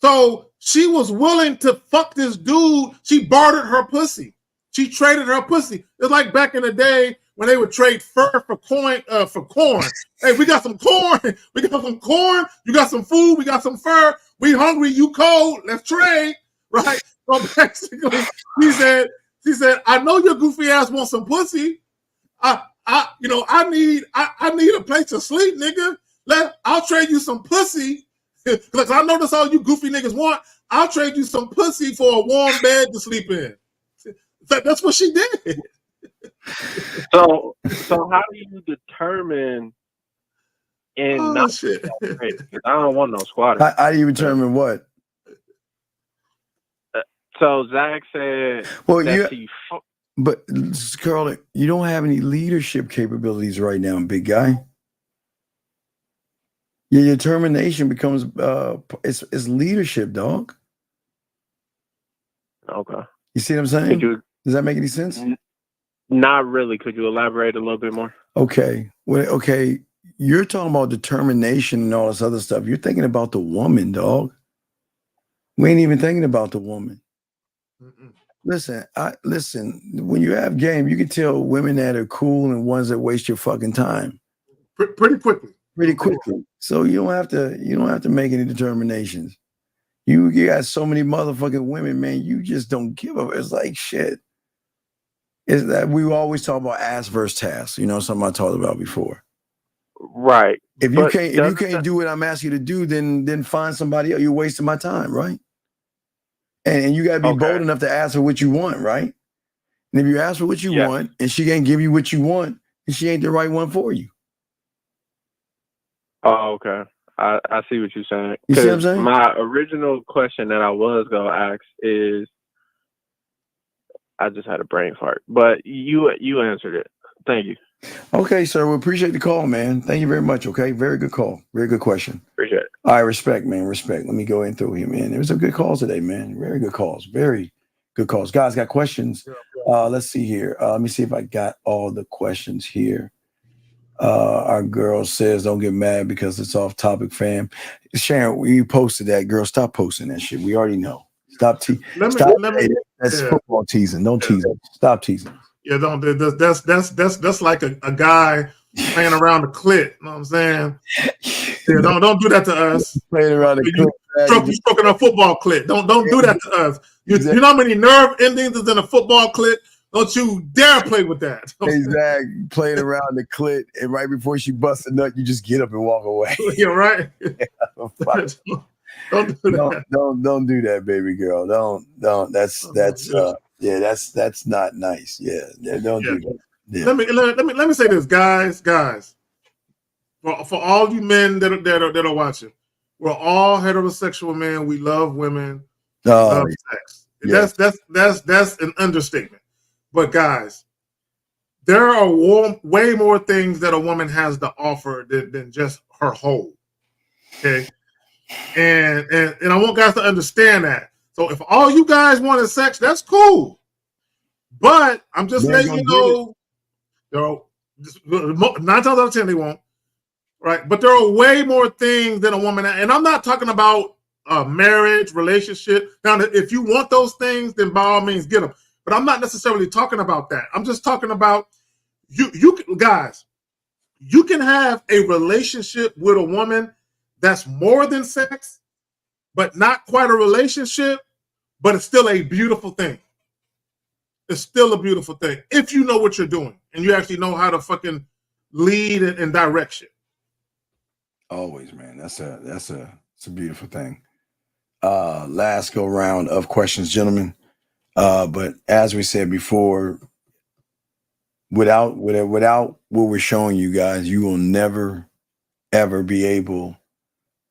Speaker 9: So she was willing to fuck this dude. She bartered her pussy. She traded her pussy. It's like back in the day when they would trade fur for corn. Hey, we got some corn. We got some corn. You got some food. We got some fur. We hungry. You cold. Let's trade, right? So basically, she said, I know your goofy ass wants some pussy. I need a place to sleep, nigga. I'll trade you some pussy. Because I know that's all you goofy niggas want. I'll trade you some pussy for a warm bed to sleep in. That's what she did.
Speaker 6: So how do you determine shit. I don't want no squatter.
Speaker 8: How do you determine what?
Speaker 6: So Zach said
Speaker 8: but Carl, you don't have any leadership capabilities right now, big guy. Your determination becomes it's leadership, dog.
Speaker 6: Okay.
Speaker 8: You see what I'm saying? Does that make any sense?
Speaker 6: Not really. Could you elaborate a little bit more?
Speaker 8: Okay. Well, okay. You're talking about determination and all this other stuff. You're thinking about the woman, dog. We ain't even thinking about the woman. Listen, when you have game, you can tell women that are cool and ones that waste your fucking time.
Speaker 9: Pretty quickly.
Speaker 8: So you don't have to make any determinations. You got so many motherfucking women, man. You just don't give up. It's like shit. Is that we always talk about ass versus task? You know, something I talked about before.
Speaker 6: Right.
Speaker 8: If you can't do what I'm asking you to do, then find somebody else. You're wasting my time, right? And you gotta be bold enough to ask for what you want, right? And if you ask for what you want and she can't give you what you want, then she ain't the right one for you.
Speaker 6: Oh, okay. I see what you're saying.
Speaker 8: You see what I'm saying?
Speaker 6: My original question that I was gonna ask is, I just had a brain fart, but you answered it. Thank you.
Speaker 8: Okay, sir. We appreciate the call, man. Thank you very much. Okay, very good call. Very good question.
Speaker 6: Appreciate it.
Speaker 8: All right, respect, man. Respect. Let me go in through here, man. There was a good call today, man. Very good calls. Very good calls. Guys, got questions? Let's see here. Let me see if I got all the questions here. Our girl says, don't get mad because it's off topic, fam. Sharon, you posted that. Girl, stop posting that shit. We already know. That's football teasing. Don't tease us. Stop teasing.
Speaker 9: Yeah, don't. That's like a guy playing around the clit. You know what I'm saying? Yeah, don't do that to us.
Speaker 8: Playing around the
Speaker 9: clit. You stroking a football clit. Don't do that to us. You know how many nerve endings is in a football clit? Don't you dare play with that.
Speaker 8: Exactly. Playing around the clit, and right before she busts a nut, you just get up and walk away.
Speaker 9: You're right. Don't do that.
Speaker 8: Don't do that, baby girl. Don't. That's not nice. Yeah. Don't do that. Yeah.
Speaker 9: Let me say this, guys. For all you men that are watching, we're all heterosexual men. We love women. Love sex. Yeah. That's an understatement. But guys, there are way more things that a woman has to offer than just her hole. Okay. And I want guys to understand that. So if all you guys want is sex, that's cool. But I'm just letting you know, 9 times out of 10 they won't. Right. But there are way more things than a woman. And I'm not talking about marriage, relationship. Now, if you want those things, then by all means get them. But I'm not necessarily talking about that. I'm just talking about you guys. You can have a relationship with a woman that's more than sex, but not quite a relationship, but it's still a beautiful thing. It's still a beautiful thing if you know what you're doing and you actually know how to fucking lead and direct shit.
Speaker 8: Always, man. It's a beautiful thing. Last go round of questions, gentlemen. But as we said before, without what we're showing you guys, you will never ever be able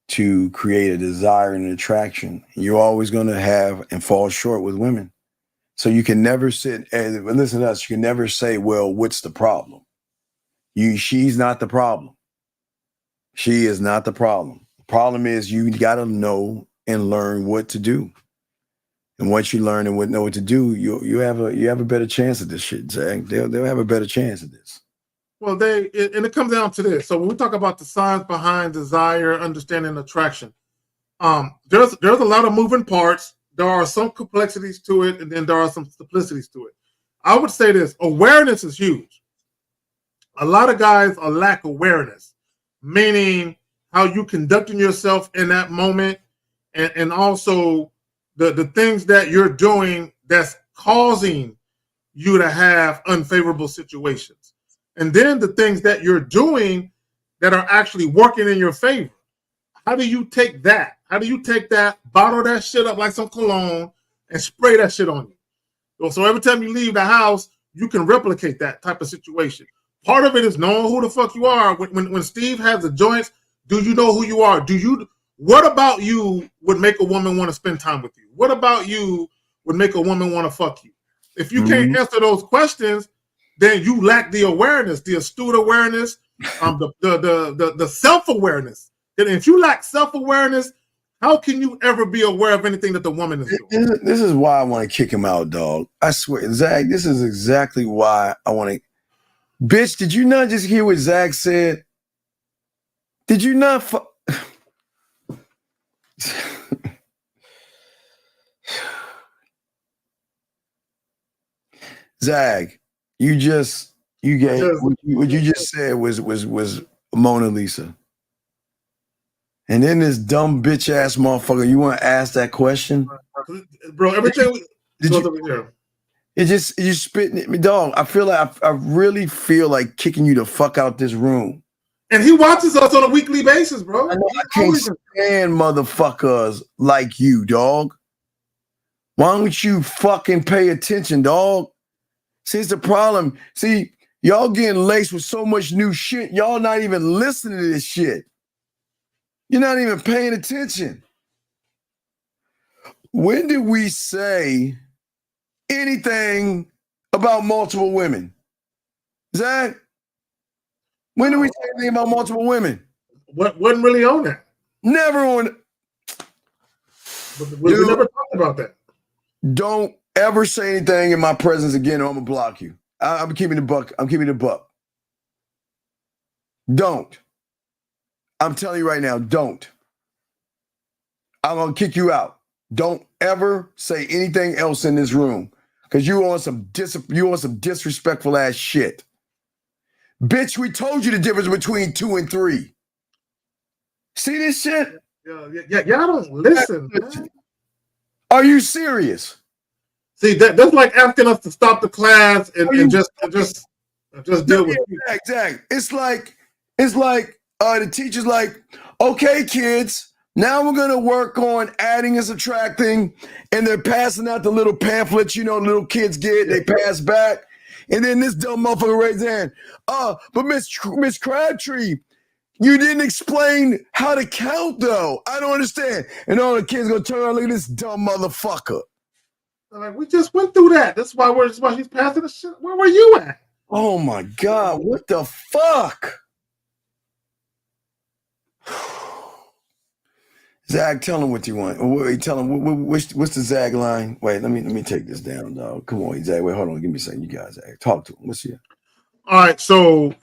Speaker 8: to create a desire and an attraction. You're always going to have and fall short with women. So you can never sit and listen to us. You can never say, well, what's the problem? She's not the problem. She is not the problem. The problem is you got to know and learn what to do. And once you learn and know what to do, you have a better chance at this shit, Zach. They'll have a better chance at this.
Speaker 9: Well, and it comes down to this. So when we talk about the science behind desire, understanding, attraction, there's a lot of moving parts. There are some complexities to it, and then there are some simplicities to it. I would say this: awareness is huge. A lot of guys lack awareness, meaning how you conducting yourself in that moment, and also the things that you're doing that's causing you to have unfavorable situations. And then the things that you're doing that are actually working in your favor. How do you take that? How do you take that, bottle that shit up like some cologne, and spray that shit on you? So every time you leave the house, you can replicate that type of situation. Part of it is knowing who the fuck you are. When Steve has the joints, do you know who you are? What about you would make a woman want to spend time with you? What about you would make a woman want to fuck you? If you can't answer those questions, then you lack the awareness, the astute awareness, the self-awareness. And if you lack self-awareness, how can you ever be aware of anything that the woman is doing?
Speaker 8: This is why I want to kick him out, dog. I swear, Zach, this is exactly why I want to. Bitch, did you not just hear what Zach said? Did you not? Zach, you gave what you just said was Mona Lisa. And then this dumb bitch ass motherfucker, you want to ask that question?
Speaker 9: Bro, everything
Speaker 8: you spitting at me, dog. I feel like I really feel like kicking you the fuck out this room.
Speaker 9: And he watches us on a weekly basis, bro.
Speaker 8: I know I can't stand motherfuckers like you, dog. Why don't you fucking pay attention, dog? See, it's the problem. See, y'all getting laced with so much new shit. Y'all not even listening to this shit. You're not even paying attention. When did we say anything about multiple women? Zach? When did we say anything about multiple women?
Speaker 9: Wasn't really on that.
Speaker 8: Never on.
Speaker 9: We never talked about that.
Speaker 8: Don't ever say anything in my presence again, or I'm gonna block you. I'm keeping the buck. I'm keeping the buck. Don't. I'm telling you right now, don't. I'm gonna kick you out. Don't ever say anything else in this room, because you on some disrespectful ass shit. Bitch, we told you the difference between 2 and 3. See this shit?
Speaker 9: Yeah, y'all don't listen, man.
Speaker 8: Are you serious?
Speaker 9: See, that's like asking us to stop the class and just deal with it.
Speaker 8: Exactly. It's like the teacher's like, okay, kids, now we're gonna work on adding and subtracting, and they're passing out the little pamphlets, little kids get, they pass back. And then this dumb motherfucker raised his hand. But Miss Crabtree, you didn't explain how to count, though. I don't understand. And all the kids gonna turn around and look at this dumb motherfucker.
Speaker 9: Like, we just went through that. That's why he's passing the shit. Where were you at?
Speaker 8: Oh my God! What the fuck? Zag, tell him what you want. Tell him what's the Zag line? Wait, let me take this down, dog. Come on, Zag. Wait, hold on. Give me a second. You guys, Zag, talk to him. What's here?
Speaker 9: All right, so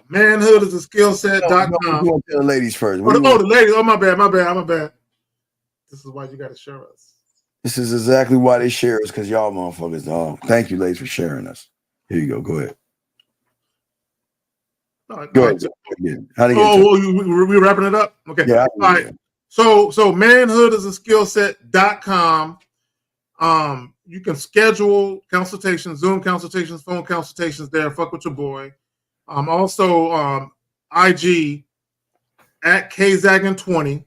Speaker 9: manhood is a skillset.com.
Speaker 8: No, we want to tell the ladies first.
Speaker 9: The ladies. Oh, my bad. This is why you got to share us.
Speaker 8: This is exactly why they share us, because y'all motherfuckers, dog. Thank you, ladies, for sharing us. Here you go. Go ahead.
Speaker 9: All right,
Speaker 8: go ahead. How do you
Speaker 9: we wrapping it up? Okay.
Speaker 8: Yeah.
Speaker 9: All right. So manhood is a skillset.com. You can schedule consultations, Zoom consultations, phone consultations there. Fuck with your boy. Also IG at KZagan20.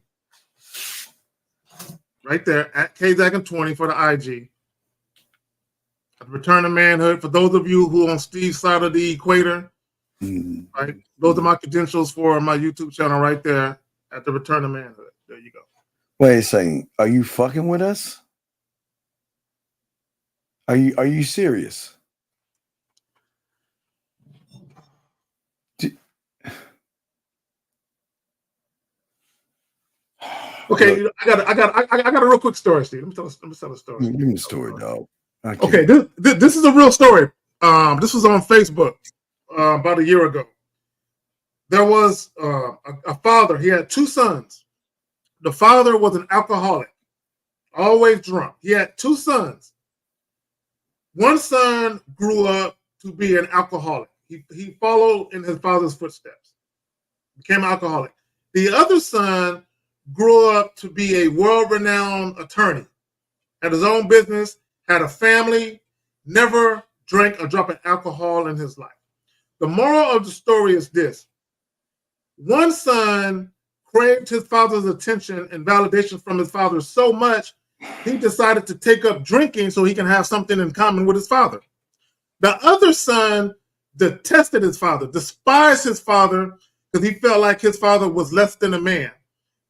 Speaker 9: Right there at KZagan20 for the IG. Return to Manhood. For those of you who are on Steve's side of the equator, right? Those are my credentials for my YouTube channel right there at the Return to Manhood. There you go.
Speaker 8: Wait a second. Are you fucking with us? Are you serious?
Speaker 9: Okay, I got a real quick story, Steve. Let me tell a story.
Speaker 8: Give me the story, dog.
Speaker 9: Okay, this is a real story. This was on Facebook about a year ago. There was a father. He had two sons. The father was an alcoholic, always drunk. He had two sons. One son grew up to be an alcoholic. He followed in his father's footsteps, became an alcoholic. The other son grew up to be a world-renowned attorney, had his own business, had a family, never drank a drop of alcohol in his life. The moral of the story is this. One son craved his father's attention and validation from his father so much, he decided to take up drinking so he can have something in common with his father. The other son detested his father, despised his father, because he felt like his father was less than a man,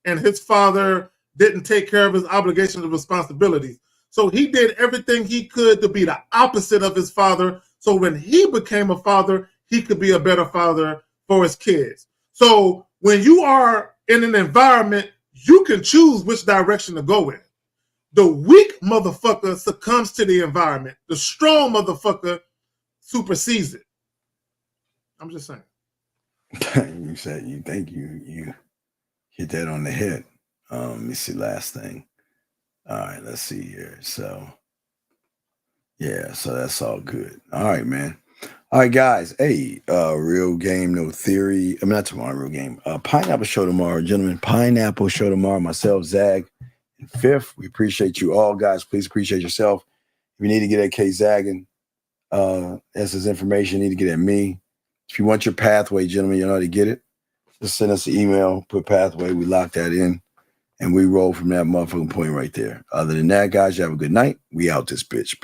Speaker 9: and his father didn't take care of his obligations and responsibilities. So he did everything he could to be the opposite of his father, so when he became a father, he could be a better father for his kids. So when you are in an environment, you can choose which direction to go in. The weak motherfucker succumbs to the environment. The strong motherfucker supersedes it. I'm just saying.
Speaker 8: You said you think you hit that on the head. Let me see last thing. All right, let's see here. So yeah, so that's all good. All right, man. All right, guys. Hey, real game, no theory. I mean, not tomorrow, real game. Pineapple show tomorrow, gentlemen. Pineapple show tomorrow. Myself, Zag, and Fifth. We appreciate you all, guys. Please appreciate yourself. If you need to get at K Zagging, that's his information. You need to get at me. If you want your pathway, gentlemen, you know how to get it. Just send us an email, put pathway. We lock that in, and we roll from that motherfucking point right there. Other than that, guys, you have a good night. We out this bitch.